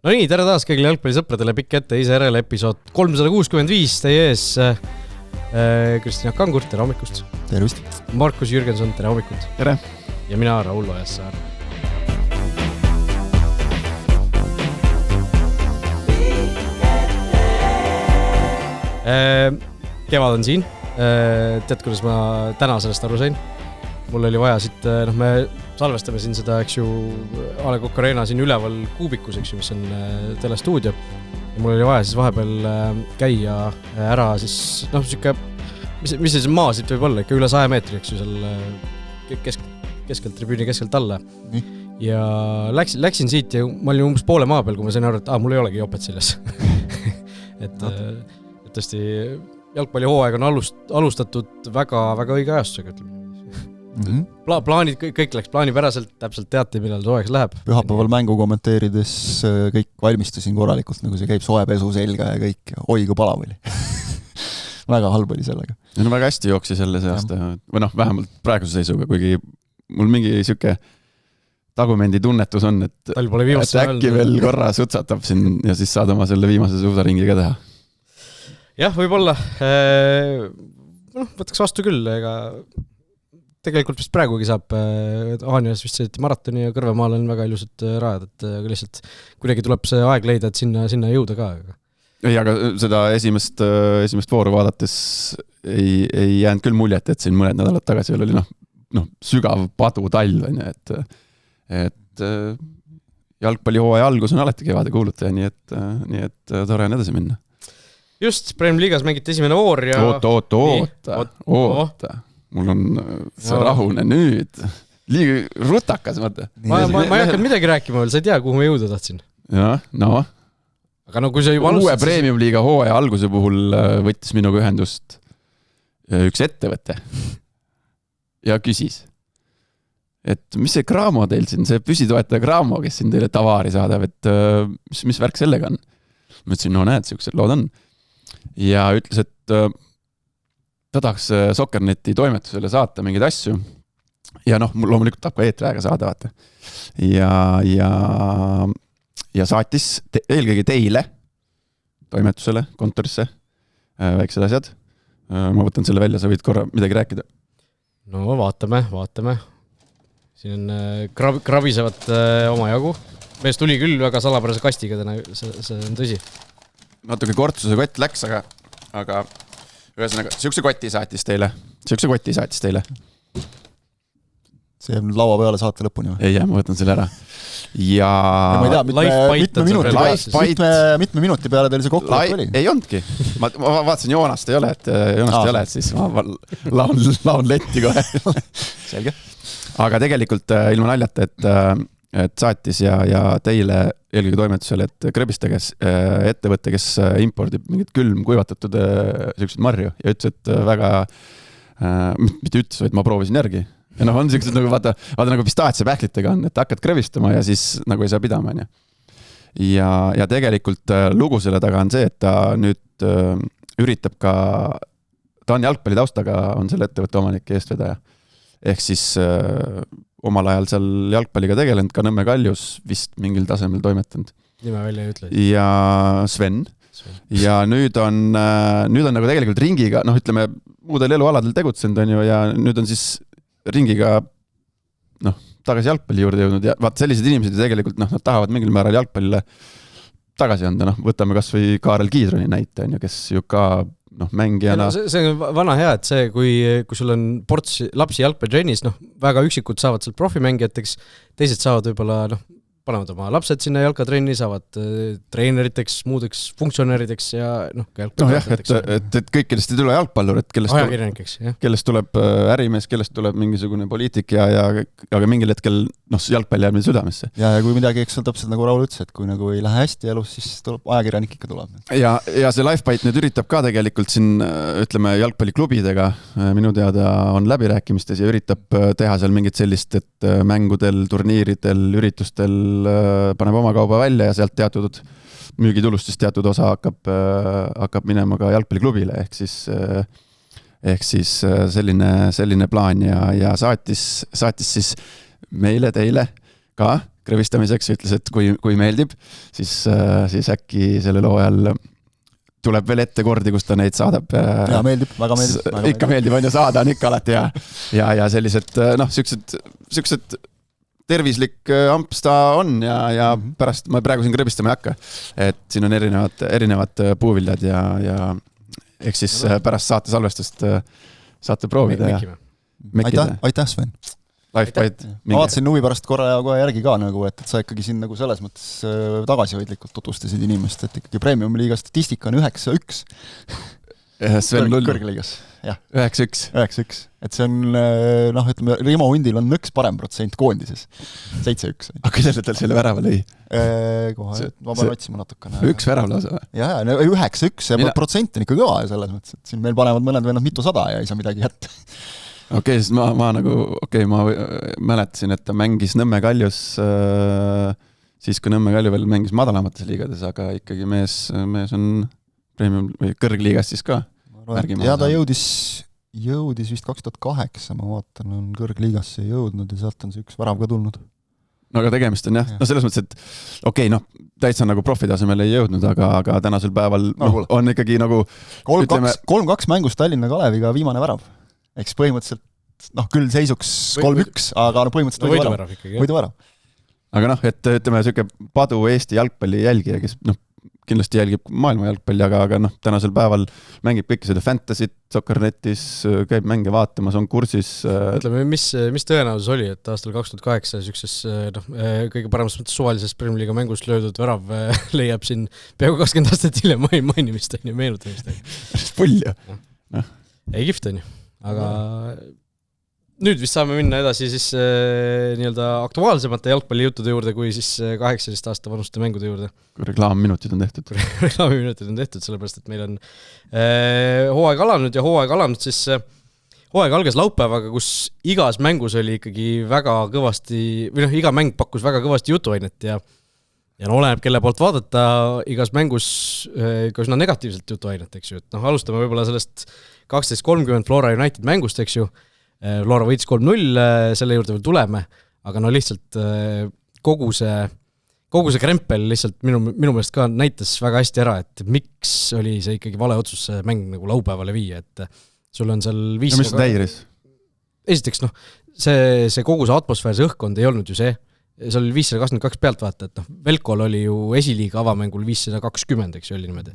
No nii, tere taas kõigile jalgpallisõpradele, pikk ette ISRL episood 365 teie ees. Kristjan Kangur, tere hommikust. Tervist. Markus Jürgenson, tere hommikut. Tere. Ja mina, Raul Ojasaar. Kevad on siin. Tead, kuidas ma täna sellest aru sain? Mul oli vaja siit, me salvestame siin seda, eks ju, A. Le Coq Arena siin üleval kuubikus, eks ju, mis on telestuudio. Ja mul oli vaja siis vahepeal käia ära siis, siuke, mis see maa siit võib olla, ikka üle 100 meetri, eks ju, seal keskelt, tribüüni keskelt alla. Ja läksin siit ja ma olin umbes poole maa peal, kui ma sain aru, et mul ei olegi jopet selles. et tõesti, jalgpallihooaeg on alustatud väga, väga õige ajastusega, ütleme. Plaanid, kõik läks plaanipäraselt, täpselt teate, millal sooeks läheb. Pühapäeval mängu kommenteerides kõik valmistusin korralikult, nagu see käib soepesu selga ja kõik, oi kui palav oli. Väga halb oli sellega. No väga hästi jooksis jälle see aasta, või vähemalt praeguse seisuga, kuigi mul mingi siuke tagumendi tunnetus on, et äkki veel korra sutsatab siin ja siis saad oma selle viimase suusaringi ka teha. Jah, võib-olla. Võtaks vastu küll, ega tegelikult vist praegugi saab Haanias vist see maratoni ja Kõrvemaal on väga ilusad rajad, et lihtsalt kuidagi tuleb see aeg leida, et sinna jõuda ka. Ei, aga seda esimest vooru vaadates ei jäänud küll muljet, et siin mõned nädalad tagasi oli sügav padu talv, et jalgpallihooaja algus on alati kevade kuulutaja, nii et tore on edasi minna. Just, Premier Liigas mängiti esimene voor ja... Oota. Mul on see rahune nüüd. Liiga rutakas, mõte. Ma ei hakanud midagi rääkima veel, sa ei tea, kuhu ma jõuda tahtsin. Jah, Aga kui sa juba uue Premium-liiga hooaja alguse puhul võttis minuga ühendust üks ettevõte ja küsis, et mis see Graamo teil siin, see püsitoetaja Graamo, kes siin teile tavaari saadab, et mis värk sellega on? Ma ütlesin, näed, siuksed lood on. Ja ütles, et ta tahaks Sokkerneti toimetusele saata mingeid asju. Ja loomulikult tahab ka eetriaega saada, vaata. Ja saatis eelkõige teile toimetusele, kontorisse, väiksed asjad. Ma võtan selle välja, sa võid korra midagi rääkida. No vaatame. Siin on krabisevat omajagu. Mees tuli küll väga salapärase kastiga täna, see on tõsi. Natuke kortsuse kott läks, aga ühesõnaga, siukse kotti saatis teile. See on laua peale saate lõpuni. Ei, ma võtan selle ära. Ja ma ei tea, mitme minuti peale teil see kokkulepe oli? Ei ondki. Ma vaatasin, Joonast ei ole, et siis ma laun letti kohe. Selge. Aga tegelikult ilma naljata, et saatis ja teile eelkõige toimetusele, et Krebistage ettevõtte, kes impordib mingit külm kuivatatud sellised marju ja ütles, et väga mitte ütles, vaid ma proovisin järgi. Ja on sellised vaata nagu pistaatsia pähklitega on, et hakkad krevistama ja siis nagu ei saa pidama. Ja tegelikult lugu selle taga on see, et ta nüüd üritab ka, ta on jalgpalli taustaga, on selle ettevõtte omanik ja eestvedaja. Ehk siis omal ajal seal jalgpalliga tegelenud, ka Nõmme Kaljus vist mingil tasemel toimetanud. Nime välja ei ütle. Ja Sven. Ja nüüd on nagu tegelikult ringiga, ütleme, muudel elualadel tegutsenud on ju, ja nüüd on siis ringiga tagasi jalgpalli juurde jõudnud ja vaat sellised inimesed tegelikult nad tahavad mingil määral jalgpallile tagasi anda, võtame kas või Kaarel Kiidroni näite, kes ju ka mängijana... See on vana hea, et see, kui sul on ports lapsi jalgpallitrennis, väga üksikud saavad seal profimängijateks, teised saavad võib-olla, panevad oma lapsed sinna jalkatrenni, saavad treeneriteks, muudeks funktsionäärideks ja et kõikidest ei tule jalgpallurit, kellest tuleb ärimees, kellest tuleb mingisugune poliitik aga mingil hetkel jalgpalli jääb meil südamesse. Ja kui midagi, eks on täpselt nagu Raul ütles, et kui nagu ei lähe hästi elus, siis tuleb ajakirjanik ikka tuleb. Ja see Lifebite nüüd üritab ka tegelikult siin, ütleme, jalgpalliklubidega minu teada on läbirääkimistes ja üritab teha seal mingit sellist, et mängudel, turniiridel, üritustel paneb oma kauba välja ja sealt teatud müügitulustest teatud osa hakkab minema ka jalgpalliklubile, ehk siis selline plaan ja saatis siis meile, teile ka krõbistamiseks ja ütles, et kui meeldib, siis äkki sellel hooajal tuleb veel ette kordi, kus ta neid saadab. Ja meeldib, väga meeldib. Ikka meeldib, on ju, saada on ikka alati ja sellised, siuksed tervislik amps ta on ja pärast, ma praegu siin krõbistama ei hakka, et siin on erinevad puuviljad ja eks siis pärast saate salvestust saate proovida. Aitäh, Sven! Ma vaatasin huvi pärast korra ja kohe järgi ka, et sa ikkagi siin selles mõttes tagasihoidlikult tutvustasid inimest, et ikkagi Premium-liiga statistika on 9-1. Sven Lull. Kõrgliigas, jah. 9-1. 9-1. Et see on, ütleme, Rimo Hundil on nõks parem protsent koondises. 7-1. Aga kellele tal selle värava lõi? Kohe, ma pean otsima natukene. Üks värav lausa või? Jah, 9-1, see protsent on ikka kõva selles mõttes, et siin meil panevad mõned vennad mitu sada ja ei saa midagi jätta. Okei, siis ma mäletasin, et ta mängis Nõmme Kaljus siis, kui Nõmme Kalju veel mängis madalamates liigades, aga ikkagi mees on Premium või kõrgliigas siis ka. Ja ta jõudis vist 2008, ma vaatan, on kõrgliigasse jõudnud ja sealt on see üks värav ka tulnud. No aga tegemist on jah. No selles mõttes, et täitsa nagu profitasemel ei jõudnud, aga tänasel päeval on ikkagi nagu 3-2 mängus Tallinna Kaleviga viimane värav. Eks põhimõtteliselt, küll seisuks 3-1, aga põhimõtteliselt võiduvärav. Aga et ütleme, selline padu Eesti jalgpalli jälgija, kes kindlasti jälgib maailma jalgpalli, aga tänasel päeval mängib kõike seda fantasyt, Soccernetis, käib mänge vaatamas, on kursis. Ütleme, mis tõenäosus oli, et aastal 2008 sükses kõige paremas mõttes suvalises Premier League mängus löödud värav leiab siin peaaegu 20 aastat hiljem mainimist, meenutamist. Pull ju. Ei kihvt on ju. Aga nüüd vist saame minna edasi siis nii-öelda aktuaalsemate jalgpallijuttude juurde kui siis 18 aasta vanuste mängude juurde. Kui reklaamminutid on tehtud. Reklaamminutid on tehtud, sellepärast, et meil on hooaeg alanud ja hooaeg alanud siis hooaeg algas laupäevaga, kus igas mängus oli ikkagi väga kõvasti, või iga mäng pakkus väga kõvasti jutuainet ja oleneb, kelle poolt vaadata, igas mängus üsna negatiivselt jutuainet, eks ju. Et alustame võib-olla sellest 12:30 Flora United mängust, eks ju. Flora võitis 3-0, selle juurde veel tuleme, aga lihtsalt kogu see krempel lihtsalt minu meelest ka näitas väga hästi ära, et miks oli see ikkagi vale otsus see mäng nagu laupäevale viia, et sul on seal 5... Ja mis see täiris? Esiteks, see kogu see atmosfäär, see õhkkond ei olnud ju see oli 522 pealtvaata, et Velkol oli ju esiliiga avamängul 520, eks ju, oli niimoodi,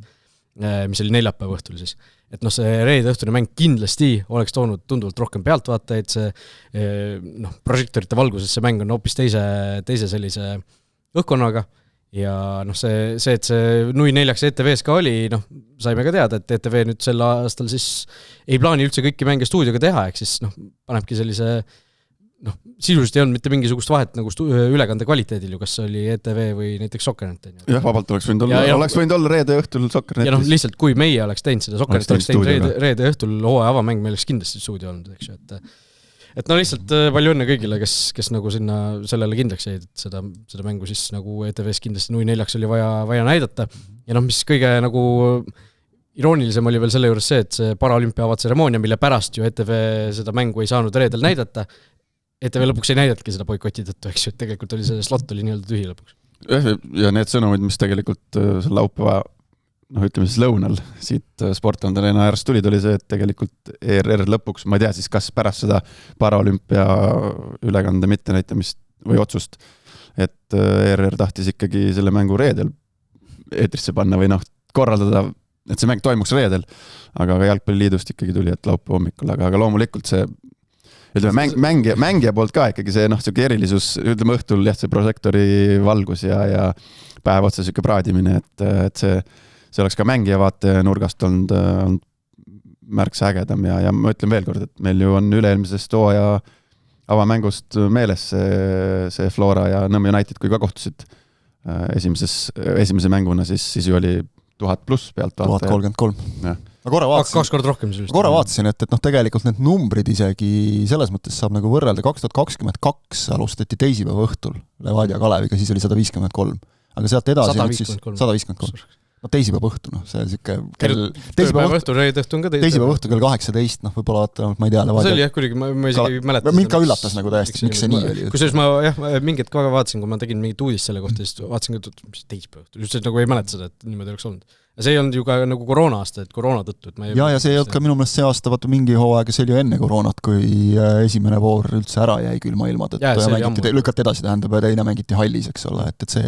mis oli neljapäeva õhtul siis. Et see reede õhtune mäng kindlasti oleks toonud tunduvalt rohkem pealtvaatajaid, see prožektorite valguses see mäng on hoopis teise sellise õhkkonnaga ja see, et see 0-4 ETV-s ka oli, saime ka teada, et ETV nüüd sel aastal siis ei plaani üldse kõiki mänge stuudioga teha, ehk siis panebki sellise sisuliselt ei olnud mitte mingisugust vahet nagu ülekande kvaliteedil ju, kas oli ETV või näiteks Soccernet. Jah, vabalt oleks võinud olla reede õhtul Soccernetis. Ja lihtsalt kui meie oleks teinud seda, Soccernet oleks teinud reede õhtul hooaja avamäng, meil oleks kindlasti stuudio olnud, eks ju, et lihtsalt palju õnne kõigile, kes nagu sinna sellele kindlaks jäid, et seda mängu siis nagu ETV-s kindlasti 0-4 oli vaja näidata ja mis kõige nagu iroonilisem oli veel selle juures see, et see paraolümpia avatseremoonia, mille pärast ju ETV seda mängu ei saanud reedel näidata, ETV lõpuks ei näidatki seda boikoti tõttu, eks ju, et tegelikult oli see slot oli nii-öelda tühi lõpuks. Ja need sõnumid, mis tegelikult laupäeva, ütleme siis lõunal siit Sportland Arena äärest tulid, oli see, et tegelikult ERR lõpuks, ma ei tea siis, kas pärast seda paraolümpia ülekande mittenäitamist või otsust, et ERR tahtis ikkagi selle mängu reedel eetrisse panna või korraldada, et see mäng toimuks reedel, aga Jalgpalliliidust ikkagi tuli, et laupäeva hommikul, aga loomulikult see ütleme, mängija poolt ka ikkagi see selline erilisus, ütleme õhtul jah, see prožektori valgus ja päev otsa selline praadimine, et see oleks ka mängija vaate nurgast olnud märksa ägedam ja ma ütlen veel kord, et meil ju on üle-eelmisest hooaja avamängust meeles see Flora ja Nõmme United, kui ka kohtusid esimese mänguna, siis ju oli 1000 pluss pealt. 1033. Jah. Kaks korda rohkem sellest. Korra vaatasin, et tegelikult need numbrid isegi selles mõttes saab nagu võrrelda. 2022 alustati teisipäeva õhtul Levadia Kaleviga, siis oli 153. Aga sealt edasi 153. no teisipäeva õhtu, see siuke teisipäeva õhtu, reede õhtu on ka teisipäeva õhtu kell 18, võib-olla vaata, ma ei tea. See oli jah, kuidagi, ma isegi mäletan. Mind ka üllatas nagu täiesti, miks see nii oli. Kusjuures ma mingit ka vaatasin, kui ma tegin mingit uudist selle kohta, siis vaatasin ka, mis teisipäeva õhtu, just nagu ei mäleta seda, et niimoodi oleks olnud. See ei olnud ju ka nagu koroona aasta, et koroona tõttu. Et ja see ei olnud ka minu meelest see aasta, vaata mingi hooaeg, see oli ju enne koroonat, kui esimene voor üldse ära jäi külma ilma tõttu ja lükati edasi, tähendab, ja teine mängiti hallis, eks ole, et see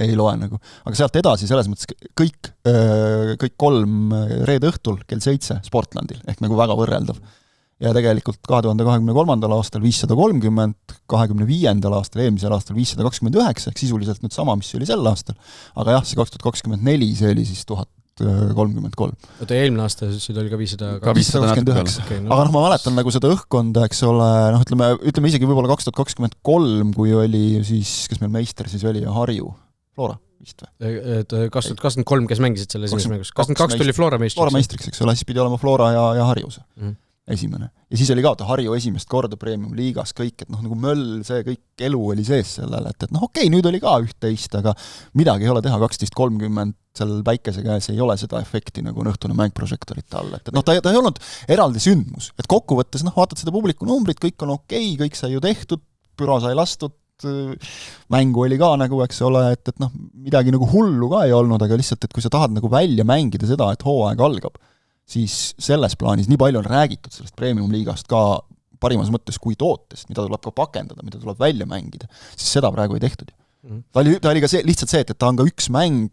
ei loe nagu. Aga sealt edasi selles mõttes kõik 3 reede õhtul kell 7 Sportlandil, ehk nagu väga võrreldav. Ja tegelikult 2023. aastal 530, 25. aastal, eelmisel aastal 529, ehk sisuliselt nüüd sama, mis oli sel aastal. Aga jah, see 2024, see oli siis 1033. Oota, eelmine aasta siis oli ka 529. Aga ma mäletan nagu seda õhkkonda, eks ole, ütleme isegi võib-olla 2023, kui oli siis, kes meil meister siis oli ja Harju, Flora vist või? 2023, kes mängisid selle esimeses mängus? 22 tuli Flora meistriks. Flora meistriks, eks ole, siis pidi olema Flora ja Harjus. Esimene. Ja siis oli ka Harju esimest korda Premium liigas kõik, et nagu möll, see kõik elu oli sees sellele, et okei, nüüd oli ka 11, aga midagi ei ole teha, 12.30 seal päikese käes ei ole seda efekti nagu õhtune mäng prožektorite all, et ta ei olnud eraldi sündmus, et kokkuvõttes vaatad seda publiku numbrit, kõik on okei, kõik sai ju tehtud, büro sai lastud, mängu oli ka nagu, eks ole, et midagi nagu hullu ka ei olnud, aga lihtsalt, et kui sa tahad nagu välja mängida seda, et hooaeg algab, siis selles plaanis nii palju on räägitud sellest Premium-liigast ka parimas mõttes kui tootest, mida tuleb ka pakendada, mida tuleb välja mängida, siis seda praegu ei tehtud. Ta oli ka lihtsalt see, et ta on ka üks mäng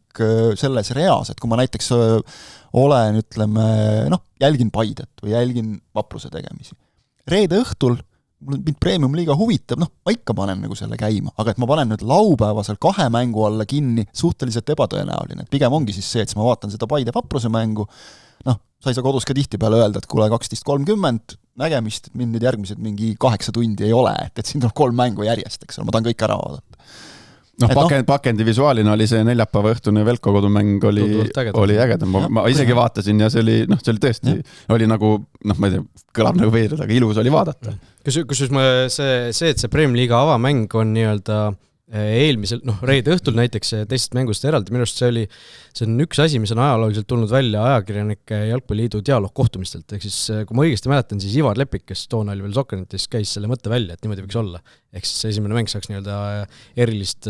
selles reas, et kui ma näiteks olen, ütleme, jälgin Paidet või jälgin Vapruse tegemisi. Reede õhtul mind Premium-liiga huvitab, ma ikka panen nagu selle käima, aga et ma panen nüüd laupäevasel 2 mängu alla kinni, suhteliselt ebatõenäoline. Pigem ongi siis see, et ma vaatan seda Paide Vapruse mängu, sa ei saa kodus ka tihti peale öelda, et kuule 12.30 nägemist, et mind nüüd järgmised mingi 8 tundi ei ole, et siin tuleb 3 mängu järjest, eks ole, ma tahan kõik ära vaadata. Pakendi visuaalina oli see neljapäeva õhtune Velko kodumäng oli ägedam. Ma isegi vaatasin ja see oli tõesti, oli nagu, ma ei tea, kõlab nagu veerid, aga ilus oli vaadata. Kusjuures see, et see Premium liiga avamäng on nii-öelda eelmisel, reede õhtul näiteks teistest mängust eraldi, minu arust see on üks asi, mis on ajalooliselt tulnud välja ajakirjanike Jalgpalliliidu dialoogkohtumistelt, ehk siis kui ma õigesti mäletan, siis Ivar Lepik, kes toona oli veel Sokkernetis, käis selle mõtte välja, et niimoodi võiks olla. Ehk siis esimene mäng saaks nii-öelda erilist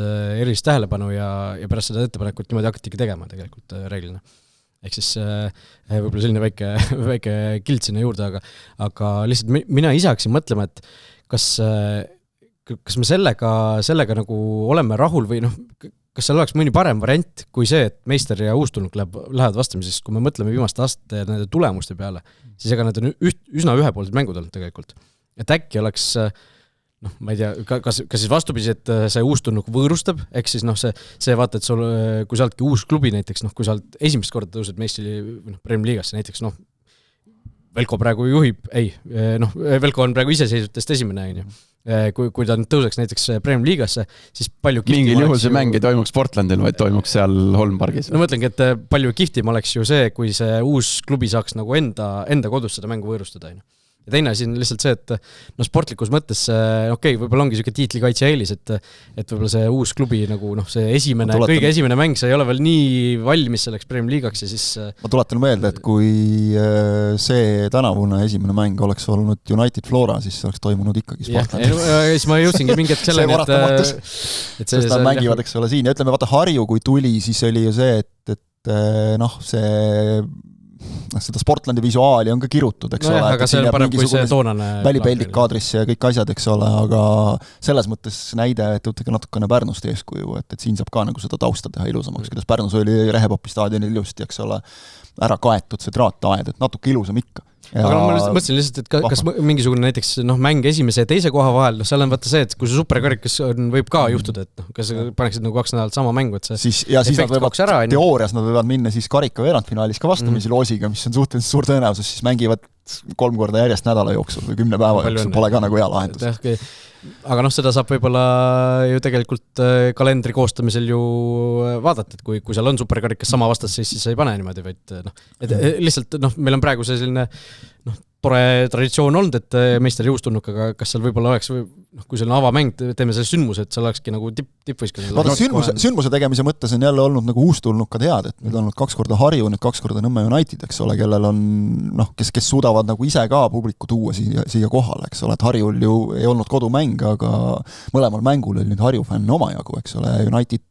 tähelepanu ja pärast seda ettepanekut niimoodi hakatigi tegema tegelikult reeglina. Ehk siis võib-olla selline väike kild sinna juurde, aga lihtsalt mina ise hakkasin mõtlema, et kas me sellega nagu oleme rahul või kas seal oleks mõni parem variant kui see, et meister ja uustulnuk lähevad vastamiseks, kui me mõtleme viimaste aastate nende tulemuste peale, siis ega need on üsna ühepoolsed mängud olnud tegelikult. Et äkki oleks, ma ei tea, kas siis vastupidi, et see uustulnuk võõrustab, ehk siis see vaata, et sul, kui sa oledki uus klubi näiteks, kui sa oled esimest korda tõused meistri Premium liigasse näiteks, Velko praegu juhib, Velko on praegu iseseisvutest esimene, kui ta nüüd tõuseks näiteks Premium liigasse, siis palju kihtim mingil juhul see mäng ei toimuks Portlandil, vaid toimuks seal Holmpargis. Ma mõtlengi, et palju kihtim oleks ju see, kui see uus klubi saaks nagu enda kodus seda mängu võõrustada. Ja teine asi on lihtsalt see, et sportlikus mõttes võib-olla ongi selline tiitlikaitse eelis, et võib-olla see uus klubi nagu see kõige esimene mäng, see ei ole veel nii valmis selleks Premium liigaks ja siis ma tuletan meelde, et kui see tänavune esimene mäng oleks olnud United Flora, siis see oleks toimunud ikkagi Spartlandil. Siis ma jõudsingi mingi hetk selleni, et sest nad mängivad, eks ole, siin ja ütleme, vaata Harju, kui tuli, siis oli ju see, et see seda Sportlandi visuaali on ka kirutud, eks ole. Aga see on parem kui see toonane välipeldik kaadrisse ja kõik asjad, eks ole, aga selles mõttes näide, et võtke natukene Pärnust eeskuju, et siin saab ka nagu seda tausta teha ilusamaks, kuidas Pärnus oli Rehepopi staadionil ilusti, eks ole, ära kaetud see traataed, et natuke ilusam ikka. Ja aga ma mõtlesin lihtsalt, et kas mingisugune näiteks mäng esimese ja teise koha vahel, seal on vaata see, et kui see superkarikas võib ka juhtuda, et kas paneksid nagu 2 nädalat sama mängu, et see efekt kooks ära. Teoorias nad võivad minna siis karika veerandfinaalis ka vastamisi loosiga, mis on suhteliselt suur tõenäosus, siis mängivad 3 korda järjest nädala jooksul või 10 päeva jooksul, pole ka nagu hea lahendus. Aga seda saab võib-olla ju tegelikult kalendri koostamisel ju vaadata, et kui seal on superkarikas sama vastas, siis ei pane niimoodi, vaid lihtsalt meil on praegu see selline tore traditsioon olnud, et meister juustulnukaga, kas seal võib-olla oleks, kui seal on avamäng, teeme selle sündmuse, et seal olekski nagu tippvõistkond. Vaata, sündmuse tegemise mõttes on jälle olnud nagu uustulnukad head, et nüüd on olnud 2 korda Harju, nüüd 2 korda Nõmme United, eks ole, kellel on, kes suudavad nagu ise ka publiku tuua siia kohale, eks ole, et Harjul ju ei olnud kodumäng, aga mõlemal mängul oli nüüd Harju fänn omajagu, eks ole, United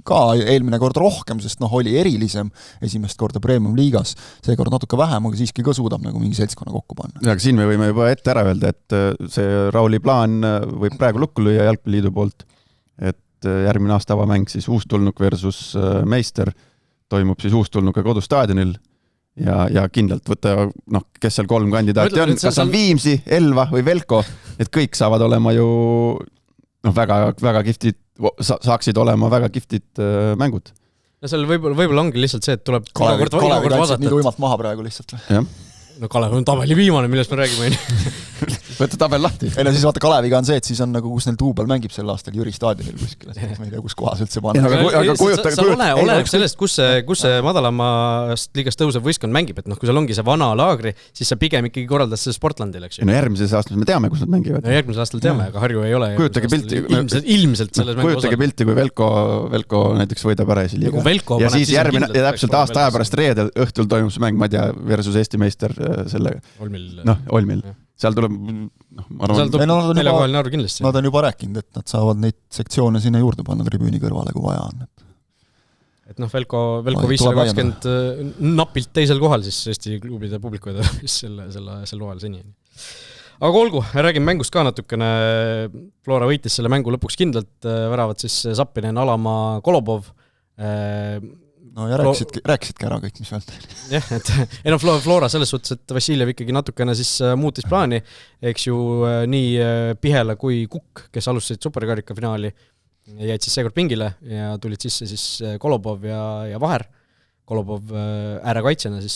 ka eelmine kord rohkem, sest oli erilisem esimest korda Premium liigas, seekord natuke vähem, aga siiski ka suudab nagu mingi seltskonna kokku panna. Ja, aga siin me võime juba ette ära öelda, et see Rauli plaan võib praegu lukku lüüa Jalgpalliliidu poolt, et järgmine aasta avamäng siis uustulnuk versus meister toimub siis uustulnuka kodustaadionil ja kindlalt võtta, kes seal 3 kandidaati on, kas on Viimsi, Elva või Velko, et kõik saavad olema ju väga, väga kihvtid, saaksid olema väga kihvtid mängud. Ja seal võib-olla ongi lihtsalt see, et tuleb Kalevi kaitsid nii tuimalt maha praegu lihtsalt. No Kalev on tabeli viimane, millest me räägime. Võtta tabel lahti. Ei no siis vaata, Kaleviga on see, et siis on nagu, kus neil duubel mängib sel aastal Jüri staadionil kuskil. Ma ei tea, kus kohas üldse panna. Oleneb sellest, kus see madalamast liigast tõusev võistkond mängib, et kui seal ongi see vana laagri, siis sa pigem ikkagi korraldad selle Sportlandil, eks ju. No järgmises aastas me teame, kus nad mängivad. No järgmises aastal teame, aga Harju ei ole. Ilmselt selles mängu kujutage pilti, kui Velko näiteks võidab ära esiliiga. Ja siis järgmine, ja täpselt aasta aja pärast reedel õhtul toimub see mäng, ma ei tea, versus Eesti meister selle Olmil. Seal tuleb neljakohaline arv kindlasti. Nad on juba rääkinud, et nad saavad neid sektsioone sinna juurde panna tribüüni kõrvale, kui vaja on. Et Velko 520 napilt teisel kohal siis Eesti klubide publiku sel loal seni. Aga olgu, räägime mängust ka natukene. Flora võitis selle mängu lõpuks kindlalt, väravad siis Zappinen, Alamaa, Kolobov. No ja rääkisidki ära kõik, mis veel teil. Jah, et Flora selles suhtes, et Vassiljev ikkagi natukene siis muutis plaani, eks ju nii Pihela kui Kukk, kes alustasid superkarika finaali, jäid siis seekord pingile ja tulid sisse siis Kolobov ja Vaher. Kolobov äärekaitsjana siis,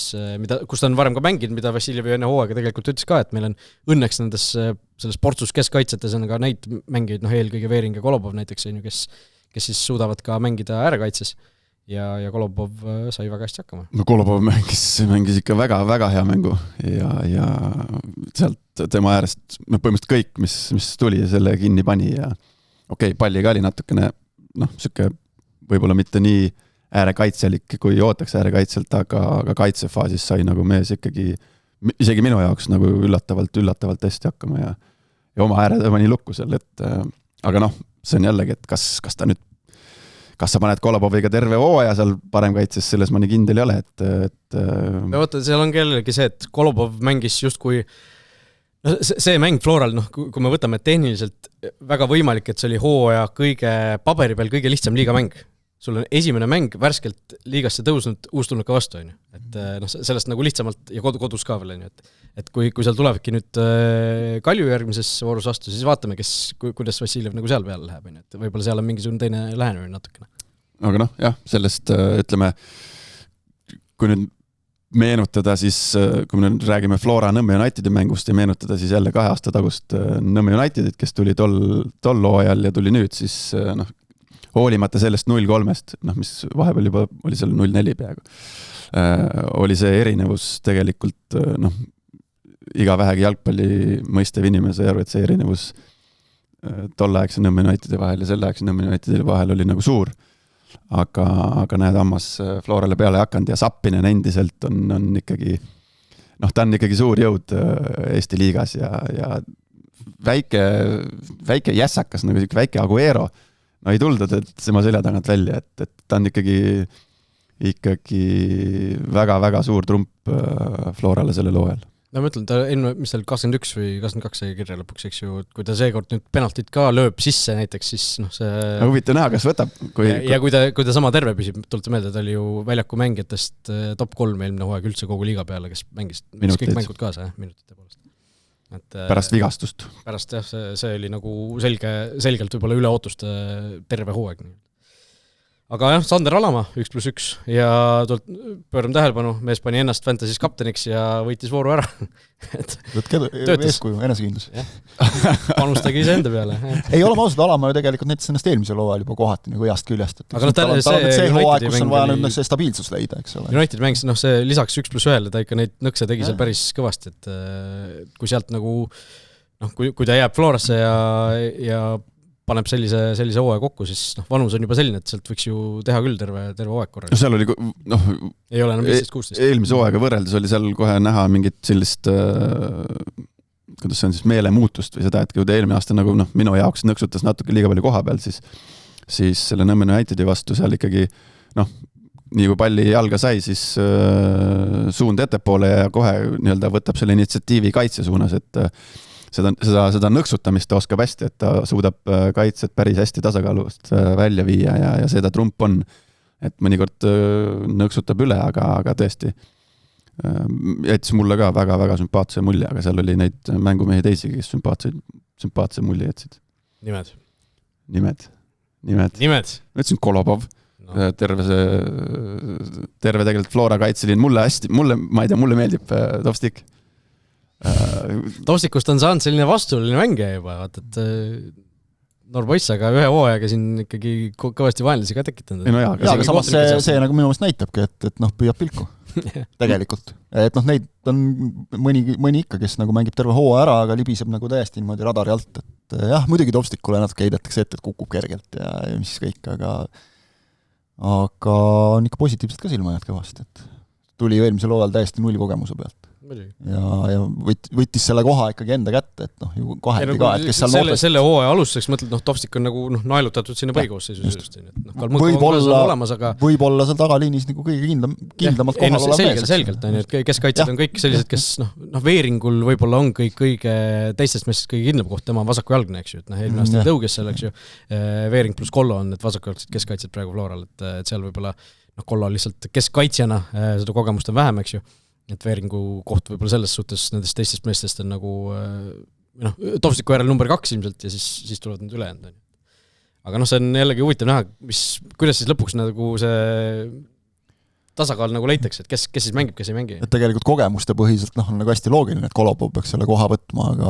kus ta on varem ka mänginud, mida Vassiljev enne hooaega tegelikult ütles ka, et meil on õnneks nendes selles portsus keskkaitsetes on ka neid mängijaid, eelkõige Veering ja Kolobov näiteks, kes siis suudavad ka mängida äärekaitses. Ja Kolobov sai väga hästi hakkama. No Kolobov mängis ikka väga, väga hea mängu ja sealt tema äärest põhimõtteliselt kõik, mis tuli selle kinni pani ja palliga oli natukene siuke võib-olla mitte nii äärekaitselik, kui ootaks äärekaitselt, aga kaitsefaasis sai nagu mees ikkagi isegi minu jaoks nagu üllatavalt hästi hakkama ja oma ääre pani lukku seal, et aga see on jällegi, et kas ta nüüd kas sa paned Koloboviga terve hooaja seal parem kaitses, selles ma nii kindel ei ole, et vaata, seal on kellelegi see, et Kolobov mängis justkui see mäng Floral, kui me võtame tehniliselt väga võimalik, et see oli hooaja paberi peal kõige lihtsam liigamäng. Sul on esimene mäng värskelt liigasse tõusnud uustulnuka vastu, et sellest nagu lihtsamalt ja kodus ka veel, et kui seal tulevadki nüüd Kalju järgmises voorus vastu, siis vaatame, kuidas Vassiljev nagu seal peale läheb, et võib-olla seal on mingisugune teine lähenemine natukene. Aga jah, sellest ütleme, kui nüüd meenutada siis, kui me nüüd räägime Flora Nõmme Unitedi mängust ja meenutada siis jälle 2 aasta tagust Nõmme Unitedit, kes tuli tol hooajal ja tuli nüüd, siis hoolimata sellest 0-3-st, mis vahepeal juba oli seal 0-4 peaaegu, oli see erinevus tegelikult, iga vähegi jalgpalli mõistev inimese arv, et see erinevus tolleaegse Nõmme Unitedi vahel ja selleaegse Nõmme Unitedi vahel oli nagu suur. Aga näed, ammas Florale peale hakanud ja Zappinen endiselt on ikkagi, ta on ikkagi suur jõud Eesti liigas ja väike jässakas, nagu väike Aguero, ei tuldud, et tema selja tagant välja, et ta on ikkagi väga-väga suur trump Florale selle looajal. No ma ütlen, ta mis tal 21 või 22 sai kirja lõpuks, eks ju, kui ta seekord nüüd penaltit ka lööb sisse näiteks, siis see huvitav näha, kas võtab. Ja kui ta sama terve püsib, tulete meelde, ta oli ju väljaku mängijatest top 3 eelmine hooaeg üldse kogu liiga peale, kes mängis kõik mängud kaasa, minutite poolest. Pärast vigastust. Pärast jah, see oli nagu selgelt võib-olla üle ootuste terve hooaeg. aga jah, Sander Alamaa 1+1 ja pöörame tähelepanu, mees pani ennast Fantasy's kapteniks ja võitis vooru ära. Võtke eeskuju, enesekindlus. Panustage ise enda peale. Ei ole ausalt, Alamaa ju tegelikult näitas ennast eelmisel hooajal juba kohati nagu heast küljest. Aga see hooaeg, kus on vaja nüüd see stabiilsus leida, eks ole. United mängis, see lisaks 1+1, ta ikka neid nõkse tegi seal päris kõvasti, et kui sealt nagu, kui ta jääb Florasse ja paneb sellise hooaja kokku, siis vanus on juba selline, et sealt võiks ju teha küll terve hooaeg korraga. Seal oli, ei ole enam 15-16. Eelmise hooaega võrreldes oli seal kohe näha mingit sellist, kuidas see on siis, meelemuutust või seda, et kui ta eelmine aasta nagu minu jaoks nõksutas natuke liiga palju koha peal, siis selle Nõmme Unitedi vastu seal ikkagi, nii kui palli jalga sai, siis suund ettepoole ja kohe nii-öelda võtab selle initsiatiivi kaitse suunas, et seda nõksutamist ta oskab hästi, et ta suudab kaitset päris hästi tasakaalust välja viia ja seda trump on, et mõnikord nõksutab üle, aga tõesti jättis mulle ka väga-väga sümpaatse mulje, aga seal oli neid mängumehi teisigi, kes sümpaatse mulje jätsid. Nimed. Ma ütlesin Kolobov. No. Terve tegelikult Flora kaitseliin ma ei tea, mulle meeldib Tovstik. Tovstikust on saanud selline vastuoluline mängija juba, vaata, et noor poiss, aga ühe hooajaga siin ikkagi kõvasti vaenlasi ka tekitanud. Aga samas see nagu minu meelest näitabki, et püüab pilku tegelikult. Et neid on mõni ikka, kes nagu mängib terve hooaja ära, aga libiseb nagu täiesti niimoodi radari alt, et jah, muidugi Tovstikule natuke heidetakse ette, et kukub kergelt ja mis kõik, aga on ikka positiivselt ka silmajad kõvasti, et tuli eelmisel hooajal täiesti null kogemuse pealt. Ja võttis selle koha ikkagi enda kätte, et ju kohati ka, et kes seal noortest... Selle hooaja alustuseks mõtled, Tovstik on nagu naelutatud sinna põhikoosseisus. Võib-olla seal tagaliinis nagu kõige kindlamalt kohal olev mees. Selgelt on, et keskaitsed on kõik sellised, kes Veeringul võib-olla on kõige teistest meestest kõige kindlam koht, tema on vasakujalgne, eks ju, et eelmine aasta tõuges seal, eks ju, Veering pluss Kollo on need vasakujalgsed keskaitsed praegu Floral, et seal võib-olla Kollo lihtsalt keskaitsjana, seda kogemust on vähem, eks ju, et Veeringu koht võib-olla selles suhtes nendest teistest meestest on nagu Tovstiku järel number 2 ilmselt ja siis tulevad need ülejäänud. Aga see on jällegi huvitav näha, kuidas siis lõpuks nagu see tasakaal nagu leitakse, et kes siis mängib, kes ei mängi. Et tegelikult kogemuste põhiselt on nagu hästi loogiline, et Kolopov peaks selle koha võtma, aga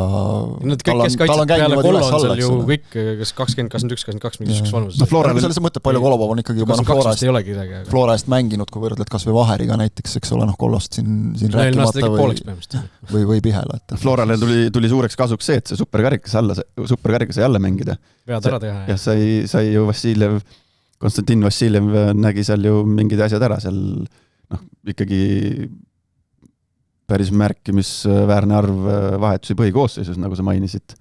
kes kaitseb peale Kollo on seal ju kõik, kas 20, 21, 22 mingisuguseks vanuses. Selles mõtte palju Kolopov on ikkagi juba Flora eest mänginud, kui võrdled kas või Vaheriga näiteks, eks ole, Kollost siin rääkimata või Pihela. Florale tuli suureks kasuks see, et see superkarikas jälle mängida. Vead ära teha. Ja sai ju Konstantin Vassiljev nägi seal ju mingid asjad ära, seal ikkagi päris märkimisväärne arv vahetusi põhikoosseisus, nagu sa mainisid,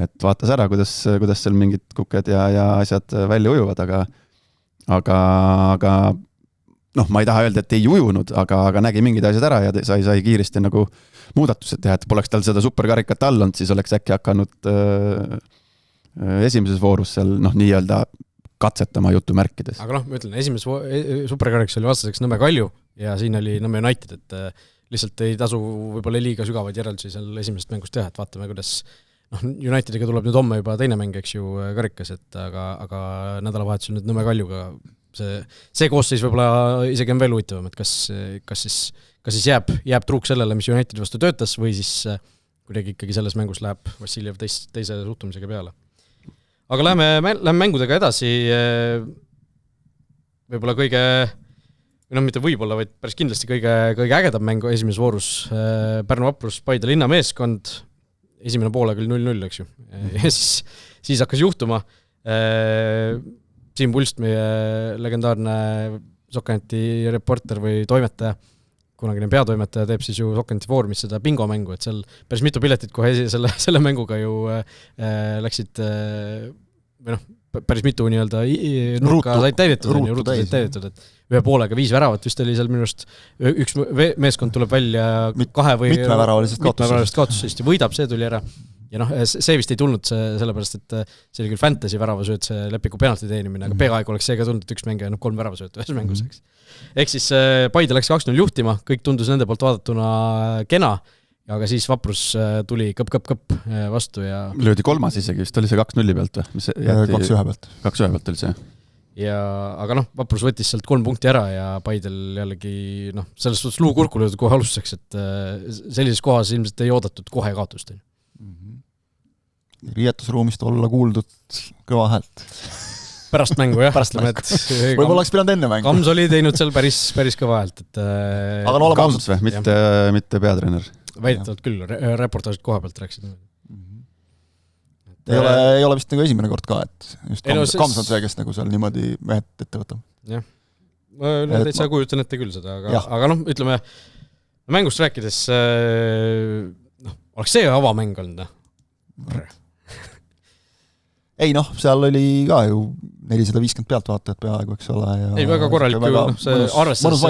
et vaatas ära, kuidas seal mingid kuked ja asjad välja ujuvad, aga ma ei taha öelda, et ei ujunud, aga nägi mingid asjad ära ja sai kiiresti nagu muudatused teha, et poleks tal seda superkarikat all olnud, siis oleks äkki hakanud esimeses voorus seal nii-öelda katsetama jutumärkides. Aga ma ütlen, esimeses superkarikas oli vastaseks Nõmme Kalju ja siin oli Nõmme United, et lihtsalt ei tasu võib-olla liiga sügavaid järeldusi seal esimesest mängust teha, et vaatame, kuidas Unitediga tuleb nüüd homme juba teine mäng, eks ju, karikas, et aga nädalavahetusel nüüd Nõmme Kaljuga see koosseis võib-olla isegi on veel huvitavam, et kas siis jääb truuk sellele, mis Unitedi vastu töötas või siis kuidagi ikkagi selles mängus läheb Vassiljev teise suhtumisega peale. Aga läheme mängudega edasi, võib-olla mitte võib-olla, vaid päris kindlasti kõige ägedam mängu esimeses voorus, Pärnu Vaprus, Paide linnameeskond, esimene poole küll 0-0, eks ju, ja siis hakkas juhtuma. Siim Pulst, meie legendaarne Sokkaneti reporter või toimetaja, kunagine peatoimetaja teeb siis ju Sokkaneti foorumis seda bingo-mängu, et seal päris mitu piletit kohe selle mänguga ju läksid päris mitu nii-öelda nurka said täidetud, et ühe poolega 5 väravat vist oli seal minu arust, üks meeskond tuleb välja 2 või mitmeväravalisest kaotusest ja võidab, see tuli ära. Ja see vist ei tulnud sellepärast, et see oli küll fantasy väravasööt, see Lepiku penalti teenimine, aga peaaegu oleks seega tulnud, et üks mängija 3 väravasööt ühes mängus, eks. Ehk siis Paide läks 2-0 juhtima, kõik tundus nende poolt vaadatuna kena, aga siis Vaprus tuli kõpp vastu ja... Löödi 3 isegi, vist oli see 2-0 pealt või? 2-1 pealt. 2-1 pealt oli see. aga Vaprus võttis sealt 3 punkti ära ja Paidel jällegi selles suhtes luu kurku löödud kohe alustuseks, et sellises kohas ilmselt ei oodatud kohe kaotust. Riietusruumist olla kuuldud kõva häält. Pärast mängu, jah. Võib-olla oleks pidanud enne mängu. Kams oli teinud seal päris kõva häält. Aga Kams või? Mitte peatreener? Väidetavalt küll, reportaažid koha pealt rääksid. Ei ole vist nagu esimene kord ka, et just Kams on see, kes nagu seal niimoodi mehed ette võtab. Jah, ma täitsa kujutan ette küll seda, aga ütleme, mängust rääkides, oleks see avamäng olnud? Ei seal oli ka ju 450 pealtvaatajat peaaegu, eks ole. Ei, väga korralik ju, arvestades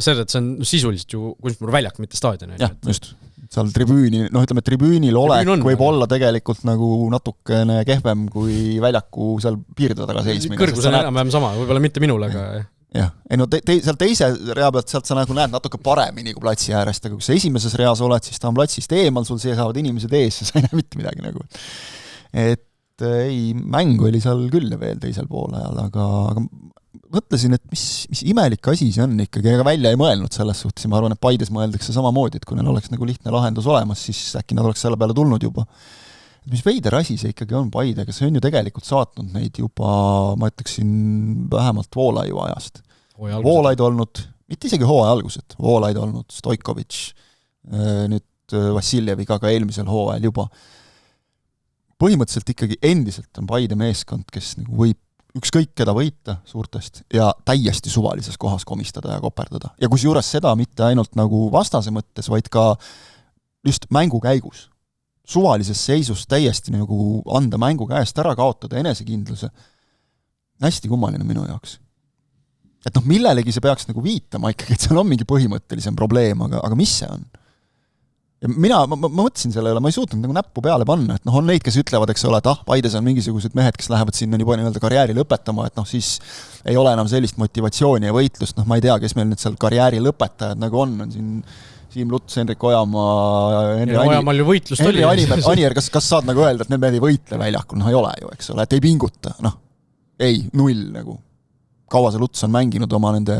see, et see on sisuliselt ju kunstmuru väljak, mitte staadion. Jah, just. Seal tribüünil olek võib olla tegelikult nagu natukene kehvem kui väljaku seal piirde taga seismine. Kõrgus on enam-vähem sama, võib-olla mitte minul, aga jah, seal teise rea pealt sealt sa nagu näed natuke paremini kui platsi äärest, aga kui sa esimeses reas oled, siis ta on platsist eemal, sul seisavad inimesed ees ja sa ei näe mitte midagi nagu. Et ei, mäng oli seal küll veel teisel poole ajal, aga mõtlesin, et mis imelik asi see on ikkagi, ega välja ei mõelnud selles suhtes ja ma arvan, et Paides mõeldakse samamoodi, et kui neil oleks nagu lihtne lahendus olemas, siis äkki nad oleks selle peale tulnud juba. Mis veider asi see ikkagi on Paidega, see on ju tegelikult saatnud neid juba, ma ütleksin, vähemalt Voolaiu ajast. Voolaid olnud, mitte isegi hooaja algused, Voolaid olnud, Stoikovitš, nüüd Vassiljeviga ka eelmisel hooajal juba. Põhimõtteliselt ikkagi endiselt on Paide meeskond, kes nagu võib ükskõik keda võita suurtest ja täiesti suvalises kohas komistada ja koperdada. Ja kus juures seda mitte ainult nagu vastase mõttes, vaid ka just mängu käigus. Suvalises seisus täiesti nagu anda mängu käest ära, kaotada enesekindluse. Hästi kummaline minu jaoks. Et millelegi see peaks nagu viitama ikkagi, et seal on mingi põhimõttelisem probleem, aga mis see on? Ja ma mõtlesin selle üle, ma ei suutnud nagu näppu peale panna, et on neid, kes ütlevad, eks ole, et Paides on mingisugused mehed, kes lähevad sinna nii palju karjääri lõpetama, et siis ei ole enam sellist motivatsiooni ja võitlust, ma ei tea, kes meil nüüd seal karjääri lõpetajad nagu on siin Siim Luts, Henrik Ojamaa, Ojamal ju võitlust oli. Anier, kas saad nagu öelda, et need mehed ei võitle väljakul, ei ole ju, eks ole, et ei pinguta, ei, 0 nagu. Kaua see Luts on mänginud oma nende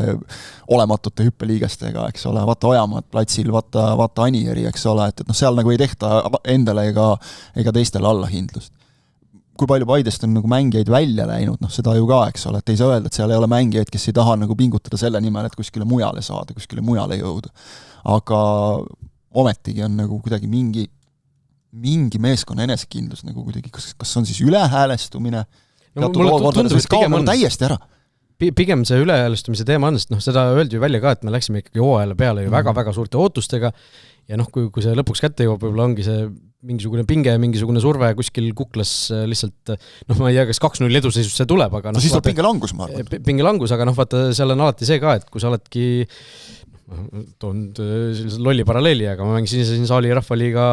olematute hüppeliigestega, eks ole, vaata Ojamaad platsil, vaata Anieri, eks ole, et seal nagu ei tehta endale ega teistele allahindlust. Kui palju Paidest on nagu mängijaid välja läinud, seda ju ka, eks ole, et ei saa öelda, et seal ei ole mängijaid, kes ei taha nagu pingutada selle nimel, et kuskile mujale saada, kuskile mujale jõuda. Aga ometigi on nagu kuidagi mingi meeskonna enesekindlus nagu kuidagi, kas on siis ülehäälestumine? Mulle tundub, et pigem on täiesti ära. Pigem see ülehäälestumise teema on, sest seda öeldi ju välja ka, et me läksime ikkagi hooajale peale ju väga-väga suurte ootustega ja kui see lõpuks kätte jõuab, võib-olla ongi see mingisugune pinge, mingisugune surve kuskil kuklas lihtsalt, ma ei tea, kas 2-0 eduseisus see tuleb, aga siis tuleb pingelangus, ma arvan. Pingelangus, aga vaata, seal on alati see ka, et kui sa oledki toon sellise lolli paralleeli, aga ma mängisin siin saali rahvaliiga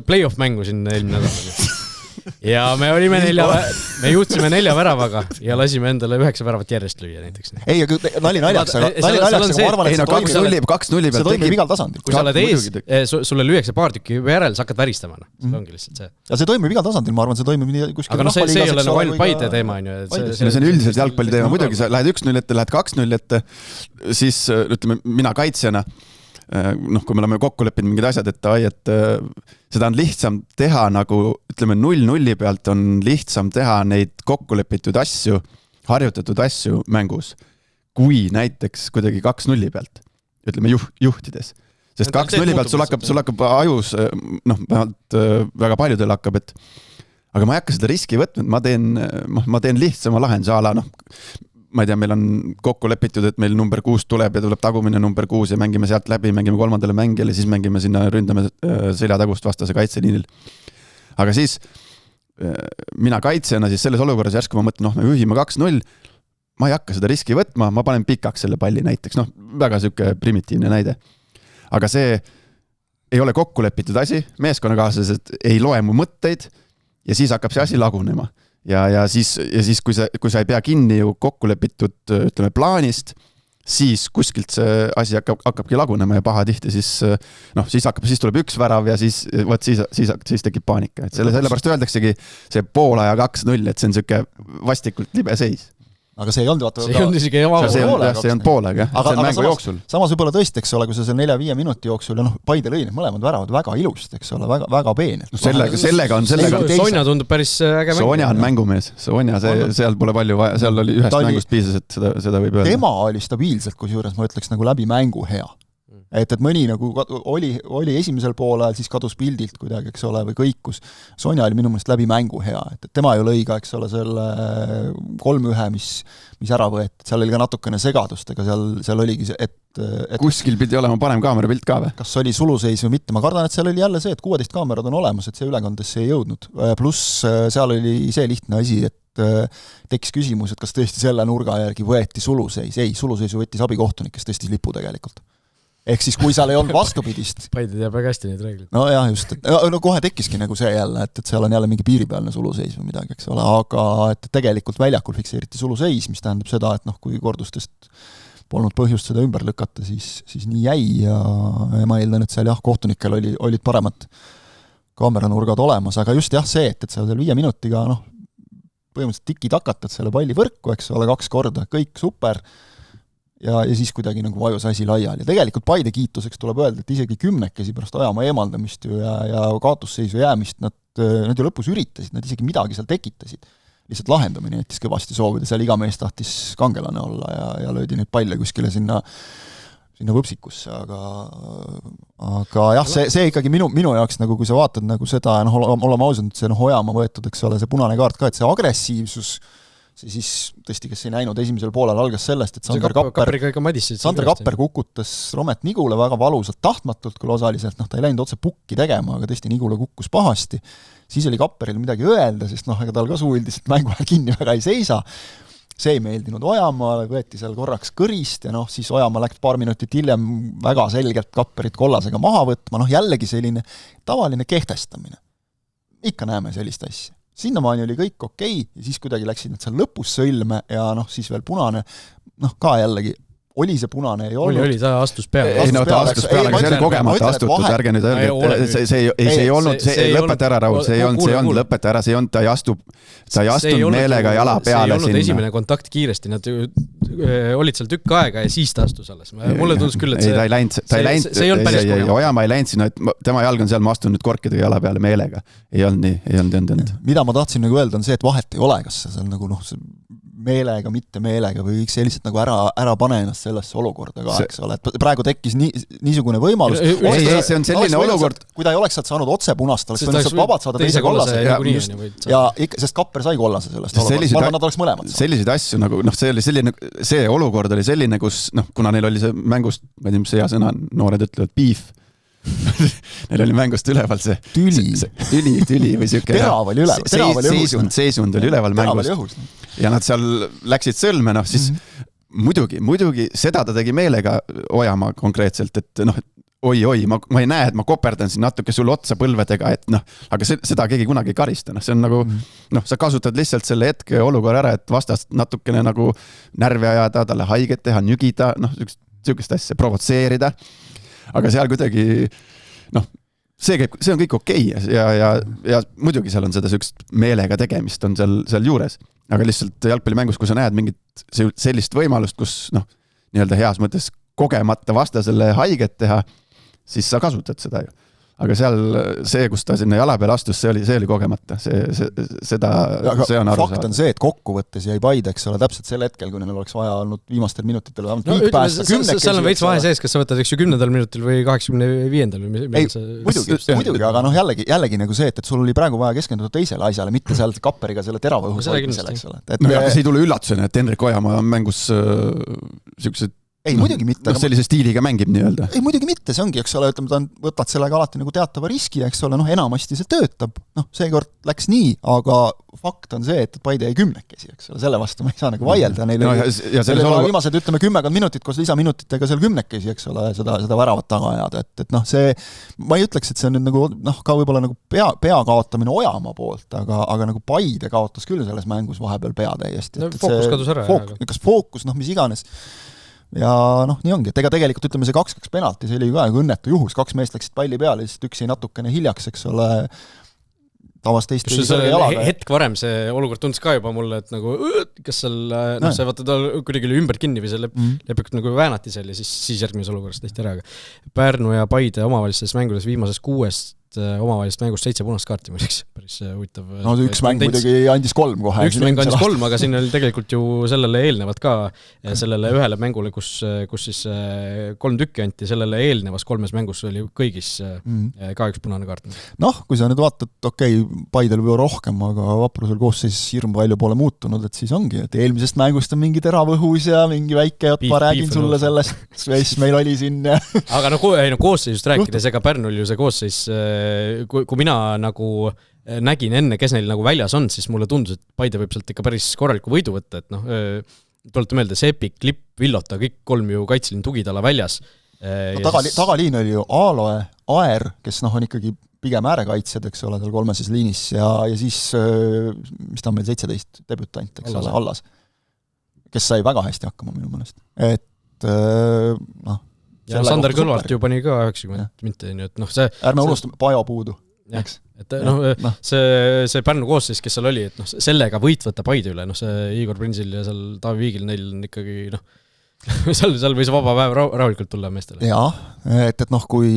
play-off mängu siin eelmine nädal. Ja me juhtsime 4 väravaga ja lasime endale 9 väravat järjest lüüa näiteks. Ei, nali naljaks, aga ma arvan, et see 2-0 pealt toimib igal tasandil. Kui sa oled ees, sulle lüüakse paar tükki järel, sa hakkad väristama. See ongi lihtsalt see. Ja see toimib igal tasandil, ma arvan, see toimib nii kuskil rahvaliigas. Aga see ei ole nagu ainult Paide teema. See on üldiselt jalgpalli teema. Muidugi sa lähed 1-0 ette, lähed 2-0 ette, siis ütleme, mina kaitsjana kui me oleme kokku leppinud mingid asjad, et seda on lihtsam teha nagu, ütleme 0-0 pealt on lihtsam teha neid kokku lepitud asju, harjutatud asju mängus, kui näiteks kuidagi 2-0 pealt, ütleme juhtides. Sest 2-0 pealt sul hakkab ajus, vähemalt väga paljudel hakkab, et aga ma ei hakka seda riski võtnud, ma teen lihtsama lahenduse ala, ma ei tea, meil on kokku lepitud, et meil number 6 tuleb ja tuleb tagumine number 6 ja mängime sealt läbi, mängime 3. mängijale, siis mängime sinna, ründame selja tagust vastase kaitseliinil. Aga siis mina kaitsjana siis selles olukorras järsku ma mõtlen, me juhime 2-0, ma ei hakka seda riski võtma, ma panen pikaks selle palli näiteks, väga süke primitiivne näide. Aga see ei ole kokku lepitud asi, meeskonnakaaslased ei loe mu mõtteid ja siis hakkab see asi lagunema. Ja siis kui sa ei pea kinni ju kokkulepitud, ütleme, plaanist, siis kuskilt see asi hakkabki lagunema ja paha tihti, siis tuleb 1 värav ja siis tekib paanika. Et sellepärast öeldaksegi see poolaja 2-0, et see on siuke vastikult libe seis. aga see ei olnud vaata see ei olnud isegi see on poolega, see on mängu jooksul. Samas võib-olla tõesti, eks ole, kui see 4-5 minuti jooksul ja Paide lõi need mõlemad väravad väga ilusti, eks ole, väga peened. Sellega Sonja tundub päris äge mäng. Sonja on mängumees, Sonja, seal pole palju vaja, seal oli ühest mängust piisas, et seda võib öelda. Tema oli stabiilselt, kusjuures ma ütleks nagu läbi mängu hea. Et mõni nagu oli esimesel poolel, siis kadus pildilt kuidagi, eks ole, või kõikus. Sonja oli minu meelest läbi mängu hea, et tema ju lõi ka, eks ole, selle 3-1, mis ära võeti, seal oli ka natukene segadust, ega seal oligi see, et kuskil pidi olema parem kaamerapilt ka või? Kas oli suluseis või mitte, ma kardan, et seal oli jälle see, et 16 kaamerad on olemas, et see ülekandesse ei jõudnud. Pluss seal oli see lihtne asi, et tekkis küsimus, et kas tõesti selle nurga järgi võeti suluseis. Ei, suluseisu võttis abikohtunik, kes tõstis lipu tegelikult. Ehk siis, kui seal ei olnud vastupidist. Paide teab väga hästi neid reegleid. No jah, just. No kohe tekkiski nagu see jälle, et seal on jälle mingi piiripealne suluseis või midagi, eks ole, aga et tegelikult väljakul fikseeriti suluseis, mis tähendab seda, et kui kordustest polnud põhjust seda ümber lükata, siis nii jäi ja ma eeldan, et seal jah, kohtunikel olid paremad kaameranurgad olemas, aga just jah see, et seal 5 minutiga põhimõtteliselt tiki-takatad selle palli võrku, eks ole, 2 korda, kõik super ja siis kuidagi nagu vajus asi laiali. Ja tegelikult Paide kiituseks tuleb öelda, et isegi 10 pärast ajama eemaldamist ja kaotusseisu jäämist nad ju lõpus üritasid, nad isegi midagi seal tekitasid. Lihtsalt lahendamine jättis kõvasti soovida, seal iga mees tahtis kangelane olla ja löödi neid palle kuskile sinna võpsikusse, aga jah, see ikkagi minu jaoks, nagu kui sa vaatad nagu seda, olema ausalt, see Ojamaa võetud, eks ole, see punane kaart ka, et see agressiivsus, see siis tõesti, kes ei näinud esimesel poolel, algas sellest, et Sander Kapper kukutas Romet Nigule väga valusalt tahtmatult, küll osaliselt, ta ei läinud otse pukki tegema, aga tõesti Nigule kukkus pahasti. Siis oli Kapperil midagi öelda, sest ega tal ka suuldis, et mängu kinni väga ei seisa. See ei meeldinud Ojamaale, võeti seal korraks kõrist ja siis Ojamaa läks paar minutit hiljem väga selgelt Kapperit kollasega maha võtma, jällegi selline tavaline kehtestamine. Ikka näeme sellist asja. Sinnamaani oli kõik okei ja siis kuidagi läksid nad seal lõpus sõlme ja siis veel punane, ka jällegi oli see punane, ei olnud. Oli, ta astus peale. Ta astus peale, aga see oli kogemata astutud, ärge nüüd öelge, et see ei olnud, lõpeta ära, Raul, see ei olnud, lõpeta ära, see ei olnud, ta ei astunud meelega jala peale sinna. See ei olnud esimene kontakt kiiresti, nad olid seal tükk aega ja siis ta astus alles. Mulle tundus küll, et see ei läinud, Ojamaa ei läinud sinna, et tema jalg on seal, ma astun nüüd korkidega jala peale meelega. Ei olnud. Mida ma tahtsin nagu öelda on see, et vahet ei ole, kas see on nagu meelega, mitte meelega või kõik sellised nagu ära pane ennast sellesse olukorda ka, eks ole, et praegu tekkis niisugune võimalus. See on selline olukord. Kui ta ei oleks sealt saanud otse punast, oleks võinud sealt vabalt saada teise kollase. Ja sest Kapper sai kollase sellest olukorda. Ma arvan, nad oleks mõlemad. Selliseid asju nagu, see olukord oli selline, kus, kuna neil oli see mängust, ma ei tea, mis see hea sõna, noored ütlevad, beef. Neil oli mängust üleval see tüli või siuke terav oli üleval. Seisund oli üleval mängust. Ja nad seal läksid sõlme, siis muidugi seda ta tegi meelega Ojamaa konkreetselt, et oi, ma ei näe, et ma koperdan siin natuke sulle otsa põlvedega, et aga seda keegi kunagi ei karista. See on nagu, sa kasutad lihtsalt selle hetke olukorra ära, et vastast natukene nagu närvi ajada, talle haiget teha, nügida, siukest asja, provotseerida. Aga seal kuidagi, see on kõik okei ja muidugi seal on seda sükst meelega tegemist on seal juures. Aga lihtsalt jalgpallimängus, kui sa näed mingit sellist võimalust, kus nii-öelda heas mõttes kogemata vastasele haiget teha, siis sa kasutad seda ju. Aga seal see, kus ta sinna jala peale astus, see oli kogemata. See on aru fakt on see, et kokkuvõttes jäi Paide, eks ole, täpselt sel hetkel, kui neil oleks vaja olnud viimastel minutitel või päästa. Seal on veits vahe sees, kas sa võtad 10. minutil või 85. Muidugi, aga jällegi nagu see, et sul oli praegu vaja keskenduda teisele asjale, mitte seal Kapperiga selle terava õhus hoidmisele, eks ole. Aga see ei tule üllatusena, et Henrik Ojamaa on mängus siuksed ei, muidugi mitte. Sellise stiiliga mängib nii-öelda. Ei, muidugi mitte, see ongi, eks ole, ütleme, võtad sellega alati nagu teatava riski, eks ole, enamasti see töötab. Seekord läks nii, aga fakt on see, et Paide jäi 10, eks ole, selle vastu ma ei saa nagu vaielda. Neil oli viimased, ütleme, 10 minutit koos lisaminutitega seal 10, eks ole, seda väravat taga ajada. Et see, ma ei ütleks, et see on nüüd nagu, ka võib-olla nagu pea kaotamine Ojamaa poolt, aga nagu Paide kaotas küll selles mängus vahepeal pea täiesti. Fookus kadus ära. Kas fookus, mis iganes. Ja nii ongi, et ega tegelikult ütleme see 2-2 penalti, see oli ka õnnetu juhus, 2 meest läksid palli peale, siis üks jäi natukene hiljaks, eks ole, tavast Eesti kõrge jalaga. Hetk varem see olukord tundus ka juba mulle, et nagu kas seal, see vaata ta kuidagi ümber kinni või see lepikut nagu väänati seal ja siis järgmises olukorras tehti ära. Pärnu ja Paide omavahelises mängudes viimases 6 omavahelist mängust 7 punast kaarti muiduks, päris huvitav. No üks mäng muidugi andis 3 kohe. Üks mäng andis 3, aga siin oli tegelikult ju sellele eelnevad ka, sellele ühele mängule, kus siis 3 tükki anti, sellele eelnevas 3 mängus oli kõigis ka üks punane kaart. Noh, kui sa nüüd vaatad, Paidel või rohkem, aga Vaprusel koosseis hirm palju pole muutunud, et siis ongi, et eelmisest mängust on mingi teravõhus ja mingi väike ma räägin sulle sellest, mis meil oli siin. Aga koosseisust rääkides, ega Pärnul ju see koosseis kui mina nagu nägin enne, kes neil nagu väljas on, siis mulle tundus, et Paide võib sealt ikka päris korraliku võidu võtta, et tulete meelde, Sepik, Klipp, Villota, kõik 3 ju kaitselin tugitala väljas. Tagaliin oli ju Aaloe, Aer, kes on ikkagi pigem äärekaitsjad, eks ole, tal 3. liinis ja siis, mis ta on meil 17 debütant, eks ole, Allas, kes sai väga hästi hakkama minu mõnest. Et ja Sander Kõlvart ju pani ka 90 minti, nii et see... Ärme unustame, Pajo puudu, eks? Et see Pärnu koosseis, kes seal oli, et sellega võit võtta Paide üle, see Igor Prinsil ja seal Taavi Viigil neil on ikkagi, seal võis vaba päev rahulikult tulla meestele. Jaa, et kui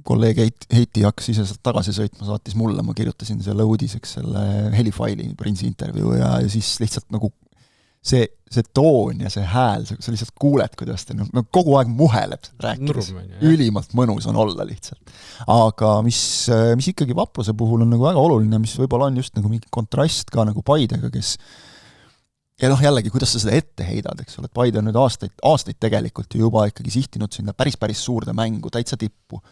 kolleeg Heiti hakkas ise sealt tagasi sõitma, saatis mulle, ma kirjutasin selle uudiseks selle helifaili Prinsi intervjuu ja siis lihtsalt nagu see toon ja see hääl, sa lihtsalt kuuled, kuidas ta kogu aeg muheleb rääkides. Ülimalt mõnus on olla lihtsalt. Aga mis ikkagi Vapruse puhul on nagu väga oluline, mis võib-olla on just nagu mingi kontrast ka nagu Paidega, kes ja jällegi, kuidas sa seda ette heidad, eks ole, et Paide on nüüd aastaid tegelikult ju juba ikkagi sihtinud sinna päris suurde mängu, täitsa tippu.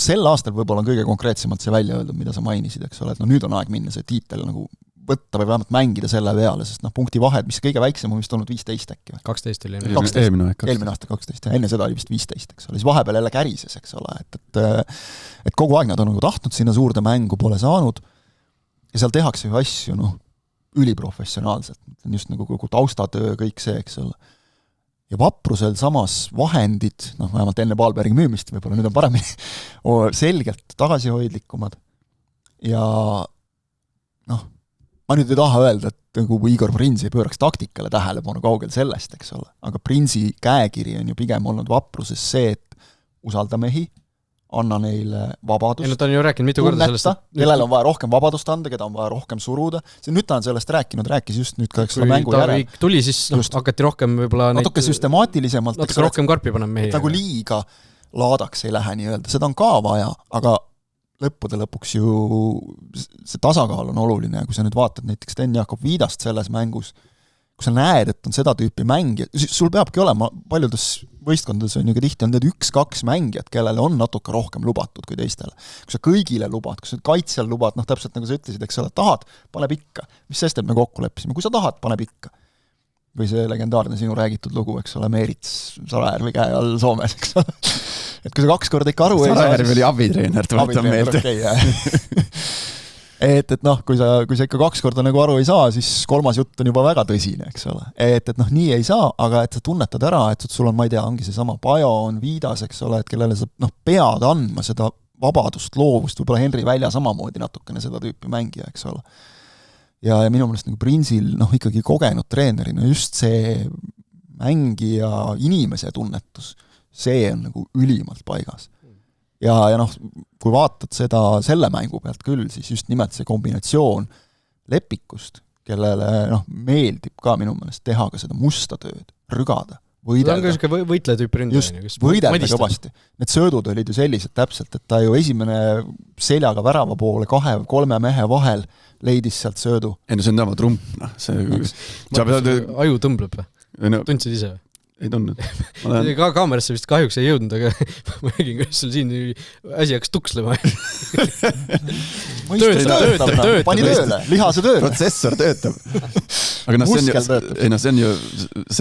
Sel aastal võib-olla on kõige konkreetsemalt see välja öeldud, mida sa mainisid, eks ole, et nüüd on aeg minna see tiitel nagu võtta või vähemalt mängida selle peale, sest punkti vahed, mis kõige väiksem on vist olnud 15 äkki. 12 oli eelmine aasta 12 ja enne seda oli vist 15, eks ole. Siis vahepeal jälle kärises, eks ole, et kogu aeg nad on nagu tahtnud sinna suurde mängu, pole saanud ja seal tehakse ju asju, üliprofessionaalselt. Just nagu kogu taustatöö, kõik see, eks ole. Ja Vaprusel samas vahendid, vähemalt enne Baalbergi müümist, võib-olla nüüd on paremini, selgelt tagasihoidlikumad ja ma nüüd ei taha öelda, et nagu Igor Prins ei pööraks taktikale tähelepanu kaugel sellest, eks ole. Aga Prinsi käekiri on ju pigem olnud Vapruses see, et usalda mehi, anna neile vabadust. Ta on ju rääkinud mitu korda sellest. Kellel on vaja rohkem vabadust anda, keda on vaja rohkem suruda. Nüüd ta on sellest rääkis just nüüd ka selle mängu järel. Kui tuli, siis hakati rohkem võib-olla natuke süstemaatilisemalt. Natuke rohkem karpi paneb mehi. Nagu liiga laadaks ei lähe nii öelda. Seda on ka vaja, aga lõppude lõpuks ju see tasakaal on oluline ja kui sa nüüd vaatad näiteks Sten Jakob Viidast selles mängus, kui sa näed, et on seda tüüpi mängijad, sul peabki olema, paljudes võistkondades on ju ka tihti on need 1-2 mängijad, kellele on natuke rohkem lubatud kui teistele. Kui sa kõigile lubad, kui sa kaitsjal lubad, täpselt nagu sa ütlesid, eks ole, tahad, pane pikka. Mis sest, et me kokku leppisime? Kui sa tahad, pane pikka. Või see legendaarne sinu räägitud lugu, eks ole, Meerits Sarajärvi käe all Soomes, eks ole. Et kui sa 2 korda ikka aru ei saa... Sarajärvi oli abitreener, tuletan meelde. Et kui sa ikka 2 korda nagu aru ei saa, siis 3. jutt on juba väga tõsine, eks ole. Et nii ei saa, aga et sa tunnetad ära, et sul on, ma ei tea, ongi see sama Pajo on Viidas, eks ole, et kellele sa pead andma seda vabadust, loovust, võib-olla Henri Välja samamoodi natukene seda tüüpi mängija, eks ole. Ja minu mõelest nagu Prinsil ikkagi kogenud treenerina just see mängija inimese tunnetus, see on nagu ülimalt paigas. Ja kui vaatad seda selle mängu pealt küll, siis just nimelt see kombinatsioon Lepikust, kellele meeldib ka minu mõelest teha ka seda musta tööd, rügada, võidelda. Ta on ka võitleja tüüpi ründaja. Just, võidelda kõvasti. Need söödud olid ju sellised täpselt, et ta ju esimene seljaga värava poole 2-3 mehe vahel leidis sealt söödu. See on tema trump. Aju tõmbleb või? Tundsid ise või? Ei tundnud. Kaamerasse vist kahjuks ei jõudnud, aga ma nägin, kuidas sul siin asi hakkas tukslema. Töötab. Pani tööle, lihase tööle. Protsessor töötab. Aga see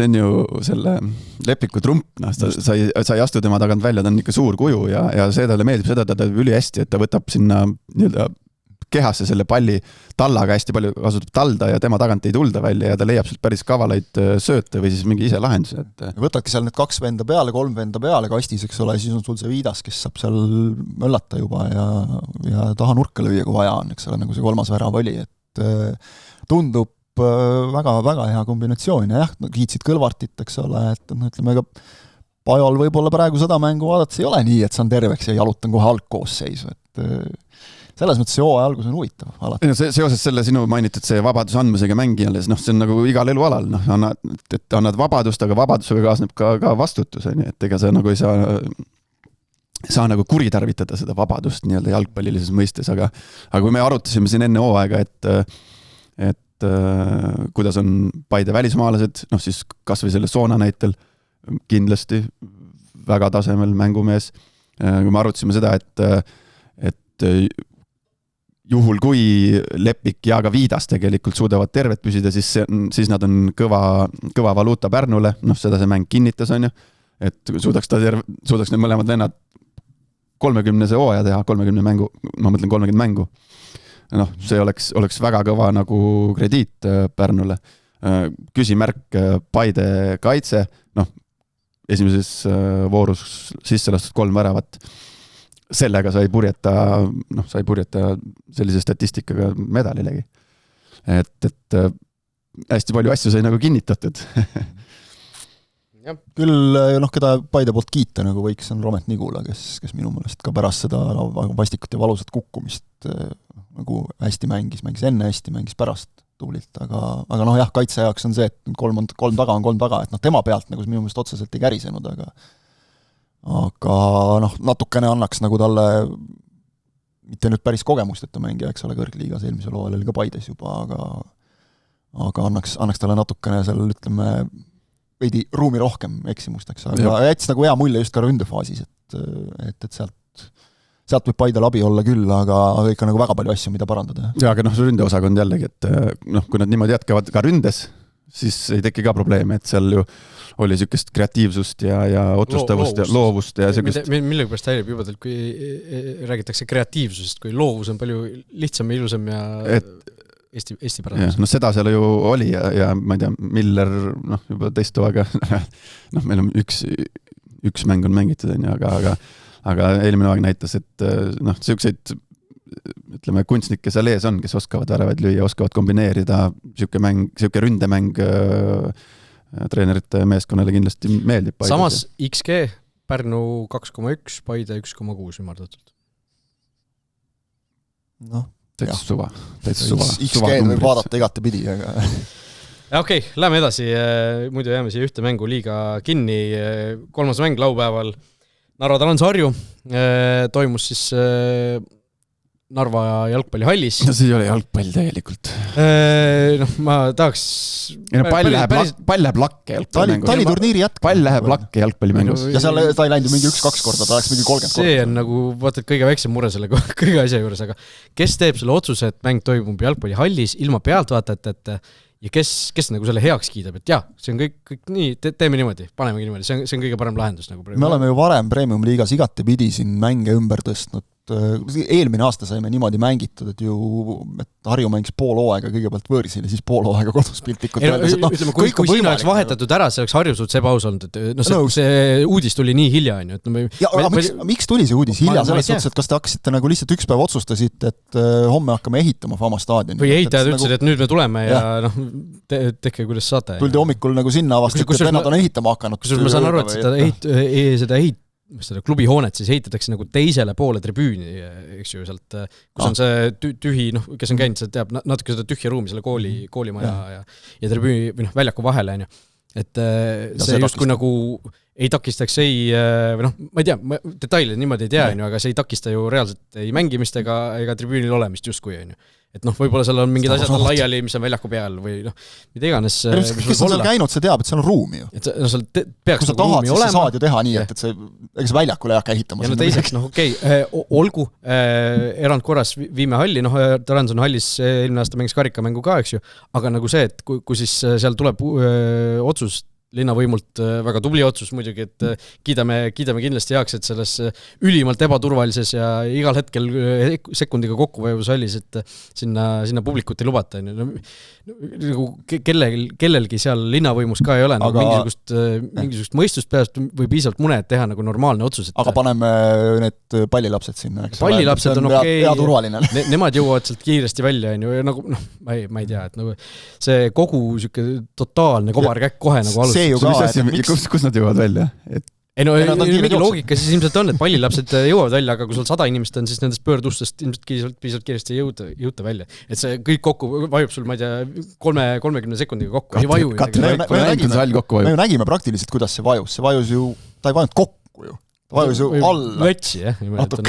on ju selle Lepiku trump. Sa ei astu tema tagant välja, ta on ikka suur kuju ja see talle meeldib seda, ta teeb üli hästi, et ta võtab sinna kehasse selle palli tallaga hästi palju kasutab talda ja tema tagant ei tulda välja ja ta leiab sealt päris kavalaid sööte või siis mingi ise lahenduse. Võtadki seal need 2 venda peale, 3 venda peale kastis, eks ole, siis on sul see Viidas, kes saab seal möllata juba ja taha nurka lüüa, kui vaja on, eks ole, nagu see 3. värav oli, et tundub väga hea kombinatsioon ja jah, kiitsid Kõlvartit, eks ole, et ütleme, ega Pajol võib-olla praegu seda mängu vaadates ei ole nii, et saan terveks ja jalutan kohe algkoosseisu, et selles mõttes see hooaja algus on huvitav alati. Seoses selle sinu mainitud see vabaduse andmisega mängijale, see on nagu igal elualal, annad vabadust, aga vabadusega kaasneb ka vastutus, et ega sa nagu ei saa nagu kuritarvitada seda vabadust nii-öelda jalgpallilises mõistes, aga kui me arutasime siin enne hooaega, et kuidas on Paide välismaalased, siis kas või selle Soona näitel kindlasti väga tasemel mängumees. Kui me arutasime seda, et juhul kui Lepik ja ka Viidas tegelikult suudavad tervet püsida, siis nad on kõva valuuta Pärnule, seda see mäng kinnitas, on ju, et suudaks need mõlemad vennad 30 hooaja teha, 30 mängu, ma mõtlen 30 mängu. See oleks väga kõva nagu krediit Pärnule. Küsimärk Paide kaitse, esimeses voorus sisse lastud 3 väravat. Sellega sai purjeta sellise statistikaga medalilegi. Et hästi palju asju sai nagu kinnitatud. Küll, keda Paide poolt kiita nagu võiks, on Romet Nigula, kes minu meelest ka pärast seda vastikut ja valusat kukkumist nagu hästi mängis enne hästi, mängis pärast tublilt, aga jah, kaitse jaoks on see, et 3 taga on 3 taga, et tema pealt nagu minu meelest otseselt ei kärisenud, aga natukene annaks nagu talle mitte nüüd päris kogemust, et ta mängija, eks ole, kõrgliigas eelmisel hooajal oli ka Paides juba, aga annaks talle natukene seal, ütleme, veidi ruumi rohkem eksimusteks, aga jättis nagu hea mulje just ka ründefaasis, et sealt võib Paidel abi olla küll, aga ikka nagu väga palju asju, mida parandada. Ja, aga see ründeosakond jällegi, et kui nad niimoodi jätkavad ka ründes, siis ei teki ka probleeme, et seal ju oli niisugust kreatiivsust ja otsustavust ja loovust ja niisugust. Millega pärast häirib juba, kui räägitakse kreatiivsusest, kui loovus on palju lihtsam ja ilusam ja Eesti pärasem. Seda seal ju oli ja ma ei tea, Miller juba teist toaga, meil on üks mäng on mängitud, aga eelmine aeg näitas, et niisuguseid ütleme, kunstnikke seal ees on, kes oskavad väravaid lüüa, oskavad kombineerida, niisugune ründemäng treenerite meeskonnale kindlasti meeldib. Paides. Samas XG Pärnu 2,1, Paide 1,6 ümardatult. Täitsa suva. XG võib vaadata igate pidi, aga... Okei, lähme edasi. Muidu jääme siia ühte mängu liiga kinni. 3. mäng laupäeval Narva Trans Harju toimus siis Narva jalgpallihallis. See ei ole jalgpall tegelikult. Ma tahaks... Pall läheb lakke jalgpallimängus. Taliturniiri jätk. Pall läheb lakke jalgpallimängus. Ja seal ta ei läinud mingi 1-2 korda, ta läks mingi 30 korda. See on nagu, vaata, kõige väiksem mure selle kõige asja juures, aga kes teeb selle otsuse, et mäng toimub jalgpallihallis ilma pealtvaatajat, ja kes nagu selle heaks kiidab, et jah, see on kõik nii, teeme niimoodi, panemegi niimoodi, see on kõige parem lahendus. Nagu me oleme ju varem Premium liigas igati pidi siin mänge ümber tõstnud. Eelmine aasta saime niimoodi mängitud, et Harju mängis pool hooaega kõigepealt võõrsil ja siis pool hooaega kodus piltlikult. Kui siin oleks vahetatud ära, see oleks Harju suht ebaus olnud, et see uudis tuli nii hilja. Miks tuli see uudis hilja? Selles suhtes, et kas te hakkasite nagu lihtsalt üks päev otsustasite, et homme hakkame ehitama Fama staadioni? Või ehitajad ütlesid, et nüüd me tuleme ja tehke, kuidas saate. Tuldi hommikul nagu sinna avastada, et vennad on ehitama hakanud. Kusjuures ma saan aru, et seda klubihoonet siis ehitatakse nagu teisele poole tribüüni, eks ju, sealt, kus on see tühi, kes on käinud, see teab natuke seda tühja ruumi, selle koolimaja ja tribüüni või väljaku vahele, on ju. Et see justkui nagu ei takistaks ma ei tea, detaile niimoodi ei tea, aga see ei takista ju reaalselt ei mängimist ega tribüünil olemist justkui, on ju. Et võib-olla seal on mingid asjad laiali, mis on väljaku peal või mida iganes. Kes on seal käinud, see teab, et seal on ruumi ju. Et seal peaks nagu ruumi olema. Kui sa tahad, siis sa saad ju teha nii, et see väljakule jääka ehitama. Ja teiseks, olgu, erandkorras viime halli, Trans on hallis eelmine aasta mängis karikamängu ka, eks ju, aga nagu see, et kui siis seal tuleb otsus linnavõimult väga tubli otsus muidugi, et kiidame kindlasti heaks, et selles ülimalt ebaturvalises ja igal hetkel sekundiga kokkuvõivus hallis, et sinna publikut ei lubata. Nagu kellelgi seal linnavõimus ka ei ole nagu mingisugust mõistust peast või piisavalt mune, et teha nagu normaalne otsus. Aga paneme need pallilapsed sinna. Pallilapsed on okei. Hea turvaline. Nemad jõuavad sealt kiiresti välja, nagu, ma ei tea, et nagu see kogu siuke totaalne kobarkäkk kohe nagu alustas. Kus nad jõuavad välja? Ei no, mingi loogika siis ilmselt on, et pallilapsed jõuavad välja, aga kui sul 100 inimest on, siis nendest pöördustest ilmselt piisavalt kiiresti jõuta välja. Et see kõik kokku vajub sul, ma ei tea, 30 sekundiga kokku. Me ju nägime praktiliselt, kuidas see vajus. See vajus ju, ta ei vajunud kokku ju. Vajus ju alla. Lõtsi, jah.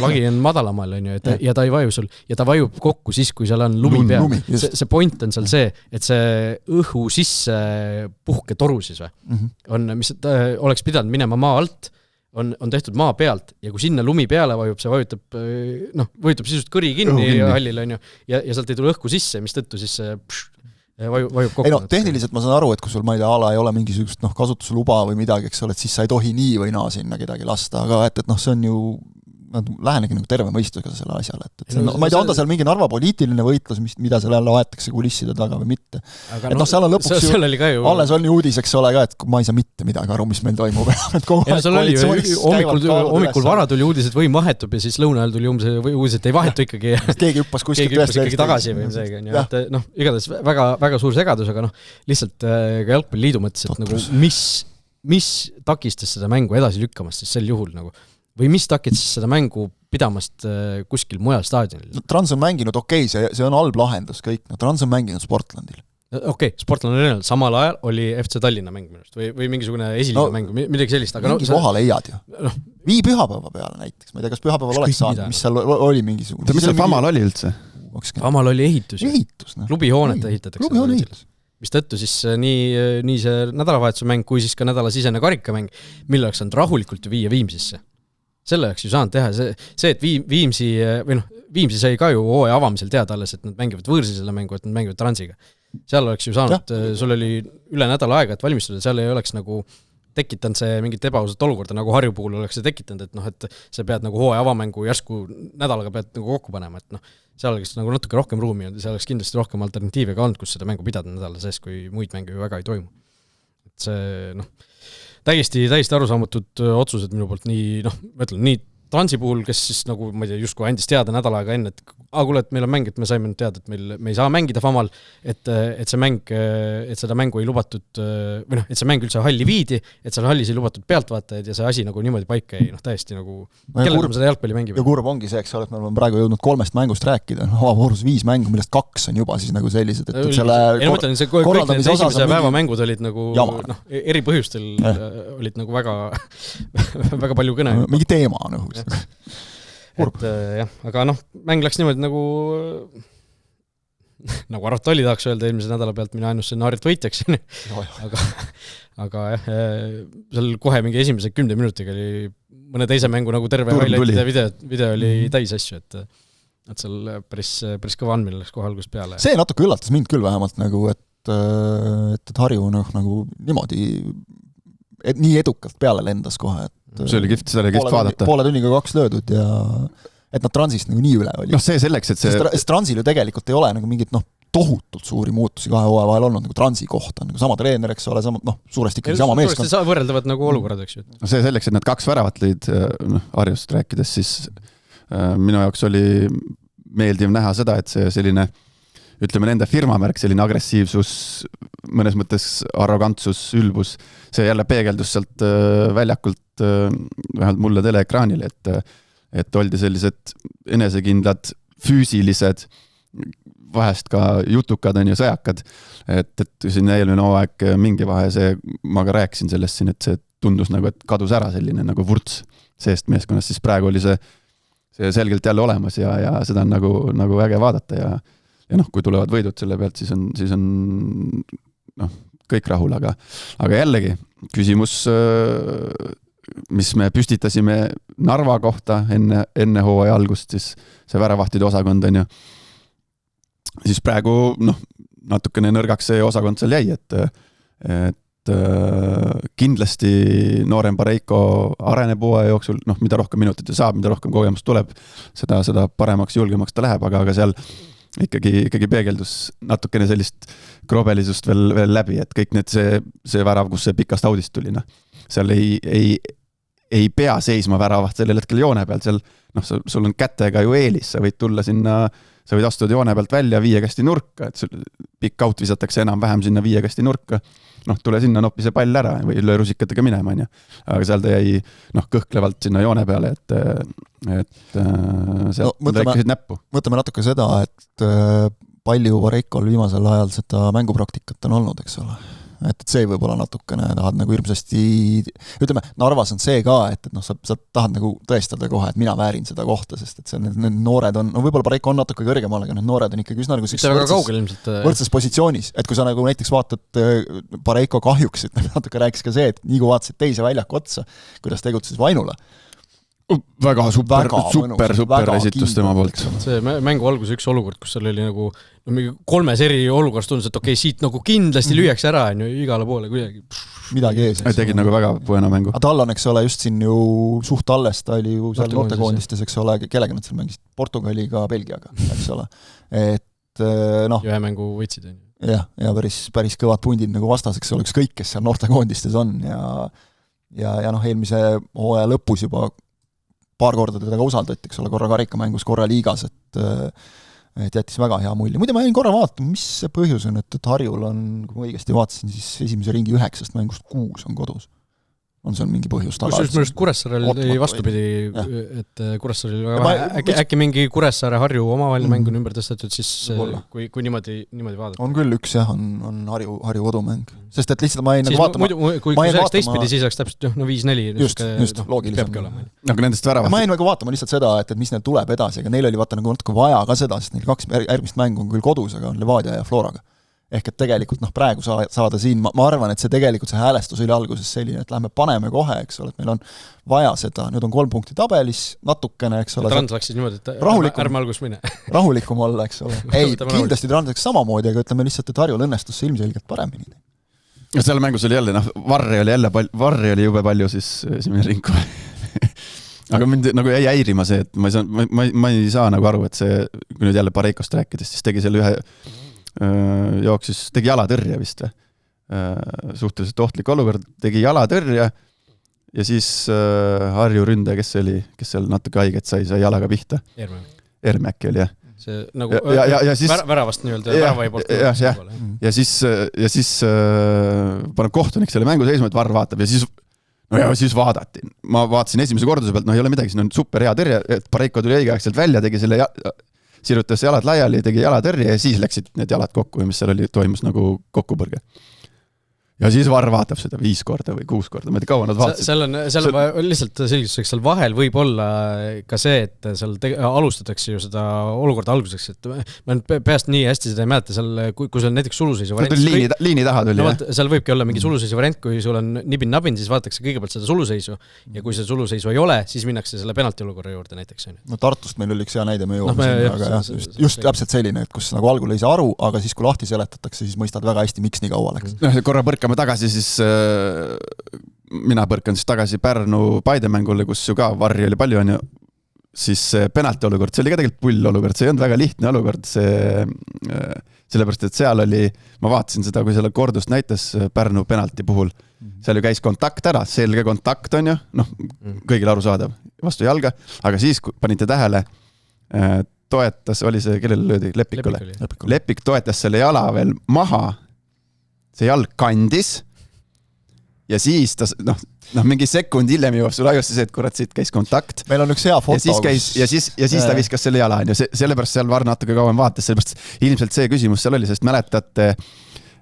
Lagi on madalamal, on ju, ja ta ei vaju sul. Ja ta vajub kokku siis, kui seal on lumi peal. See point on seal see, et see õhu sisse puhke toru siis või. On, mis oleks pidanud minema maa alt, on tehtud maa pealt ja kui sinna lumi peale vajub, see vajutab sisust kõri kinni hallil, on ju, ja sealt ei tule õhku sisse, mis tõttu siis vajub kokku. Ei no, tehniliselt ma saan aru, et kui sul, ma ei tea, ala ei ole mingisugust kasutusluba või midagi, eks ole, et siis sa ei tohi nii või naa sinna kedagi lasta, aga et see on ju lähenegi nagu terve mõistusega selle asjale. Ma ei tea, on ta seal mingi Narva poliitiline võitlus, mida seal jälle aetakse kulisside taga või mitte. Et seal on lõpuks alles on uudis, eks ole ka, et ma ei saa mitte midagi aru, mis meil toimub. Hommikul vara tuli uudis, et võim vahetub ja siis lõuna ajal tuli uudis, et ei vahetu ikkagi. Keegi hüppas kuskilt tagasi või midagi. Igatahes väga suur segadus, aga lihtsalt ka Jalgpalliliidu mõttes, et nagu mis takistas seda mängu edasi lükkamast siis sel juhul nagu või mis takistas seda mängu pidamast kuskil mujal staadionil? Trans on mänginud, see on halb lahendus kõik. Trans on mänginud Sportlandil. Sportlandil samal ajal oli FC Tallinna mäng minust või mingisugune esiline mäng, midagi sellist. Aga mingi koha leiad ju. Vii pühapäeva peale näiteks. Ma ei tea, kas pühapäeval oleks saanud, mis seal oli mingisugune. Mis seal Famal oli üldse? Famal oli ehitus. Klubihoonet ehitatakse. Mis tõttu siis nii see nädalavahetuse mäng kui siis ka nädalasisene karikamäng, mille oleks saanud rahulikult ju viia Viimsisse. Selle oleks ju saanud teha. See, et Viimsi sai ka ju hooaja avamisel teada alles, et nad mängivad võõrsi selle mängu, et nad mängivad Transiga. Seal oleks ju saanud, sul oli üle nädala aega, et valmistuda, seal ei oleks nagu tekitanud see mingit ebaausat olukorda, nagu Harju puhul oleks see tekitanud, et sa pead nagu hooaja avamängu järsku nädalaga pead nagu kokku panema, et seal oleks nagu natuke rohkem ruumi ja seal oleks kindlasti rohkem alternatiive ka olnud, kus seda mängu pidada nädala sees, kui muid mängu ju väga ei toimu. Et see, täiesti arusaamatud otsused minu poolt nii Transi puhul, kes siis nagu, ma ei tea, justkui andis teada nädal aega enne, et kuule, et meil on mäng, et me saime nüüd teada, et me ei saa mängida Famal, et seda mängu ei lubatud, et see mäng üldse halli viidi, et seal hallis ei lubatud pealtvaatajaid ja see asi nagu niimoodi paika ei, täiesti nagu, kellel me seda jalgpalli mängime. Ja kurb ongi see, eks ole, et me oleme praegu jõudnud 3 mängust rääkida, avavoorus 5 mängu, millest 2 on juba siis nagu sellised, et selle kõik need esimese päeva mängud olid nagu, eri põhjustel olid nagu väga palju kõne. Mingi teema on õhus. Et, aga mäng läks niimoodi nagu Arvat Olli tahaks öelda eelmise nädala pealt, mina ainus sinna Arvat võitjaks. aga seal kohe mingi esimese 10 minutiga oli mõne teise mängu nagu terve highlightide video oli täis asju, et seal päris kõva andmine läks kohe algusest peale. See natuke üllatas mind küll vähemalt nagu, et Harju nagu niimoodi nii edukalt peale lendas kohe, see oli kihvt vaadata. Poole tunniga 2 löödud ja et nad Transist nagu nii üle oli. See selleks, et see... Transil ju tegelikult ei ole nagu mingit tohutult suuri muutusi 2 hooaja vahel olnud nagu Transi kohta, nagu sama treener, eks ole, suuresti ikkagi sama meeskond. Suuresti võrreldavad nagu olukorrad, eks ju. See selleks, et nad 2 väravat lõid Harjust rääkides, siis minu jaoks oli meeldiv näha seda, et see selline ütleme nende firmamärk, selline agressiivsus, mõnes mõttes arrogantsus, ülbus, see jälle peegeldus sealt väljakult vähemalt mulle teleekraanil, et oldi sellised enesekindlad, füüsilised, vahest ka jutukad on ju sõjakad, et siin eelmine hooaeg mingi vahe ma ka rääkisin sellest siin, et see tundus nagu, et kadus ära selline nagu vurts seest meeskonnast, siis praegu oli see selgelt jälle olemas ja seda on nagu äge vaadata ja kui tulevad võidud selle pealt, siis on kõik rahul, aga jällegi küsimus, mis me püstitasime Narva kohta enne hooaja algust, siis see väravahtide osakond on ju, siis praegu natukene nõrgaks see osakond seal jäi, et et kindlasti noorem Pareiko areneb hooaja jooksul, mida rohkem minutit ta saab, mida rohkem kogemust tuleb, seda paremaks, julgemaks ta läheb, aga seal ikkagi peegeldus natukene sellist krobelisust veel läbi, et kõik need see värav, kus see pikast audist tuli, seal ei pea seisma väravat sellel hetkel joone peal, seal sul on kätega ju eelis, sa võid tulla sinna, sa võid astuda joone pealt välja 5 kasti nurka, et sul pikk out visatakse enam-vähem sinna 5 kasti nurka, tule sinna, noppi see pall ära või löö rusikatega minema, aga seal ta jäi kõhklevalt sinna joone peale, et sealt lõikasid näppu. Mõtleme natuke seda, et palju Pareikol viimasel ajal seda mängupraktikat on olnud, eks ole. Et see võib-olla natukene tahad nagu hirmsasti, ütleme, Narvas on see ka, et sa tahad nagu tõestada kohe, et mina väärin seda kohta, sest et need noored on, võib-olla Pareiko on natuke kõrgemal, aga need noored on ikkagi üsna nagu võrdses positsioonis, et kui sa nagu näiteks vaatad Pareiko kahjuks, et natuke rääkis ka see, et nii kui vaatasid teise väljaku otsa, kuidas tegutses Vainula. Väga super esitus tema poolt. See mängu algus üks olukord, kus seal oli nagu 3 eri olukorras tundus, et okei, siit nagu kindlasti lüüaks ära igale poole kuidagi. Midagi ees. Tegid nagu väga puena mängu. Aga tal on, eks ole, just siin ju suht alles, ta oli ju seal noortekoondistes, eks ole, kellega nad seal mängisid, Portugaliga, Belgiaga, eks ole. Et ühe mängu võtsid. Ja päris kõvad pundid nagu vastaseks oleks kõik, kes seal noortekoondistes on ja eelmise hooaja lõpus juba paar korda teda ka usaldati, eks ole, korra karikamängus, korra liigas, et jättis väga hea mulje. Muide, ma jäin korra vaatama, mis see põhjus on, et Harjul on, kui ma õigesti vaatasin, siis esimese ringi 9 mängust 6 on kodus. On see mingi põhjus taga? Kusjuures Kuressaarel ei vastupidi, et Kuressaarel äkki mingi Kuressaare Harju omavaheline mäng on ümber tõstetud, siis kui niimoodi vaadata. On küll üks, on Harju kodumäng. Sest et lihtsalt ma jäin nagu vaatama. Kui see oleks teistpidi, siis oleks täpselt 5-4. Just, loogilisem. Aga nendest väravast. Ma jäin nagu vaatama lihtsalt seda, et mis neil tuleb edasi, aga neil oli vaata nagu natuke vaja ka seda, sest neil 2 järgmist mängu on küll kodus, aga on Levadia ja Floraga. Ehk et tegelikult praegu saada siin, ma arvan, et see tegelikult see häälestus oli alguses selline, et lähme paneme kohe, eks ole, et meil on vaja seda, nüüd on 3 punkti tabelis, natukene, eks ole. Trans läksid niimoodi, et ärme algus mine. Rahulikum olla, eks ole. Ei, kindlasti Trans läks samamoodi, aga ütleme lihtsalt, et Harjul õnnestus see ilmselgelt paremini. Ja seal mängus oli jälle, varri oli jube palju siis esimene ring. Aga mind nagu jäi häirima see, et ma ei saa nagu aru, et see, kui nüüd jälle Pareikost rääkides, siis tegi selle ühe jooksis, tegi jalatõrje vist suhteliselt ohtlik olukord, tegi jalatõrje ja siis Harju ründaja, kes seal natuke haiget sai jalaga pihta. Ermäki oli, jah. See nagu väravast nii-öelda väravai poolt. Ja siis paneb kohtunik selle mängu seisma, et varr vaatab ja siis vaadati. Ma vaatasin esimese korduse pealt, ei ole midagi, siin on super hea tõrje, et Pareiko tuli õigeaegselt välja, tegi selle sirutas jalad laiali, tegi jalatõrje ja siis läksid need jalad kokku, mis seal toimus nagu kokkupõrge. Ja siis varr vaatab seda 5 korda või 6 korda, ma ei tea, kaua nad vaatasid. Seal on lihtsalt selgituseks, seal vahel võib olla ka see, et seal alustatakse ju seda olukorda alguseks, et ma peast nii hästi seda ei mäleta, seal, kui sul on näiteks suluseisu variant. Liini taha tuli, jah? Seal võibki olla mingi suluseisu variant, kui sul on nibin-nabin, siis vaadatakse kõigepealt seda suluseisu ja kui see suluseisu ei ole, siis minnakse selle penalti olukorra juurde näiteks. No Tartust meil oli üks hea näide, me just täpselt selline, et kus nagu algul ei saa aru, aga siis kui lahti seletatakse, siis mõistad väga hästi, miks nii kaua läks. Korra põrkame tagasi, siis mina põrkan siis tagasi Pärnu Paidemängule, kus ju ka varri oli palju, on ju, siis penalti olukord, see oli ka tegelikult pull olukord, see ei olnud väga lihtne olukord, sellepärast, et seal oli, ma vaatasin seda, kui selle kordust näitas Pärnu penalti puhul, seal ju käis kontakt ära, selge kontakt on ju, kõigil arusaadav vastu jalga, aga siis panite tähele, toetas, oli see, kellele löödi? Lepikule. Lepik toetas selle jala veel maha, see jalg kandis ja siis ta, mingi sekund hiljem jõuab sul ajusse see, et kurat, siit käis kontakt. Meil on üks hea foto. Ja siis ta viskas selle jala. Sellepärast seal Varr natuke kauem vaatas, sellepärast ilmselt see küsimus seal oli, sest mäletate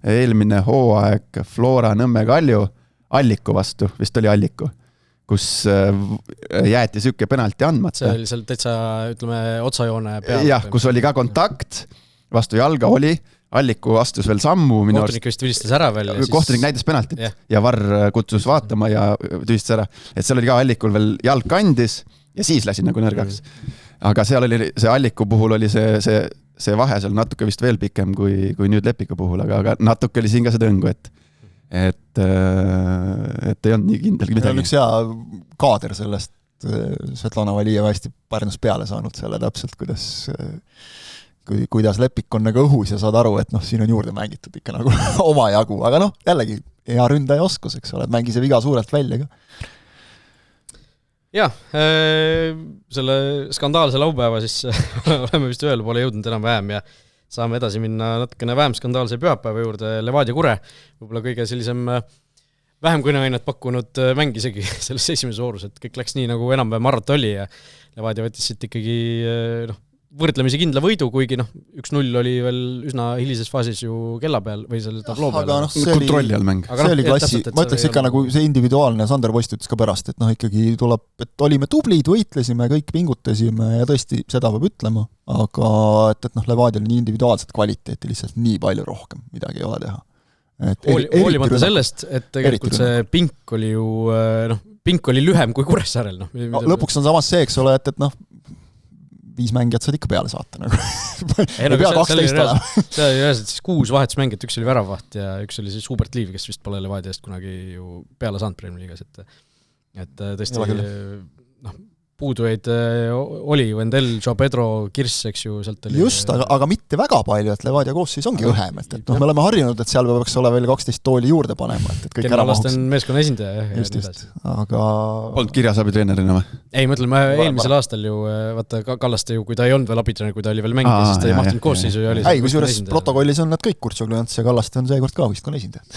eelmine hooaeg Flora Nõmme Kalju Alliku vastu, vist oli Alliku, kus jäeti sükke penalti andmata. See oli seal täitsa, ütleme, otsajoone peal. Jah, kus oli ka kontakt, vastu jalga oli, Alliku astus veel sammu. Kohtunik vist vilistas ära veel. Kohtunik näitas penaltit ja Varr kutsus vaatama ja tühistas ära. Et seal oli ka Allikul veel jalg kandis ja siis läsid nagu nõrgaks. Aga seal oli see Alliku puhul oli see vahe seal natuke vist veel pikem kui nüüd Lepiku puhul, aga natuke oli siin ka seda õngu, et ei olnud nii kindel midagi. Üks hea kaader sellest Svetlana Valijeva hästi Pärnus peale saanud selle täpselt, kuidas lepik on nagu õhus ja saad aru, et siin on juurde mängitud ikka nagu oma jagu, aga jällegi hea ründaja oskus, eks ole, et mängi see viga suurelt välja ka. Jah, selle skandaalse laupäeva siis oleme vist ühele poole jõudnud enam vähem ja saame edasi minna natukene vähem skandaalse pühapäeva juurde, Levadia Kure, võib-olla kõige sellisem vähem kõneainet pakkunud mäng isegi selles esimeses voorus, et kõik läks nii, nagu enam-vähem arvata oli ja Levadia võttis siit ikkagi võrdlemisi kindla võidu, kuigi 1-0 oli veel üsna hilises faasis ju kella peal või selle tabloo peal. Kontrolli all mäng. See oli klassi, ma ütleks ikka nagu see individuaalne, Sander Post ütles ka pärast, et ikkagi tuleb, et olime tublid, võitlesime, kõik pingutasime ja tõesti seda peab ütlema, aga et Levadial nii individuaalset kvaliteeti lihtsalt nii palju rohkem, midagi ei ole teha. Hoolimata sellest, et tegelikult see pink oli ju, pink oli lühem kui Kuressaarel. Lõpuks on samas see, eks ole, et 5 mängijat saad ikka peale saata. Ei pea 12 olema. See oli üheselt siis 6 vahetusmängijat, üks oli väravvaht ja üks oli siis Hubert Liiv, kes vist pole Levadiast kunagi ju peale saanud Premier Liigas. Et tõesti puudujaid oli Vendel, Joe Pedro, Kirss, eks ju, sealt oli... Just, aga mitte väga palju, et Levadia koosseis ongi õhem, et me oleme harjunud, et seal peaks olla veel 12 tooli juurde panema, et kõik ära mahuks. on meeskonna esindaja. Just, aga... Polnud kirjas abitreenerina või? Ei, ma ütlen, eelmisel aastal ju, vaata Kallaste ju, kui ta ei olnud veel abitreener, kui ta oli veel mängija, siis ta ei mahtunud koosseisu ja oli... Ei, kui juures protokollis on nad kõik Kurtšoglujants ja Kallaste on seekord ka võistkonna esindajad.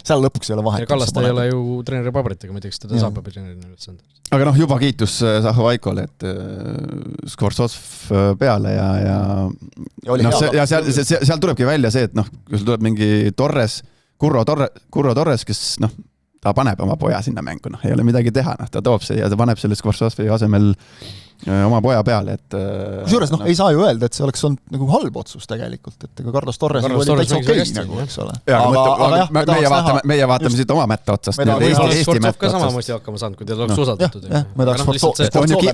Seal lõpuks ei ole vahet. Ja Kallaste ei ole ju treeneri paberitega, ma ei tea, kas teda saab abitreenerina üldse anda. Aga juba kiitus Zaho Vaikole, et Skvorsov peale ja seal tulebki välja see, et kui sul tuleb mingi Kurro Torres, kes ta paneb oma poja sinna mängu, ei ole midagi teha, ta toob see ja ta paneb selle Skvorsovi asemel oma poja peale, et... Kusjuures ei saa ju öelda, et see oleks olnud nagu halb otsus tegelikult, et Carlos Torres oli täitsa okei nagu, eks ole. Aga meie vaatame siit oma mätta otsast. Eesti mätta ka samamoodi hakkama saanud, kui teil oleks usaldatud.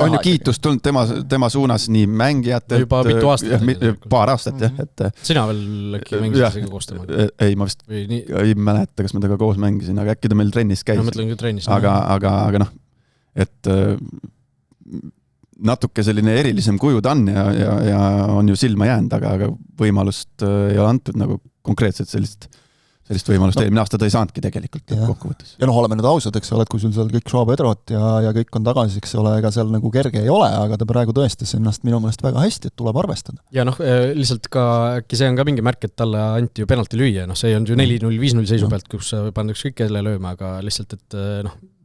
On ju kiitust tulnud tema suunas nii mängijad, juba mitu aastat. Paar aastat, jah. Sina veel äkki mängisega koostama? Ei, ma vist ei mäleta, kas ma temaga koos mängisin, aga äkki ta meil trennis käis. Ma mõtlen küll trennis. Aga et natuke selline erilisem kuju ta on ja on ju silma jäänud, aga võimalust ei ole antud nagu konkreetselt sellist võimalust. Eelmine aasta ta ei saanudki tegelikult kokkuvõttes. Ja oleme nüüd ausad, eks ole, et kui sul seal kõik Joao Pedrot ja kõik on tagasi, eks ole, ega seal nagu kerge ei ole, aga ta praegu tõestas ennast minu meelest väga hästi, et tuleb arvestada. Ja lihtsalt ka, äkki see on ka mingi märk, et talle anti ju penalti lüüa, see on ju 4-0, 5-0 seisu pealt, kus pannud ükskõik kelle lööma, aga lihtsalt, et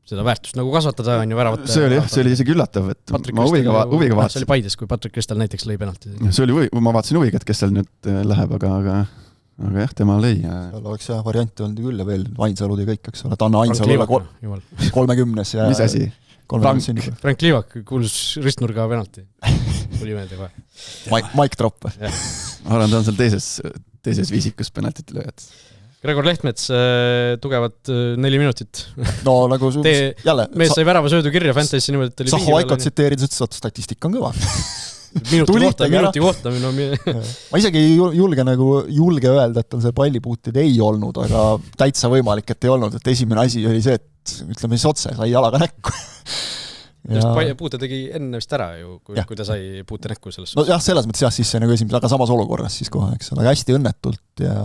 seda väärtust nagu kasvatada on ju väravata. See oli isegi üllatav, et ma huviga vaatasin. See oli Paides, kui Patrick Kristal näiteks lõi penalti. Ma vaatasin huviga, et kes seal nüüd läheb, aga jah, tema lõi. Seal oleks jah variante olnud küll ja veel Ainsalud ja kõik, eks ole, et Anna Ainsalule 30 ja... Mis asi? Frank Liivak kuulus ristnurga penalti. Tuli meelde kohe. Mike Tropp. Ma arvan, ta on seal teises viisikus penaltit lööjad. Gregor Lehtmets, tugevad 4 minutit. No nagu jälle... Mees sai värava söödu kirja Fantasy niimoodi, et oli... Saho Vaikot tsiteerides ütles, et statistika on kõva. Minuti kohta. Ma isegi ei julge öelda, et on see pallipuutid ei olnud, aga täitsa võimalik, et ei olnud, et esimene asi oli see, et ütleme siis otse, sai jalaga näkku. Puute tegi enne vist ära ju, kui ta sai puute näkku selles. No jah, selles mõttes jah, siis see nagu esimene, aga samas olukorras siis kohe, eks ole, aga hästi õnnetult ja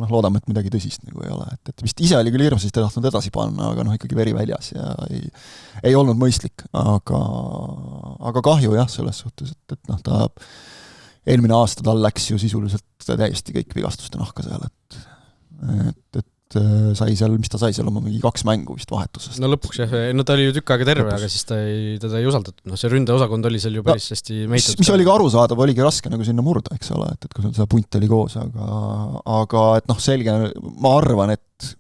loodame, et midagi tõsist nagu ei ole. Et vist ise oli küll hirmsasti tahtnud edasi panna, aga ikkagi veri väljas ja ei olnud mõistlik, aga kahju jah, selles suhtes, et ta eelmine aasta tal läks ju sisuliselt täiesti kõik vigastuste nahka seal, et sai seal, mis ta sai seal oma mingi 2 mängu vist vahetusest. No lõpuks jah, ta oli ju tükk aega terve, aga siis teda ei usaldatud. See ründeosakond oli seal ju päris hästi meitud. Mis oli ka arusaadav, oligi raske nagu sinna murda, eks ole, et kui see punt oli koos, aga et selge, ma arvan, et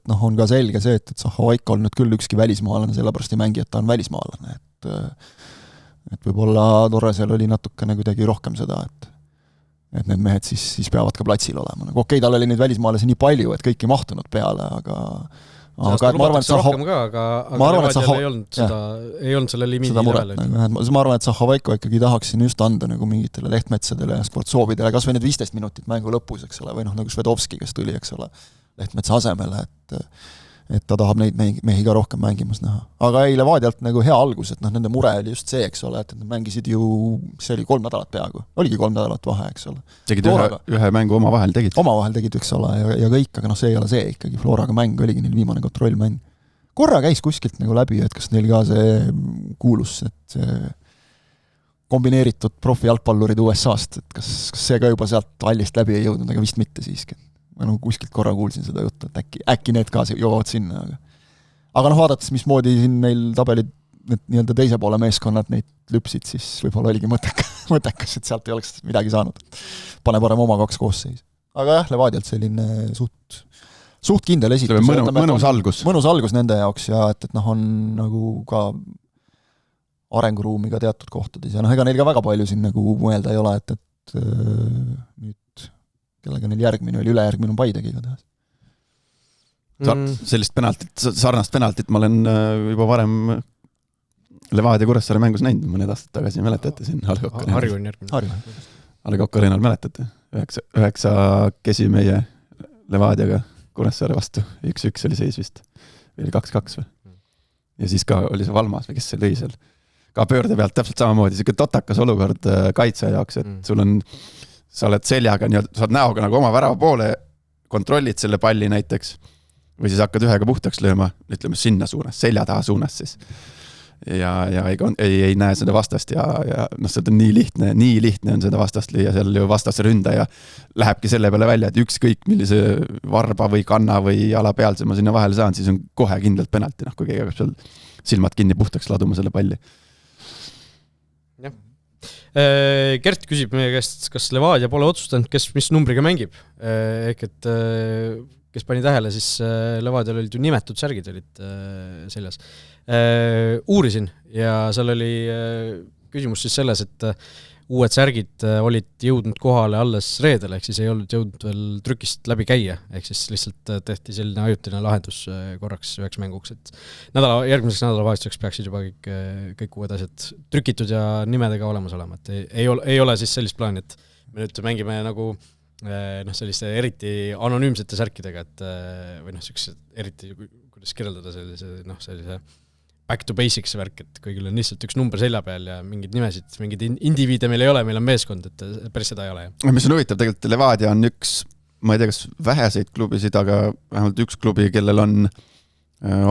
on ka selge see, et Zaho Vaiko on nüüd küll ükski välismaalane, sellepärast ei mängi, et ta on välismaalane, et võib-olla Torresel oli natukene kuidagi rohkem seda, et need mehed siis peavad ka platsil olema. Okei, tal oli neid välismaalasi nii palju, et kõik ei mahtunud peale, aga ma arvan, et Zaho ei olnud selle limiidi üle. Ma arvan, et Zaho Vaiko ikkagi tahaksin just anda nagu mingitele Lehtmetsadele ja Sportsovidele, kas või need 15 minutit mängu lõpus, eks ole, või nagu Svedovski, kes tuli, eks ole. Lehtmetsa asemele, et ta tahab neid mehi ka rohkem mängimas näha. Aga ei, Levadialt nagu hea algus, et nende mure oli just see, eks ole, et nad mängisid ju, see oli 3 nädalat peaaegu. Oligi 3 nädalat vahe, eks ole. Tegid ühe mängu omavahel tegid? Omavahel tegid, eks ole, ja kõik, aga see ei ole see ikkagi. Floraga mäng oligi neil viimane kontrollmäng. Korra käis kuskilt nagu läbi, et kas neil ka see kuulus, et see kombineeritud profi jalgpallurid USA-st, et kas see ka juba sealt hallist läbi ei jõudnud, aga vist mitte siiski. Ma kuskilt korra kuulsin seda juttu, et äkki need ka jõuavad sinna. Aga vaadates, mismoodi siin meil tabelid need nii-öelda teise poole meeskonnad neid lüpsid, siis võib-olla oligi mõttekas, et sealt ei oleks midagi saanud. Pane parem oma 2 koosseis. Aga jah, Levadialt selline suht kindel esitus. Mõnus algus. Mõnus algus nende jaoks ja et on nagu ka arenguruumi ka teatud kohtades. Ja ega neil ka väga palju siin nagu mõelda ei ole, et nüüd kellega neil järgmine oli, ülejärgmine on Paidegi ka tehas. Sellist penaltit, sarnast penaltit ma olen juba varem Levadia Kuressaare mängus näinud mõned aastad tagasi, mäletate siin Harju on järgmine. Alekokk Arenal mäletate? 9 kesi meie Levadiaga Kuressaare vastu. 1-1 oli seis vist. Või 2-2 või? Ja siis ka oli see Valmas või kes see lõi seal. Ka pöörde pealt täpselt samamoodi. Siuke totakas olukord kaitse jaoks, et sul on sa oled seljaga, sa oled näoga nagu oma värava poole, kontrollid selle palli näiteks, või siis hakkad ühega puhtaks lööma, ütleme sinna suunas, selja taha suunas siis. Ja ei näe seda vastast ja seda on nii lihtne on seda vastast lüüa, seal ju vastase ründaja lähebki selle peale välja, et ükskõik millise varba või kanna või jala peal ma sinna vahele saan, siis on kohe kindlalt penalti, kui keegi hakkab seal silmad kinni puhtaks laduma selle palli. Gert küsib meie käest, kas Levadia pole otsustanud, mis numbriga mängib. Ehk et kes pani tähele, siis Levadial olid ju nimetud särgid olid seljas. Uurisin ja seal oli küsimus siis selles, et uued särgid olid jõudnud kohale alles reedel, ehk siis ei olnud jõudnud veel trükist läbi käia, ehk siis lihtsalt tehti selline ajutine lahendus korraks 9 mänguks, et järgmiseks nädalavahetuseks peaksid juba kõik uued asjad trükitud ja nimedega olemas olema, et ei ole siis sellist plaani, et me nüüd mängime nagu selliste eriti anonüümsete särkidega, et või eriti, kuidas kirjeldada sellise back to basics värk, et kõigil on lihtsalt üks number selja peal ja mingid nimesid, mingid indiviide meil ei ole, meil on meeskond, et päris seda ei ole. Mis on huvitav, tegelikult Levadia on üks, ma ei tea, kas väheseid klubisid, aga vähemalt üks klubi, kellel on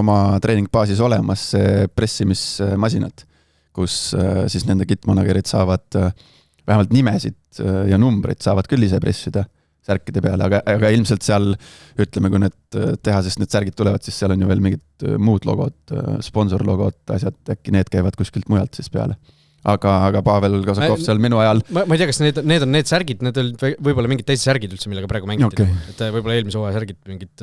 oma treeningbaasis olemas pressimismasinad, kus siis nende kitmanagerid saavad vähemalt nimesid ja numbreid saavad küll ise pressida särkide peale, aga ilmselt seal, ütleme, kui need tehasest need särgid tulevad, siis seal on ju veel mingid muud logod, sponsorlogod, asjad, äkki need käivad kuskilt mujalt siis peale. Aga Pavel Kosakov seal minu ajal... Ma ei tea, kas need on need särgid, need on võib-olla mingid teised särgid üldse, millega praegu mängiti. Okay. Et võib-olla eelmise hooaja särgid, mingid,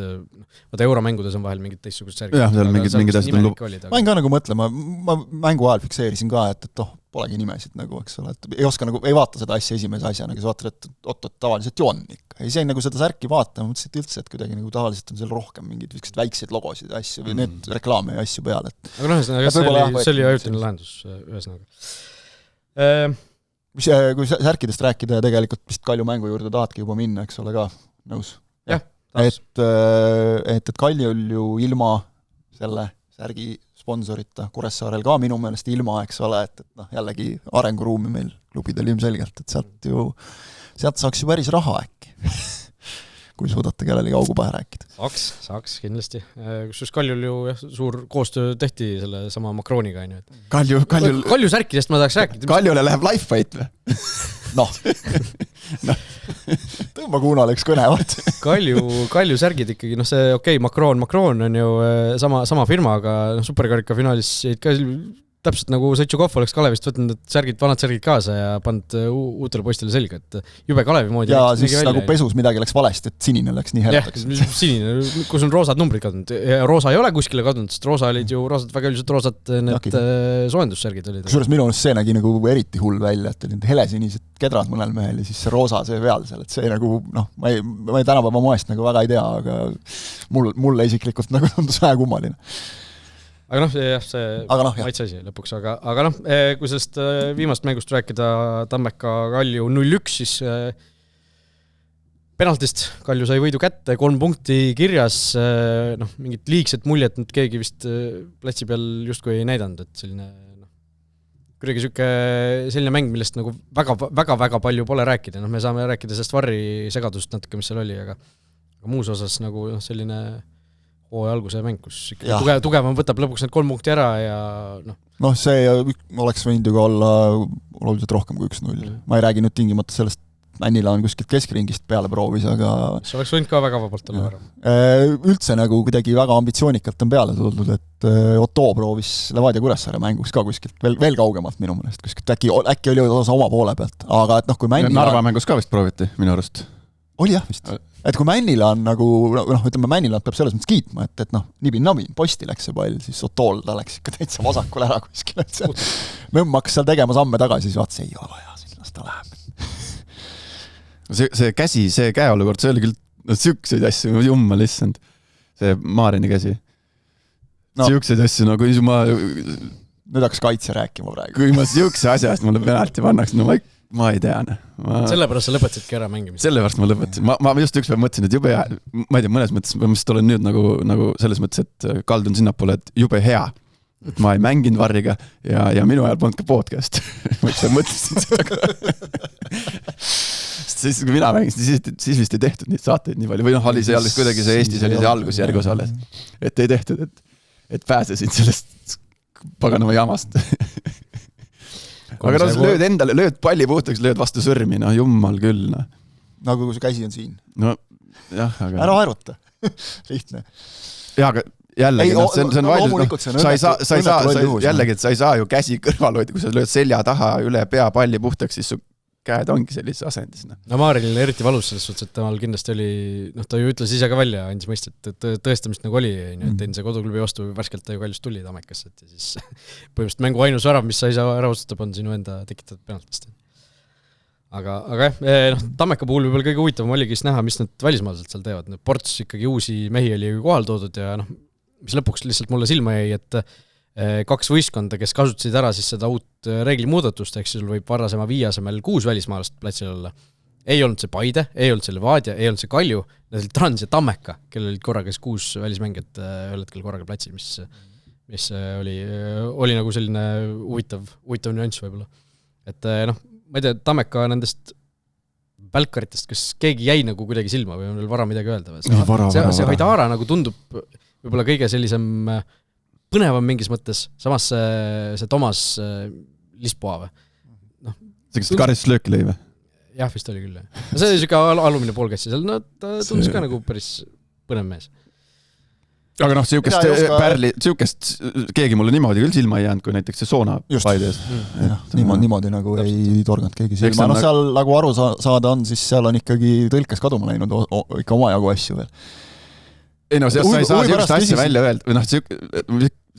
euromängudes on vahel mingid teistsugused särgid. Jah, seal mingid asjad on... Ma ka nagu mõtlema, ma mängu ajal fikseerisin ka, et polegi nimesid nagu, eks ole, et ei oska nagu, ei vaata seda asja esimese asjana, kes vaatab, et tavaliselt ju on ikka. Ei see nagu seda särki vaata, ma mõtlesin, et üldse, et kuidagi nagu tavaliselt on seal rohkem mingid väikseid logosid ja asju või need reklaame ja asju peale. Aga see oli ajutine lahendus ühesõnaga. Kui särkidest rääkida ja tegelikult vist Kalju mängu juurde tahatki juba minna, eks ole ka, nõus? Jah, et Kaljul ju ilma selle särgi sponsorita Kuressaarel ka minu meelest ilma, eks ole, et jällegi arenguruumi meil klubidel ilmselgelt, et sealt saaks ju päris raha äkki, kui suudate kellelegi augu pähe rääkida. Saaks kindlasti. Kusjuures Kaljul ju suur koostöö tehti selle sama Macroniga. Kalju särkidest ma tahaks rääkida. Kaljule läheb life-fight või? Tõmba Kuunal üks kõne, vaat. Kalju särgid ikkagi, see Macron on ju sama firma, aga superkarika finaalis jäid ka täpselt nagu Sõitšukov oleks Kalevist võtnud vanad särgid kaasa ja pannud uutele poistele selga, et jube Kalevi moodi. Ja siis nagu pesus midagi läks valesti, et sinine läks nii heldaks. Sinine, kus on roosad numbrid kadunud. Ja roosa ei ole kuskile kadunud, sest roosa olid ju väga üldiselt roosad need soojendussärgid olid. Kusjuures minu see nägi nagu eriti hull välja, et olid helesinised kedrad mõnel mehel ja siis see roosa see peal seal, et see nagu, ma ei tänapäeva moest nagu väga ei tea, aga mulle isiklikult nagu tundus vähe kummaline. Aga see maitse asi lõpuks, aga kui sellest viimast mängust rääkida Tammeka Kalju 0-1, siis penaltist Kalju sai võidu kätte, 3 punkti kirjas, noh, mingit liigset muljet nüüd keegi vist platsi peal justkui ei näidanud, et selline kuidagi selline mäng, millest nagu väga palju pole rääkida, noh, me saame rääkida sellest Varri segadust natuke, mis seal oli, aga muus osas nagu selline hooaja alguse mäng, kus tugevam võtab lõpuks need 3 punkti ära ja noh, see oleks võinud ju ka olla oluliselt rohkem kui 1-0. Ma ei räägi nüüd tingimata sellest, Männila on kuskilt keskringist peale proovis, aga see oleks võinud ka väga vabalt olla ära. Üldse nagu kuidagi väga ambitsioonikalt on peale tuldud, et Otto proovis Levadia Kuressaare mänguks ka kuskilt veel kaugemalt minu mõnest, kuskilt äkki oli osa oma poole pealt, aga et noh, kui Männila Narva mängus ka vist prooviti minu arust. Oli jah vist. Et kui Männila on nagu, ütleme Männila peab selles mõttes kiitma, et noh, nibin-nabin, posti läks see pall, siis Ottool ta läks ikka täitsa vasakul ära kuskil, et see Nõmm hakkas seal tegema samme tagasi, siis vaatas, ei ole vaja, siis las ta läheb. See käsi, see käeolukord, see oli küll sükseid asju, jummal issand. See Maarini käsi. Sükseid asju, no kui ma... Nüüd hakkas kaitse rääkima praegu. Kui ma sükse asjast mulle penalti pannaks, no ma ei tea. Sellepärast sa lõpetasidki ära mängimist. Sellepärast ma lõpetasin. Ma just üks päev mõtlesin, et jube hea, ma ei tea, mõnes mõttes, ma vist olen nüüd nagu selles mõttes, et kaldun sinnapoole, et jube hea. Et ma ei mänginud Varriga ja minu ajal polnud ka podcast. Ma ikka mõtlesin seda ka. Siis kui mina mängisin, siis vist ei tehtud neid saateid nii palju. Või noh, oli see alles kuidagi see Eestis oli see algusjärgus alles. Et ei tehtud, et pääsesid sellest paganama jamast. Aga no lööd endale, lööd palli puhtaks, lööd vastu sõrmi, no jummal küll. No. Nagu kui see käsi on siin. No jah, aga... Ära haeruta. Lihtne. Jaa, aga jällegi, see on vaidlus, jällegi, et sa ei saa ju käsi kõrval hoida, kui sa lööd selja taha üle pea palli puhtaks, siis su käed ongi sellises asendis. No Maarinil eriti valus selles suhtes, et temal kindlasti oli, noh, ta ju ütles ise ka välja, andis mõista, et tõestamist nagu oli, et enne see koduklubi vastu värskelt ta ju Kaljust tuli Tammekasse, et siis põhimõtteliselt mängu ainus värav, mis sa ei saa ära otsustab, on sinu enda tekitatud penaltist. Aga jah, Tammeka puhul võib-olla kõige huvitavam oligi näha, mis need välismaalaselt seal teevad. Ports ikkagi uusi mehi oli kohal toodud ja mis lõpuks lihtsalt mulle silma jäi, et 2 võistkonda, kes kasutasid ära siis seda uut reeglimuudatust, ehk sul võib varasema 5 asemel 6 välismaalast platsil olla. Ei olnud see Paide, ei olnud see Levadia, ei olnud see Kalju, need olid Trans ja Tammeka, kellel olid korraga 6 välismängijat ühel hetkel korraga platsil, mis oli nagu selline huvitav nüanss võib-olla. Et ma ei tea, Tammeka nendest välkaritest, kas keegi jäi nagu kuidagi silma või on veel vara midagi öelda? See Haidara nagu tundub võib-olla kõige sellisem põnevam mingis mõttes, samas see Tomas Lispoa või? See kas karistuslööki lõi või? Jah, vist oli küll. See oli siuke alumine poolkassi seal, ta tundus ka nagu päris põnev mees. Aga noh, siukest keegi mulle niimoodi küll silma ei jäänud, kui näiteks see Soona Paides. Niimoodi nagu ei torganud keegi silma. No seal nagu aru saada on, siis seal on ikkagi tõlkes kaduma läinud ikka omajagu asju veel. Ei no, sa ei saa siukest asja välja öelda. Või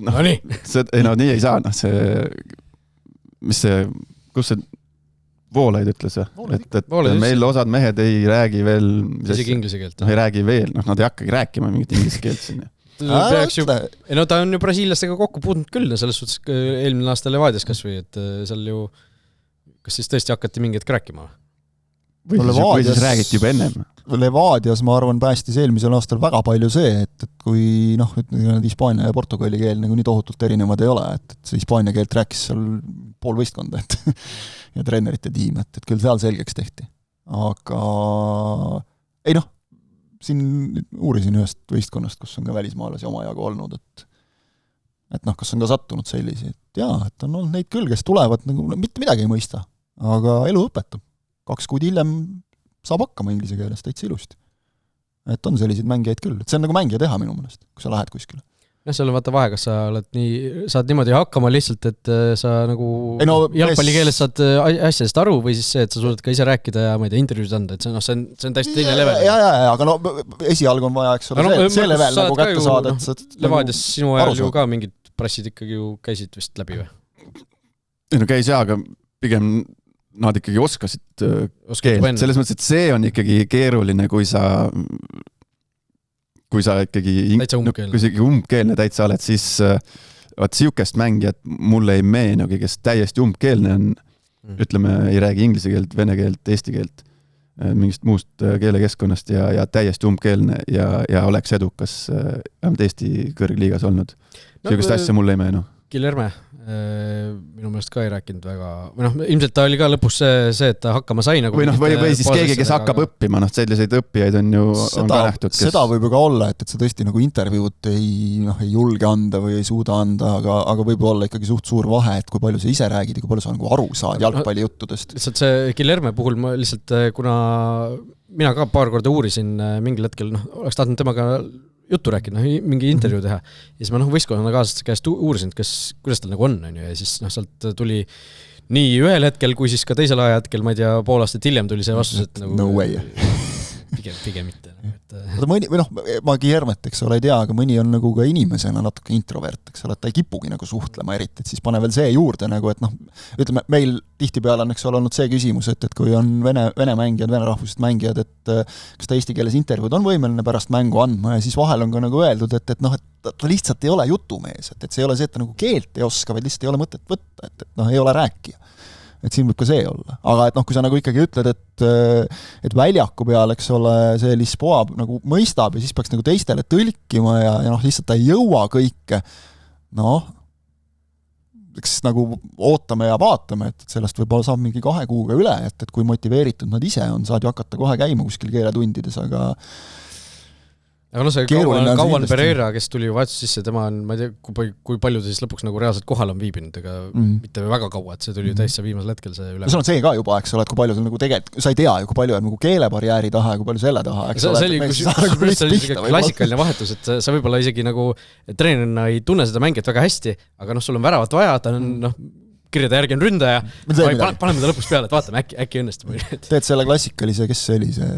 noh, nii ei saa. Mis see, kus see Voolaid ütles, et meil osad mehed ei räägi veel isegi inglise keelt. Ei räägi veel, nad ei hakkagi rääkima mingit inglise keelt siin. Ta on ju brasiillastega kokku puudnud küll, selles suhtes eelmine aasta Levadias kas või, et seal ju kas siis tõesti hakati mingit rääkima? Või siis räägiti juba ennem. Levadias, ma arvan, päästis eelmisel aastal väga palju see, et kui Hispaania ja Portugali keel nagu nii tohutult erinevad ei ole, et see Hispaania keelt rääkis seal pool võistkonda ja treenerite tiim, et küll seal selgeks tehti. Aga ei noh, siin uurisin ühest võistkonnast, kus on ka välismaalasi omajagu olnud, et noh, kas on ka sattunud sellisi, et jaa, et on olnud neid küll, kes tulevad, nagu mitte midagi ei mõista, aga elu õpetab. 2 kuud hiljem saab hakkama inglise keeles täitsa ilusti. Et on selliseid mängijaid küll. Et see on nagu mängija teha minu mõnest, kui sa lähed kuskile. Ja seal on vaata vahe, kas sa saad niimoodi hakkama lihtsalt, et sa nagu jalgpalli keeles saad asjadest aru või siis see, et sa suudad ka ise rääkida ja ma ei tea, intervjuud anda, et see on täiesti teine level. Aga esialgu on vaja, eks ole, see level nagu kätte saada. Levadias sinu ajal ju ka mingid prassid ikkagi ju käisid vist läbi või? Ei no käis jaa, aga pigem nad ikkagi oskasid keelt. Selles mõttes, et see on ikkagi keeruline, kui sa ikkagi umbkeelne täitsa oled, siis siukest mängijat mulle ei meenugi, kes täiesti umbkeelne on, ütleme, ei räägi inglise keelt, vene keelt, eesti keelt. mingist muust keelekeskkonnast ja täiesti umbkeelne ja oleks edukas vähemalt Eesti kõrgliigas olnud. Sellist asja mulle ei meenu. Guilherme minu meelest ka ei rääkinud väga, või ilmselt ta oli ka lõpus see, et ta hakkama sai nagu või siis keegi, kes hakkab õppima, selliseid õppijaid on ju on ka nähtud. Seda võib ju ka olla, et see tõesti nagu intervjuud ei julge anda või ei suuda anda, aga võib olla ikkagi suht suur vahe, et kui palju sa ise räägid ja kui palju sa nagu aru saad jalgpallijuttudest. Lihtsalt see Guilherme puhul ma lihtsalt, kuna mina ka paar korda uurisin mingil hetkel, oleks tahtnud temaga juttu rääkida, mingi intervjuu teha. Ja siis ma võistkonnana kaaslaste käest uurisin, kuidas tal nagu on, ja siis sealt tuli nii ühel hetkel, kui siis ka teisel ajahetkel, ma ei tea, pool aastat hiljem tuli see vastus, et nagu... No way. Pigem mitte. Ma Guilhermet, eks ole, ei tea, aga mõni on nagu ka inimesena natuke introvert, eks ole, et ta ei kipugi nagu suhtlema eriti, et siis pane veel see juurde nagu, et ütleme, meil tihtipeale on, eks ole, olnud see küsimus, et kui on vene mängijad, vene rahvusest mängijad, et kas ta eesti keeles intervjuud on võimeline pärast mängu andma ja siis vahel on ka nagu öeldud, et ta lihtsalt ei ole jutumees, et see ei ole see, et ta nagu keelt ei oska, vaid lihtsalt ei ole mõtet võtta, et ei ole rääkija. Et siin võib ka see olla. Aga et kui sa nagu ikkagi ütled, et väljaku peal, eks ole, see Lisboa nagu mõistab ja siis peaks nagu teistele tõlkima ja lihtsalt ta ei jõua kõike, eks nagu ootame ja vaatame, et sellest võib-olla saab mingi 2 kuuga üle, et kui motiveeritud nad ise on, saad ju hakata kohe käima kuskil keeletundides, aga see Kauan Pereira, kes tuli ju vahetus sisse, tema on, ma ei tea, kui palju ta siis lõpuks nagu reaalselt kohal on viibinud, ega mitte väga kaua, et see tuli täitsa viimasel hetkel see üle. See on see ka juba, eks ole, et kui palju sul nagu tegelikult, sa ei tea ju, kui palju on nagu keelebarjääri taha ja kui palju selle taha, eks ole. See oli klassikaline vahetus, et sa võib-olla isegi nagu treenerina ei tunne seda mängijat väga hästi, aga sul on väravat vaja, ta on kirjade järgi on ründaja, paneme ta lõpus peale, et vaatame, äkki õnnestub. Teed selle klassikalise, kes see oli, see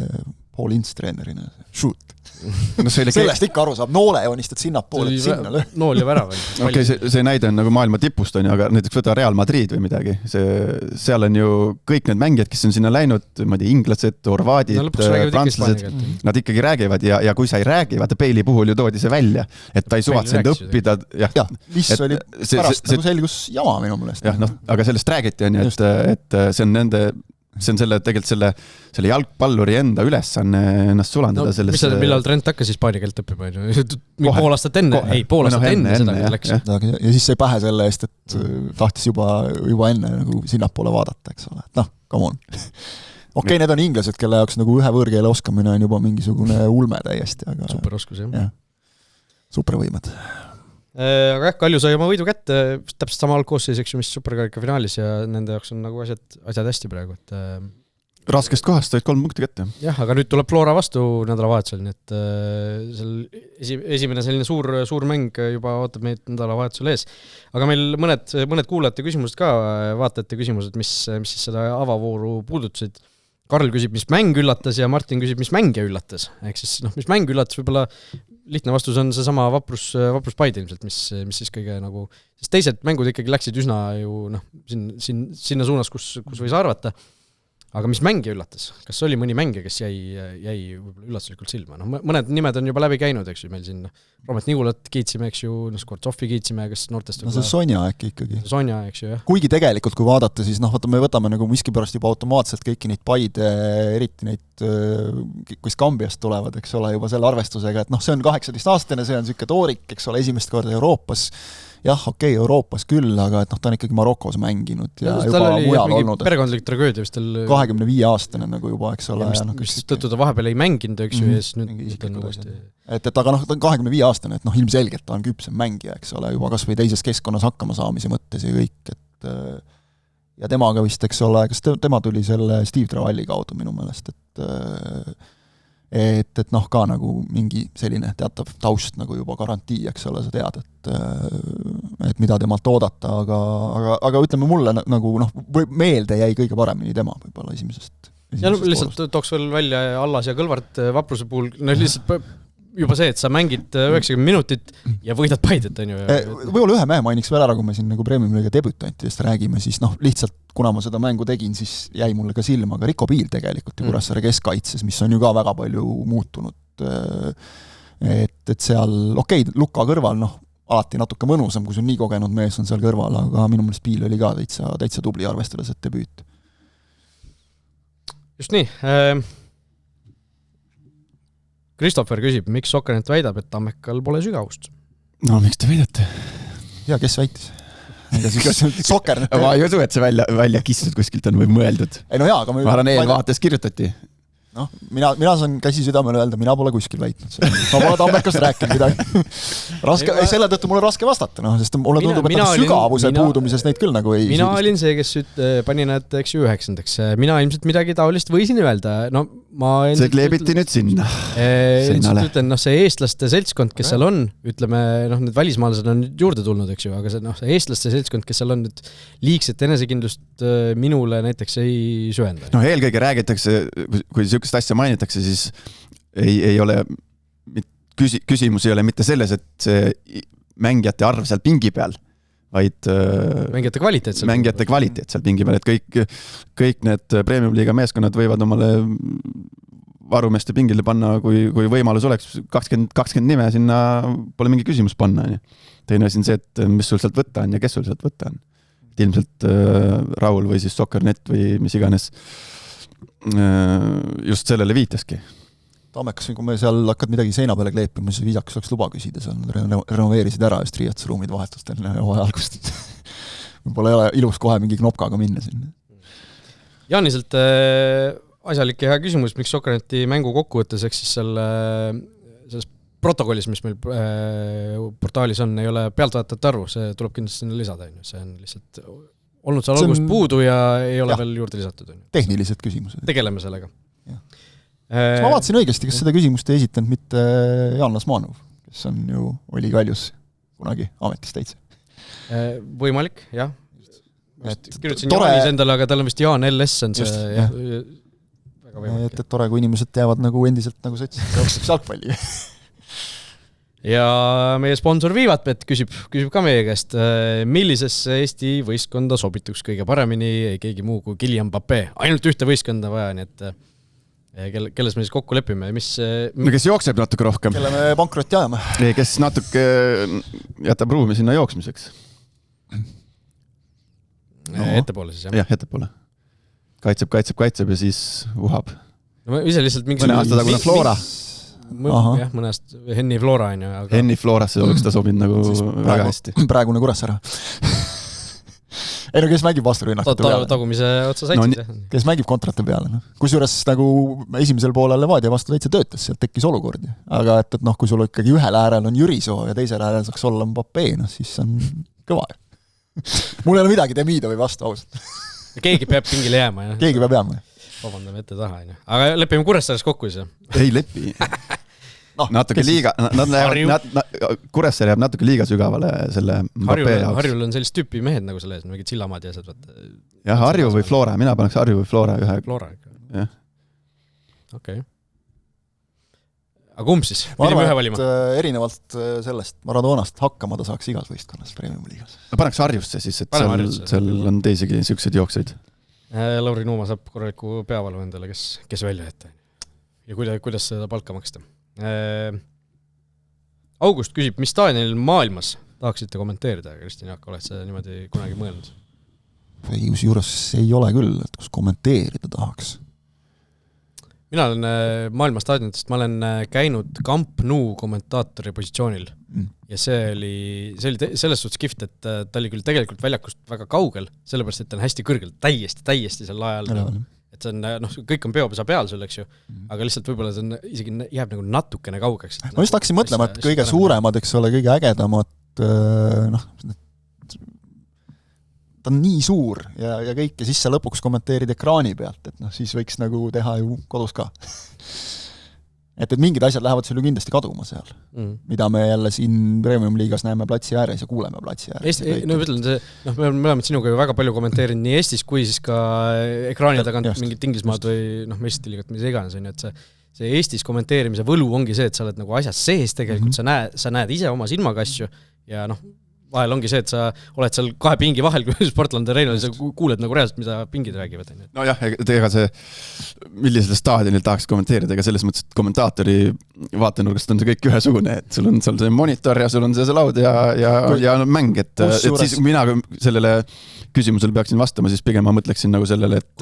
Paul Ints treenerina, shoot. Sellest ikka aru saab, noole joonistad sinnapoole, et sinna lõh. Nool ja värav. Okei, see näide on nagu maailma tipust, on ju, aga näiteks võta Real Madrid või midagi. Seal on ju kõik need mängijad, kes on sinna läinud, ma ei tea, inglased, horvaadid, prantslased, nad ikkagi räägivad ja kui sa ei räägi, vaata Peili puhul ju toodi see välja, et ta ei suvatsenud õppida. Jah, mis oli pärast nagu selgus jama minu mõelest. Jah, aga sellest räägiti, on ju, et see on nende... See on tegelikult selle jalgpalluri enda ülesanne ennast sulandada sellest... Millal Trent hakkas Hispaania keelt õppima? Pool aastat enne seda läks. Ja siis sai pähe selle eest, et tahtis juba enne nagu sinnapoole vaadata, eks ole. Come on. Okei, need on inglased, kelle jaoks nagu ühe võõrkeele oskamine on juba mingisugune ulme täiesti. Superoskus, jah. Supervõimed. Aga Kalju sai oma võidu kätte täpselt sama algkoosseis, mis superkarika finaalis ja nende jaoks on nagu asjad hästi praegu. Raskest kohast said 3 punkti kätte. Jah, aga nüüd tuleb Flora vastu nädalavahetusel, nii et esimene selline suur mäng juba ootab meid nädalavahetusel ees. Aga meil mõned kuulajate küsimused ka, vaatajate küsimused, mis siis seda avavooru puudutasid. Karl küsib, mis mäng üllatas ja Martin küsib, mis mängija üllatas. Ehk siis, mis mäng üllatas võib-olla lihtne vastus on see sama vaprus Paide ilmselt, mis siis kõige nagu, sest teised mängud ikkagi läksid üsna ju sinna suunas, kus võis arvata. Aga mis mängija üllatas? Kas oli mõni mängija, kes jäi üllatuslikult silma? Mõned nimed on juba läbi käinud, eks ju, meil siin Romet Nigulat kiitsime, eks ju, Skvortsofi kiitsime, kes noortest... see Sonja äkki ikkagi. Sonja, eks ju, jah. Kuigi tegelikult, kui vaadata, siis me võtame nagu miskipärast juba automaatselt kõiki neid Paide, eriti neid, kus Kambiast tulevad, eks ole, juba selle arvestusega, et see on 18-aastane, see on selline toorik, eks ole, esimest korda Euroopas. Jah, okei, Euroopas küll, aga ta on ikkagi Marokos mänginud ja juba mujal olnud. Perekondlik tragöödia vist tal... 25-aastane nagu juba, eks ole. Mis tõttu ta vahepeal ei mänginud, eks ju, ja siis nüüd on uuesti... aga ta on 25-aastane, et ilmselgelt ta on küpsem mängija, eks ole, juba kas või teises keskkonnas hakkama saamise mõttes ja kõik, et ja temaga vist, eks ole, kas tema tuli selle Steve Travalli kaudu minu meelest, et ka nagu mingi selline teatav taust nagu juba garantii, eks ole, sa tead, et mida temalt oodata, aga ütleme mulle nagu meelde jäi kõige paremini tema võib-olla esimesest ja lihtsalt tooks veel välja Allas ja Kõlvart Vapruse puhul, lihtsalt juba see, et sa mängid 90 minutit ja võidad Paidet, on ju. Võib-olla ühe mehe mainiks veel ära, kui me siin nagu Premium-liiga debütantidest räägime, siis lihtsalt kuna ma seda mängu tegin, siis jäi mulle ka silma ka Rico Piil tegelikult ja Kuressaare keskkaitses, mis on ju ka väga palju muutunud. Et seal, Luka kõrval, alati natuke mõnusam, kui sul nii kogenud mees on seal kõrval, aga minu meelest Piil oli ka täitsa tubli arvestades, et debüüt. Just nii. Christopher küsib, miks Soccernet väidab, et Tammekal pole sügavust? No miks te väidate? Ja, kes väitis? Soccernet. Ma ei usu, et see välja kistud kuskilt on või mõeldud. Ei no jaa, aga ma arvan, eelvaates kirjutati. No, mina saan käsi südamele öelda, mina pole kuskil väitnud. Ma pole Tammekast rääkinud midagi. Selle tõttu mul on raske vastata, sest mulle tundub, et sügavuse puudumises neid küll nagu ei... Mina olin see, kes pani need 9. Mina ilmselt midagi taolist võisin öelda. No, see kleebiti nüüd sinna. Ilmselt ütlen, see eestlaste seltskond, kes seal on, ütleme, need välismaalased on juurde tulnud, eks ju, aga see eestlaste seltskond, kes seal on, liigset enesekindlust minule näiteks ei süvenda. No eelkõige räägitakse, kui sükest asja mainitakse, siis ei ole, küsimus ei ole mitte selles, et see mängijate arv seal pingi peal, vaid mängijate kvaliteet seal pingi peal, et kõik need Premium-liiga meeskonnad võivad omale varumeeste pingile panna, kui võimalus oleks 20 nime, sinna pole mingi küsimus panna. Teine asi on see, et mis sul sealt võtta on ja kes sul sealt võtta on. Et ilmselt Raul või siis Soccernet või mis iganes just sellele viitaski. Tammekas, kui me seal hakkad midagi seina peale kleepima, siis viisakas oleks luba küsida, seal renoveerisid ära just riietusruumid vahetustel hooaja algust. Võib-olla ei ole ilus kohe mingi knopkaga minna sinna. Jaaniselt asjalik ja hea küsimus, miks Soccerneti mängu kokkuvõttes, eks siis selles protokollis, mis meil portaalis on, ei ole pealtvaatajate arvu, see tuleb kindlasti sinna lisada. See on lihtsalt olnud seal algust puudu ja ei ole veel juurde lisatud. Tehnilised küsimused. Tegeleme sellega. Ma vaatasin õigesti, kas seda küsimust ei esitanud mitte Jaan Lasmanov, kes on ju oli Kaljus kunagi ametist täitsa. Võimalik, jah. Kirjutasin Jaanis endale, aga tal on vist Jaan LS on see. Väga võimalik. Et tore, kui inimesed teavad nagu endiselt, nagu sa ütlesid, jalgpalli. Ja meie sponsor Vivatbet küsib ka meie käest, millisesse Eesti võistkonda sobituks kõige paremini keegi muu kui Kylian Mbappé. Ainult ühte võistkonda vaja, nii et kelles me siis kokku lepime. No kes jookseb natuke rohkem. Kelle me pankrotti ajame. Kes natuke jätab ruumi sinna jooksmiseks. Ettepoole siis, jah? Jah, ettepoole. Kaitseb ja siis uhab. No ise lihtsalt mingi... Mõne aasta tagune Flora. Jah, mõnest Henni Flora on ju. Aga... Henni Florasse oleks ta sobinud nagu väga hästi. Praegune Kuressaare. Ei no kes mängib vasturünnakute peale? Tagumise otsa saitsid. Kes mängib kontrate peale? Kusjuures nagu esimesel poolel Levadia vastu täitsa töötas, sealt tekkis olukordi. Aga et kui sul ikkagi ühel äärel on Jürisoo ja teisel äärel saaks olla Mbappé, siis on kõva. Mul ei ole midagi Demidovi vastu ausalt. Keegi peab pingile jääma. Ja? Keegi peab jääma. Vabandame ette taha. Aga lepime Kuressaares kokku siis. Ei lepi. Natuke liiga, Kuressaare jääb natuke liiga sügavale selle Mbappé jaoks. Harjul on sellist tüüpi mehed nagu selles, mingid Sillamad ja asjad. Jah, Harju või Flora, mina paneks Harju või Flora ühe. Flora ikka. Okei. Aga kumb siis? Ma arvan, et erinevalt sellest Maradonast hakkama ta saaks igas võistkonnas Premium-liigas. Paneks Harjusse siis, et seal on teisigi siuksed jookseid. Lauri Nuuma saab korraliku peavalu endale, kes välja jätta. Ja kuidas seda palka maksta? August küsib, mis staadionil maailmas tahaksite kommenteerida? Kristjan Jaak, oled sa niimoodi kunagi mõelnud? Juures ei ole küll, et kus kommenteerida tahaks. Mina olen maailma staadionitest, ma olen käinud Camp Nou kommentaatori positsioonil ja see oli selles suhtes kift, et ta oli küll tegelikult väljakust väga kaugel, sellepärast, et ta on hästi kõrgel, täiesti sel ajal. Et see on, kõik on peopesa peal sul, eks ju, aga lihtsalt võib-olla see on, isegi jääb nagu natukene kaugeks. Ma just hakkasin mõtlema, et kõige suuremad, eks ole, kõige ägedamad, ta on nii suur ja kõike siis sa lõpuks kommenteerid ekraani pealt, et siis võiks nagu teha ju kodus ka. Et mingid asjad lähevad sul ju kindlasti kaduma seal, mida me jälle siin Premium-liigas näeme platsi ääres ja kuuleme platsi ääres. No ütlen, me oleme sinuga ju väga palju kommenteerinud nii Eestis kui siis ka ekraani tagant mingid Inglismaad või Mestiligat, mis iganes on, et see Eestis kommenteerimise võlu ongi see, et sa oled nagu asjas sees tegelikult, sa näed ise oma silmaga asju ja vahel ongi see, et sa oled seal kahe pingi vahel, kui Sportland Arenal sa kuuled nagu reaalselt, mida pingid räägivad. Nojah, ega see, millisele staadionil tahaks kommenteerida, ega selles mõttes, et kommentaatori vaatenurgast on see kõik ühesugune, et sul on seal see monitor ja sul on see laud ja mäng, et siis mina sellele küsimusele peaksin vastama, siis pigem ma mõtleksin nagu sellele, et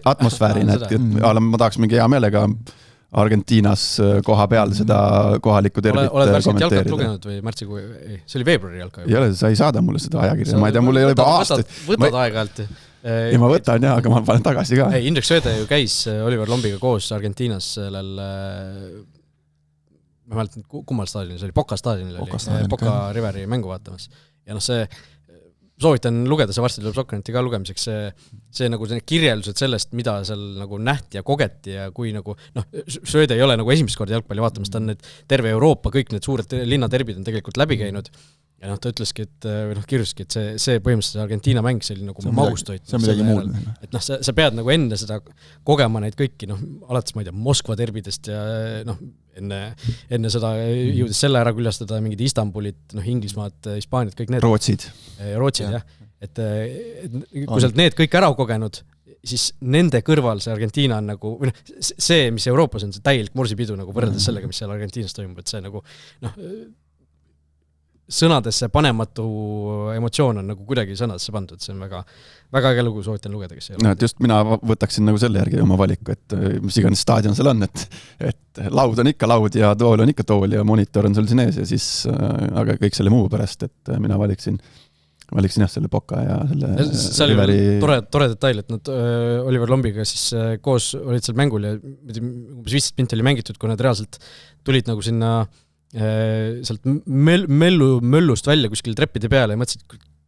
atmosfäärina, et ma tahaks mingi hea meelega Argentiinas koha peal seda kohalikku derbit kommenteerida. Oled värskelt jalkat lugenud või märtsikuu? Ei, see oli veebruari jalka. Ei ole, sa ei saada mulle seda ajakirja, ma ei tea, mul ei ole juba aastaid. Võtad aeg-ajalt. Ja ma võtan aga ma panen tagasi ka. Indrek Sööde ju käis Oliver Lombiga koos Argentiinas sellel, ma mäletan, kummal staadionil, see oli Boca staadionil, Boca Riveri mängu vaatamas. Ja see soovitan lugeda, see varsti tuleb Sokraneti ka lugemiseks, see nagu kirjeldused sellest, mida seal nagu nähti ja kogeti ja kui nagu, Sööde ei ole nagu esimest korda jalgpalli vaatamas, ta on need terve Euroopa, kõik need suured linnaderbid on tegelikult läbi käinud ja ta ütleski, et kirjuski, et see põhimõtteliselt Argentiina mäng, see oli nagu magustoit. See on midagi muud. Et sa pead nagu enne seda kogema neid kõiki, alates, ma ei tea, Moskva derbidest ja enne seda jõudis selle ära külastada mingid Istanbulit, Inglismaad, Hispaaniat, kõik need. Rootsid, jah. Et kui sealt need kõik ära kogenud, siis nende kõrval see Argentiina on nagu, see, mis Euroopas on, see täielik morsipidu nagu võrreldes sellega, mis seal Argentiinas toimub, et see nagu, sõnadesse panematu emotsioon on nagu kuidagi sõnadesse pandud, see on väga, väga äge lugu, soovitan lugeda, kes ei ole. Et just mina võtaksin nagu selle järgi oma valiku, et mis iganes staadion seal on, et laud on ikka laud ja tool on ikka tool ja monitor on sul siin ees ja siis, aga kõik selle muu pärast, et mina valiksin jah selle Boca ja selle see oli tore detail, et nad Oliver Lombiga siis koos olid seal mängul ja umbes 15 minti oli mängitud, kui nad reaalselt tulid nagu sinna sealt möllust välja kuskil treppide peale ja mõtlesid,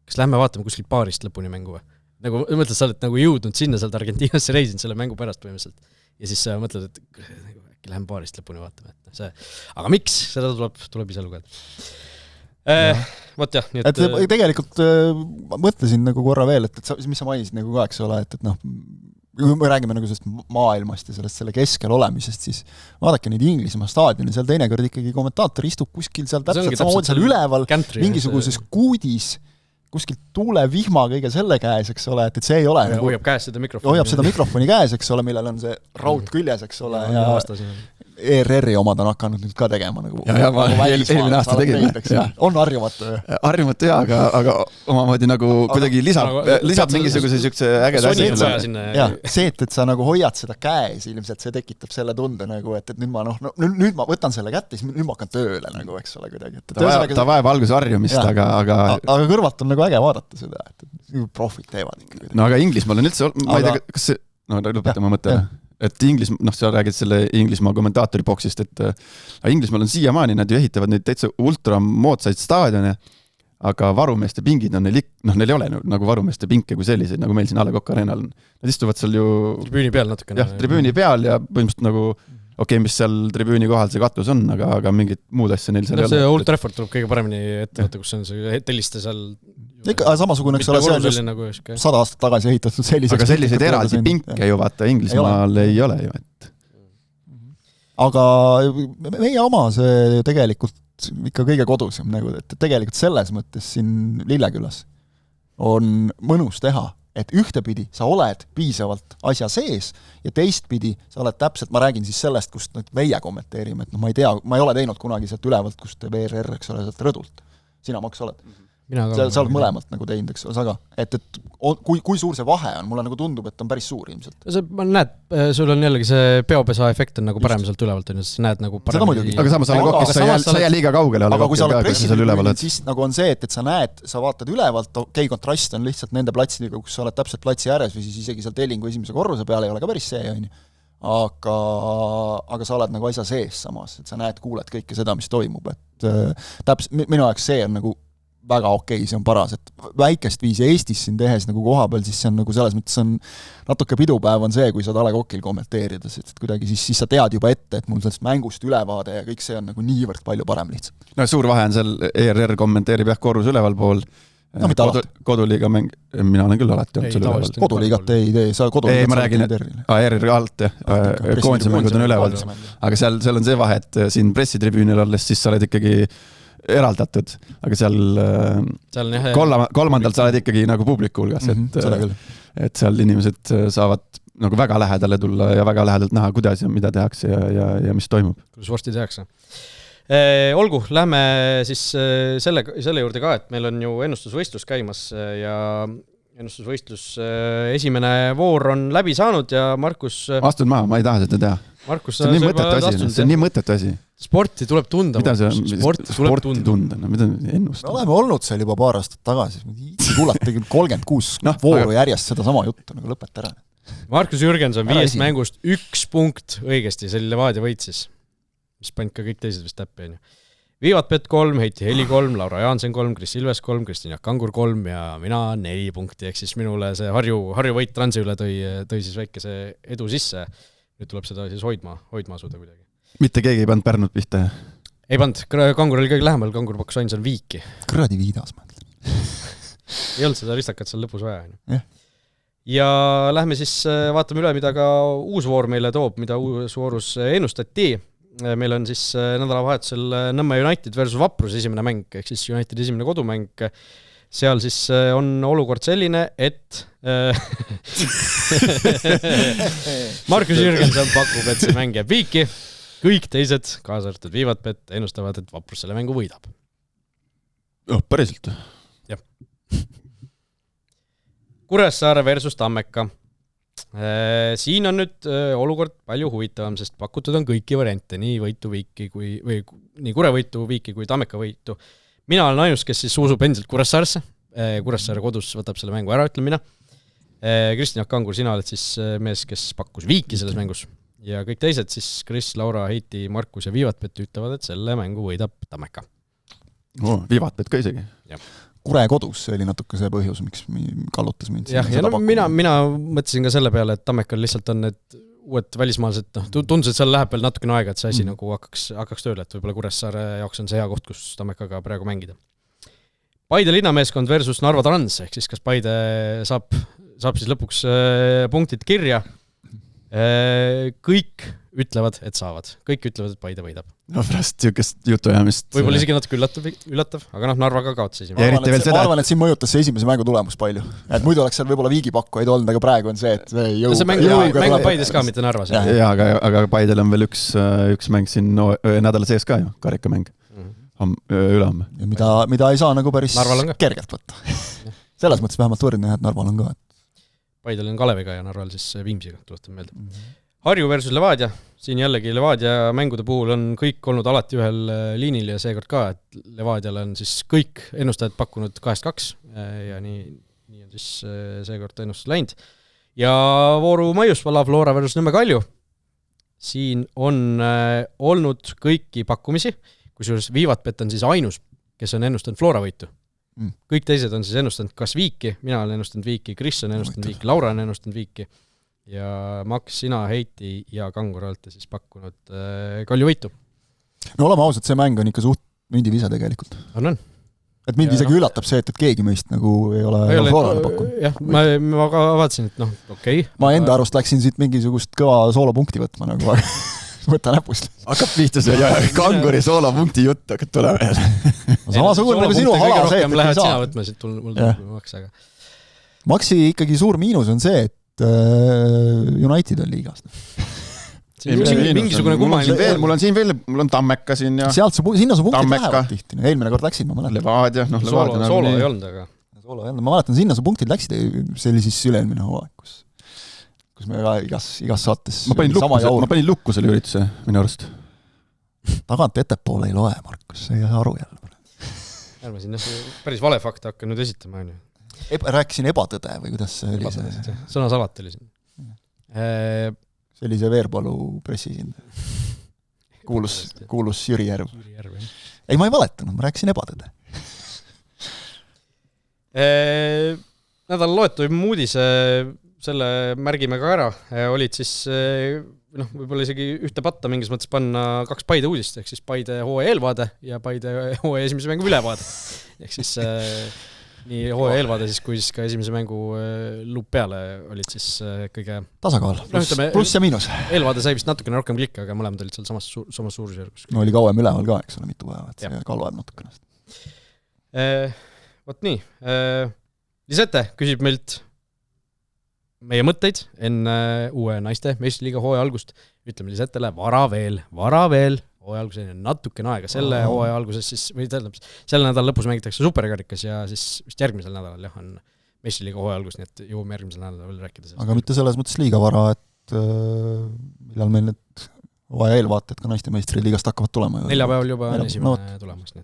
kas lähme vaatame kuskil baarist lõpuni mängu või? Nagu mõtled, sa oled nagu jõudnud sinna sealt Argentiinasse reisinud selle mängu pärast põhimõtteliselt. Ja siis sa mõtled, et äkki lähme baarist lõpuni vaatame. Aga miks? Seda tuleb ise lugeda. Võt jah. Nii et tegelikult mõtlesin nagu korra veel, et mis sa mainisid nagu ka, eks ole, et kui me räägime nagu sellest maailmast ja sellest selle keskel olemisest, siis vaadake neid Inglismaa staadioni, seal teinekord ikkagi kommentaator istub kuskil seal täpselt samamoodi seal üleval, mingisuguses kuudis, kuskil tuule, vihma kõige selle käes, eks ole, et see ei ole nagu, hoiab seda mikrofoni käes, eks ole, millel on see raud küljes, eks ole, ja ERR-i omad on hakanud nüüd ka tegema nagu. Ja ma eelmine aasta tegime. On harjumatu. Harjumatu aga omamoodi nagu kuidagi lisab mingisuguse siukse ägeda asja. See, et sa nagu hoiad seda käes, ilmselt see tekitab selle tunde nagu, et nüüd ma võtan selle kätte, siis nüüd ma hakkan tööle nagu, eks ole, kuidagi. Ta vaeb alguse harjumist, aga kõrvalt on nagu äge vaadata seda, et profid teevad ikkagi. No aga Inglismaal on üldse, ma ei tea, kas see, lõpetame mõtte. Et sa räägid selle Inglismaa kommentaatori boksist, et Inglismaal on siiamaani, nad ju ehitavad neid täitsa ultra moodsaid staadione, aga varumeeste pingid on neil ei ole nagu varumeeste pinke kui selliseid, nagu meil siin A. Le Coq Arenal on. Nad istuvad seal ju tribüüni peal natukene. Jah, tribüüni peal ja põhimõtteliselt nagu mis seal tribüüni kohal see katus on, aga mingid muud asja neil seal ei ole. See Old Trafford tuleb kõige paremini ette võtta, kus on see telliste seal ikka samasugune, eks ole, see on just nagu 100 aastat tagasi ehitatud selliseks. Aga selliseid eraldi pinke ju vaata Inglismaal ei ole ju, et. Aga meie oma see tegelikult ikka kõige kodusem, nagu, et tegelikult selles mõttes siin Lillekülas on mõnus teha, et ühtepidi sa oled piisavalt asja sees ja teistpidi sa oled täpselt, ma räägin siis sellest, kust meie kommenteerime, et ma ei tea, ma ei ole teinud kunagi sealt ülevalt, kust teeb ERR, eks ole, sealt rõdult. Sina, Maks, oled? Sa oled mõlemalt nagu teinud, eks ole, aga et kui suur see vahe on, mulle nagu tundub, et on päris suur ilmselt. Näed, sul on jällegi see peopesa efekt on nagu parem sealt ülevalt, sa näed nagu parem. Aga samas sa jää liiga kaugele. Aga kui sa oled pressipilmil, siis nagu on see, et sa näed, sa vaatad ülevalt, kontrast on lihtsalt nende platsidega, kus sa oled täpselt platsi ääres või siis isegi seal Tellingu esimese korruse peale ei ole ka päris see, aga sa oled nagu asja sees samas, et sa näed, kuuled kõike seda, mis toimub, et minu jaoks see on nagu väga okei, see on paras, et väikest viisi Eestis siin tehes nagu koha peal, siis see on nagu selles mõttes on natuke pidupäev on see, kui sa A. Le Coqil kommenteerides, et kuidagi siis sa tead juba ette, et mul sellest mängust ülevaade ja kõik see on nagu niivõrd palju parem lihtsalt. No suur vahe on seal, ERR kommenteerib korrus üleval pool. Koduliiga mäng, mina olen küll alati olnud seal üleval. Koduliigat ei tee, sa koduliigat ma räägin, ERR alt ja koondise mängud on üleval. Aga seal on see vahe, et siin pressitribüünil alles, siis sa oled ikkagi eraldatud, aga seal kolmandal sa oled ikkagi nagu publiku hulgas, et seal inimesed saavad nagu väga lähedale tulla ja väga lähedalt näha, kuidas ja mida tehakse ja mis toimub. Kuidas vorsti tehakse. Olgu, lähme siis selle juurde ka, et meil on ju ennustusvõistlus käimas ja ennustusvõistlus esimene voor on läbi saanud ja Markus... Astud maha, ma ei taha seda teha. Markus, see on nii mõttetu asi. Sporti tuleb tunda. Sporti tunda? No, mida ennustada? Me oleme olnud seal juba paar aastat tagasi. Kuulata 36 vooru järjest seda sama juttu, nagu lõpeta ära. Markus Jürgenson 5 mängust 1 punkt õigesti, see oli Levadia võitsis. Mis pand ka kõik teised vist täppi. Viivat Pett 3, Heiti Heli 3, Laura Jaansen 3, Kris Ilves 3, Kristin Jaak-Kangur 3 ja mina 4 punkti. Ehk siis minule see Harju võit Transi üle tõi siis väikese edu sisse. Nüüd tuleb seda siis hoidma asuda kuidagi. Mitte keegi ei pannud Pärnut pihta? Ei pannud, Kangur oli kõige lähemal, Kangur pakkus ainsal Viiki. Kuradi Viidas, ma ütlen. Ei olnud seda ristakat seal lõpus vaja. Ja lähme siis vaatame üle, mida ka uus voor meile toob, mida uus voorus ennustati. Meil on siis nädalavahetusel Nõmme United versus Vaprus esimene mäng, ehk siis United esimene kodumäng. Seal siis on olukord selline, et Markus Jürgenson pakub, et see mäng jääb Viiki. Kõik teised, kaasa arvatud Viivat Pett, ennustavad, et Vaprus selle mängu võidab. Päriselt. Jah. Kuressaare versus Tammeka. Siin on nüüd olukord palju huvitavam, sest pakutud on kõiki variante, nii võitu Viiki või nii Kurevõitu Viiki kui Tammeka võitu. Mina olen ainus, kes siis usub endiselt Kuressaaresse. Kuressaare kodus võtab selle mängu ära, ütlen mina. Kristin Jaak-Kangur, sina oled siis mees, kes pakkus Viiki selles mängus. Ja kõik teised siis Kris, Laura, Heiti, Markus ja Viivat Pett ütlevad, et selle mängu võidab Tammeka. Viivat Pett ka isegi. Jah. Kure kodus, see oli natuke see põhjus, miks kallutas mind. Ja mina mõtlesin ka selle peale, et Tammekal lihtsalt on need uued välismaalased, tundus, et seal läheb veel natukene aega, et see asi nagu hakkaks tööle, et võib-olla Kuressaare jaoks on see hea koht, kus Tammekaga praegu mängida. Paide linnameeskond versus Narva Trans, ehk siis kas Paide saab siis lõpuks punktid kirja. Kõik ütlevad, et saavad. Kõik ütlevad, et Paide võidab. No pärast siukest jutuajamist. Võib-olla isegi natuke üllatav, aga Narva ka kaotas ma arvan, et siin mõjutas see esimese mängu tulemus palju. Et muidu oleks seal võib-olla viigipakkujaid olnud, aga praegu on see, et see mäng Paides ka, mitte Narvas. Jaa, aga Paidel on veel üks mäng siin nädala sees ka ju, karikamäng. Ülehomme. Mida ei saa nagu päris kergelt võtta. Selles mõttes vähemalt võrdne, et Narval on ka. Paidel on Kaleviga ja Narval siis Viimsiga, tuletan meelde. Harju versus Levadia. Siin jällegi Levadia mängude puhul on kõik olnud alati ühel liinil ja seekord ka, et Levadiale on siis kõik ennustajad pakkunud 2-2 ja nii on siis seekord ennustus läinud. Ja vooru Maiuspalla Flora versus Nõmme Kalju. Siin on olnud kõiki pakkumisi, kusjuures Viivat Pett on siis ainus, kes on ennustanud Flora võitu. Kõik teised on siis ennustanud kas Viiki, mina olen ennustanud Viiki, Kris on ennustanud Viiki, Laura on ennustanud Viiki ja Max, sina, Heiti ja Kangur olete siis pakkunud Kalju võitu. No oleme ausad, see mäng on ikka suht mündivisa tegelikult. On. Et mind isegi üllatab see, et keegi meist nagu ei ole Florale pakkunud. Jah, ma ka vaatasin, et okei. Ma enda arust läksin siit mingisugust kõva soolopunkti võtma nagu võtta näpust. Hakkab pihta see Kanguri soolopunkti jutt, hakkab tulema jälle. Samasugune nagu sinu hala see, et lähed sina võtma, siit mul Max, aga Maxi ikkagi suur miinus on see, et United on liigast. Mingisugune kummaline. Mul on siin veel, mul on Tammeka siin ja sinna su punktid lähevad tihti. Eelmine kord läksin, ma mäletan. Levadia. Soolo ei olnud, aga ma mäletan, sinna su punktid läksid, see oli siis üle-eelmine hooaeg, kus me igas saates ma panin lukku selle ürituse minu arust. Tagant ettepoole ei loe, Markus, see ei aru jälle. Ärme siin päris vale fakta hakka nüüd esitama. Rääkisin ebatõde või kuidas see oli see? Sõna salat oli siin. See oli see Veerpalu pressi siin. Kuulus Jüri Järv. Ei, ma ei valetanud, ma rääkisin ebatõde. Nädala loetu uudise, selle märgime ka ära. Olid siis võib-olla isegi ühte patta mingis mõttes panna 2 Paide uudist, ehk siis Paide hooaja eelvaade ja Paide hooaja esimese mängu ülevaade. Ehk siis nii hooaja eelvaade siis, kui siis ka esimese mängu lup peale olid siis kõige tasakaal, pluss ja miinus. Eelvaade sai vist natukene rohkem klikke, aga mõlemad olid seal samas suurusjärgus. No oli kauem üleval ka, eks ole, mitu päeva, et see kalvab natukene. Vot nii. Lisette küsib meilt meie mõtteid enne uue naiste meistriliiga hooaja algust. Ütleme Lisettele, vara veel, hooaja alguses on natukene aega. Selle hooaja alguses siis, või tähendab, selle nädala lõpus mängitakse superkarikas ja siis vist järgmisel nädalal on meistriliiga hooaja algus, nii et jõuame järgmisel nädalal veel rääkida sellest. Aga mitte selles mõttes liiga vara, et millal meil need hooaja eelvaated ka naiste meistriliigast hakkavad tulema. 4 päeval juba on esimene tulemas.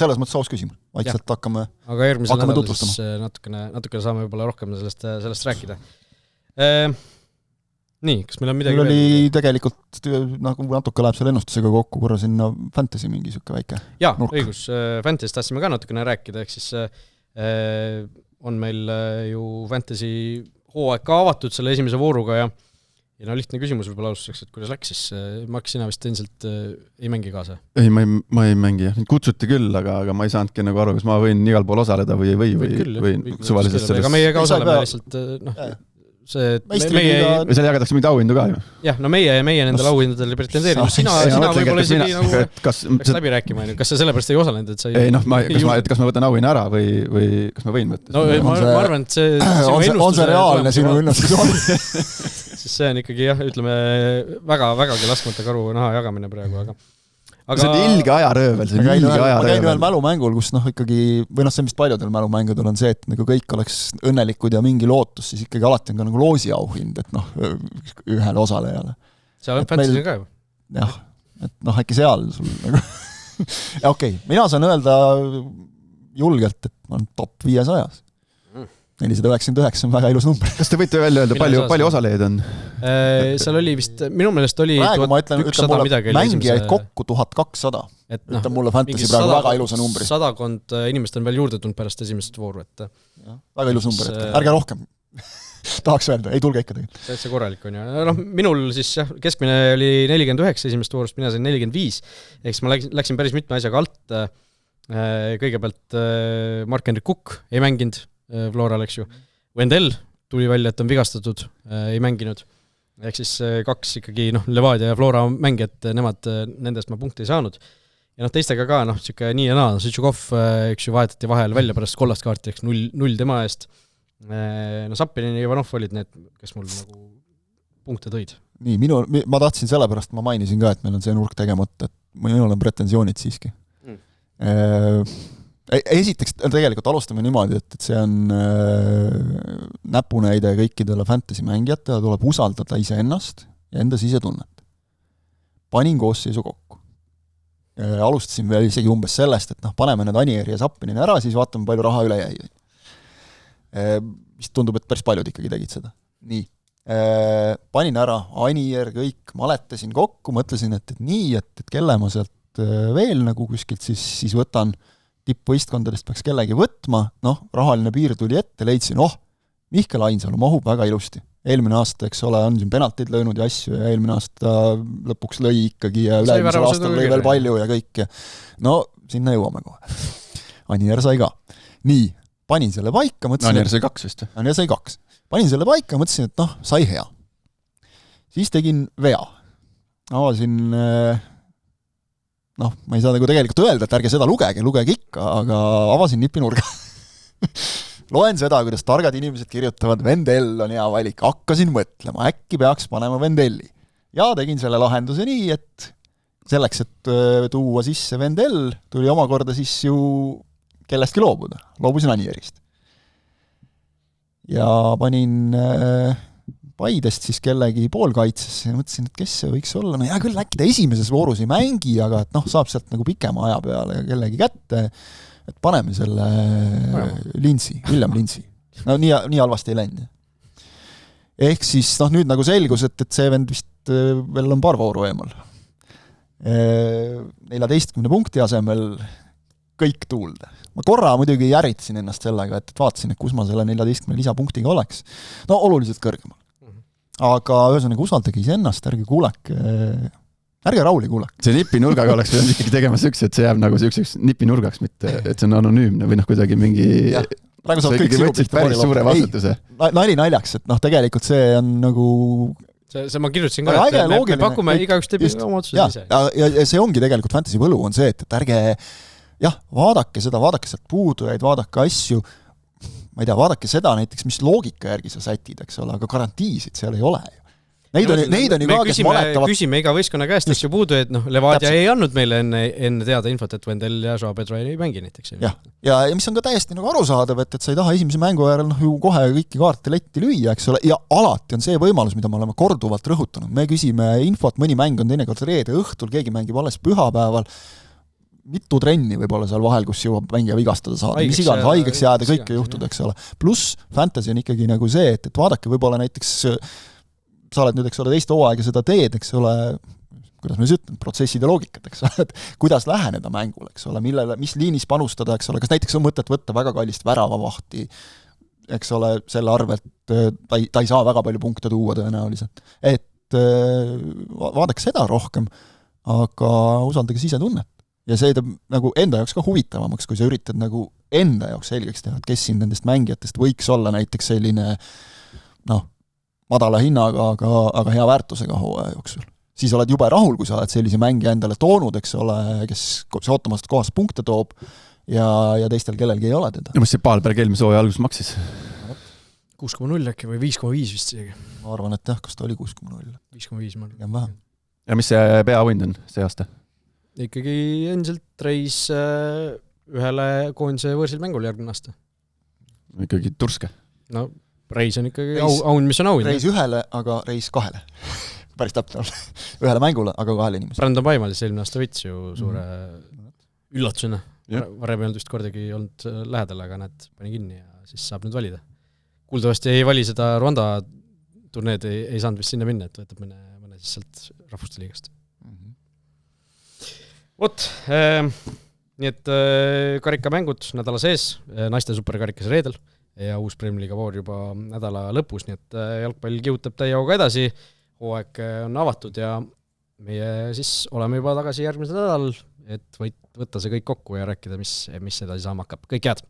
Selles mõttes soos küsimus. Vaikselt hakkame tutvustama. Aga järgmisel nädalal siis natukene saame võib-olla rohkem sellest rääkida. Nii, kas meil on midagi meil oli tegelikult nagu natuke läheb selle ennustusega kokku korra sinna fantasy mingi sükke väike jaa, õigus, fantasy tahtsime ka natukene rääkida, ehk siis on meil ju fantasy hooaeg ka avatud selle esimese vooruga ja lihtne küsimus võib-olla alustuseks, et kuidas läks, siis Max, sina vist endiselt ei mängi kaasa? Ei, ma ei mängi, jah. Kutsuti küll, aga ma ei saanudki nagu aru, kas ma võin igal pool osaleda või suvaliselt sellest. Ega meie ka osaleme lihtsalt, seal jagatakse mingid auhindu ka ju. Jah, no meie nendele auhindadele pretendeerime. Sina võib-olla isegi nagu peaks läbi rääkima, kas sa sellepärast ei osalenud, et sa ei kas ma võtan auhinna ära või kas ma võin võtta? No ma arvan, et see on see reaalne sinu ennustus siis see on ikkagi jah, ütleme vägagi laskmata karu naha jagamine praegu, aga see on ilge ajaröövel, ma käin ühel mälumängul, kus ikkagi, või see vist paljudel mälumängudel on see, et nagu kõik oleks õnnelikud ja mingi lootus, siis ikkagi alati on ka nagu loosi auhind, et ühele osalejale. Seal on fantasy ka juba. Jah, et äkki seal sul nagu okei, mina saan öelda julgelt, et ma olen top 500. 499 on väga ilus number. Kas te võite välja öelda, palju osalejaid on? Seal oli vist, minu meelest oli praegu ma ütlen mulle mängijaid kokku 1200. Ütlen mulle fantasy praegu väga ilusa numbri. 100 inimest on veel juurde tulnud pärast esimest vooru. Väga ilus number, ärge rohkem. Tahaks öelda, ei tulge ikka tegelikult. See korralik on ju. Minul siis keskmine oli 49 esimest voorust, mina sain 45. Eks ma läksin päris mitme asjaga alt. Kõigepealt Mark-Henrik Kukk ei mänginud Floral, eks ju. Wendell tuli välja, et on vigastatud, ei mänginud. Ehk siis 2 ikkagi, Levadia ja Flora mängijad, nendest ma punkti ei saanud. Ja teistega ka, siuke nii ja naa, Sütšukov, eks ju, vahetati vahel välja pärast kollast kaarti, eks 0 tema eest. Sappinin ja Ivanov olid need, kes mul nagu punkte tõid. Nii, ma tahtsin sellepärast, ma mainisin ka, et meil on see nurk tegemata, et minul on pretensioonid siiski. Esiteks tegelikult alustame niimoodi, et see on näpunäide kõikidele fantasy mängijatele, tuleb usaldada iseennast ja enda sisetunnet. Panin koosseisu kokku. Alustasin veel isegi umbes sellest, et paneme need Anieri ja Sappinin ära, siis vaatame, palju raha üle jäi. Vist tundub, et päris paljud ikkagi tegid seda. Nii. Panin ära Anier, kõik, maletasin kokku, mõtlesin, et nii, et kelle ma sealt veel nagu kuskilt siis võtan tippvõistkondadest peaks kellegi võtma, rahaline piir tuli ette, leidsin, Mihkel Ainsalu mahub väga ilusti. Eelmine aasta, eks ole, on siin penaltid lõinud ja asju ja eelmine aasta lõpuks lõi ikkagi ja ülemisel aastal lõi veel palju ja kõik. Sinna jõuame kohe. Anier sai ka. Nii, panin selle paika, mõtlesin... Anier sai 2 vist. Anier sai 2. Panin selle paika, mõtlesin, et sai hea. Siis tegin vea. Avasin... ma ei saa nagu tegelikult öelda, et ärge seda lugege ikka, aga avasin nipinurga. Loen seda, kuidas targad inimesed kirjutavad, Wendell on hea valik, hakkasin mõtlema, äkki peaks panema Wendelli. Ja tegin selle lahenduse nii, et selleks, et tuua sisse Wendell, tuli omakorda siis ju kellestki loobuda. Loobusin Anierist. Ja panin... Paidest siis kellegi poolkaitsesse ja mõtlesin, et kes see võiks olla. Hea küll, äkki ta esimeses voorus ei mängi, aga et saab sealt nagu pikema aja peale ja kellegi kätte, et paneme selle Linsi, William Linsi. Nii halvasti ei läinud. Ehk siis nüüd nagu selgus, et see vend vist veel on paar vooru eemal. 14 punkti asemel kõik tuulde. Ma korra muidugi järitasin ennast sellega, et vaatasin, et kus ma selle 14 lisapunktiga oleks. Oluliselt kõrgemal. Aga ühesõnaga usaldage iseennast, ärge kuulake, ärge Rauli kuulake. See nipinurgaga oleks pidanud ikkagi tegema sükse, et see jääb nagu sükseks nipinurgaks, mitte et see on anonüümne või kuidagi mingi praegu saab kõik sinu pihta päris suure vastutuse. Nali naljaks, et noh, tegelikult see on nagu see ma kirjutasin ka, et me pakume igaüks teeb oma otsused ise. Ja see ongi tegelikult fantasy võlu on see, et ärge vaadake seda, vaadake sealt puudujaid, vaadake asju, ma ei tea, vaadake seda näiteks, mis loogika järgi sa sätid, eks ole, aga garantiisid seal ei ole ju. Neid on ju ka, kes maletavad. Küsime iga võistkonna käest, kes ju puudu, et Levadia ei andnud meile enne teada infot, et Vendel ja Joao Pedro ei mängi näiteks. Ja mis on ka täiesti nagu arusaadav, et sa ei taha esimese mängu järel ju kohe kõiki kaarte letti lüüa, eks ole, ja alati on see võimalus, mida me oleme korduvalt rõhutanud. Me küsime infot, mõni mäng on teinekord reede õhtul, keegi mängib alles pühapäeval, mitu trenni võib-olla seal vahel, kus jõuab mängija vigastada saada, mis iganes haigeks jääda, kõike juhtud, eks ole. Pluss fantasy on ikkagi nagu see, et vaadake võib-olla näiteks sa oled nüüd, eks ole, teist hooaega seda teed, eks ole, kuidas ma ütlen, protsesside loogikat, eks ole, et kuidas läheneda mängule, eks ole, mis liinis panustada, eks ole, kas näiteks on mõtet võtta väga kallist väravavahti, eks ole, selle arvelt ta ei saa väga palju punkte tuua tõenäoliselt. Et vaadake seda rohkem, aga usaldage sisetunnet. Ja see teeb nagu enda jaoks ka huvitavamaks, kui sa üritad nagu enda jaoks selgeks teha, kes siin nendest mängijatest võiks olla näiteks selline madala hinnaga, aga hea väärtusega hooaja jooksul. Siis oled jube rahul, kui sa oled sellise mängija endale toonud, eks ole, kes see ootamast kohast punkte toob ja teistel kellelgi ei ole teda. Ja mis see Paalberg eelmise hooaja alguses maksis? 6,0 äkki või 5,5 vist isegi. Ma arvan, et kas ta oli 6,0. 5,5 ma arvan. Vähem. Ja mis see peahind on see aasta? Ikkagi endiselt reis ühele koondise võõrsil mängul järgmine aasta. Ikkagi turske. No reis on ikkagi aun, mis on auhind. Reis ühele, aga reis kahele. Päris täpne olla. Ühele mängule, aga kahele inimesele. Brandon Paimalis eelmine aasta võits ju suure üllatusena. Varem ei olnud vist kordagi olnud lähedal, aga näed, pani kinni ja siis saab nüüd valida. Kuuldavasti ei vali seda Rwanda turneed, ei saanud vist sinna minna, et võtab mõne siis sealt rahvuste liigast. Nii et karikamängud nädala sees, naiste superkarikas reedel ja uus Premier League voor juba nädala lõpus, nii et jalgpall kihutab täiega edasi, hooaeg on avatud ja meie siis oleme juba tagasi järgmisel nädalal, et võtta see kõik kokku ja rääkida, mis edasi saama hakkab. Kõik head!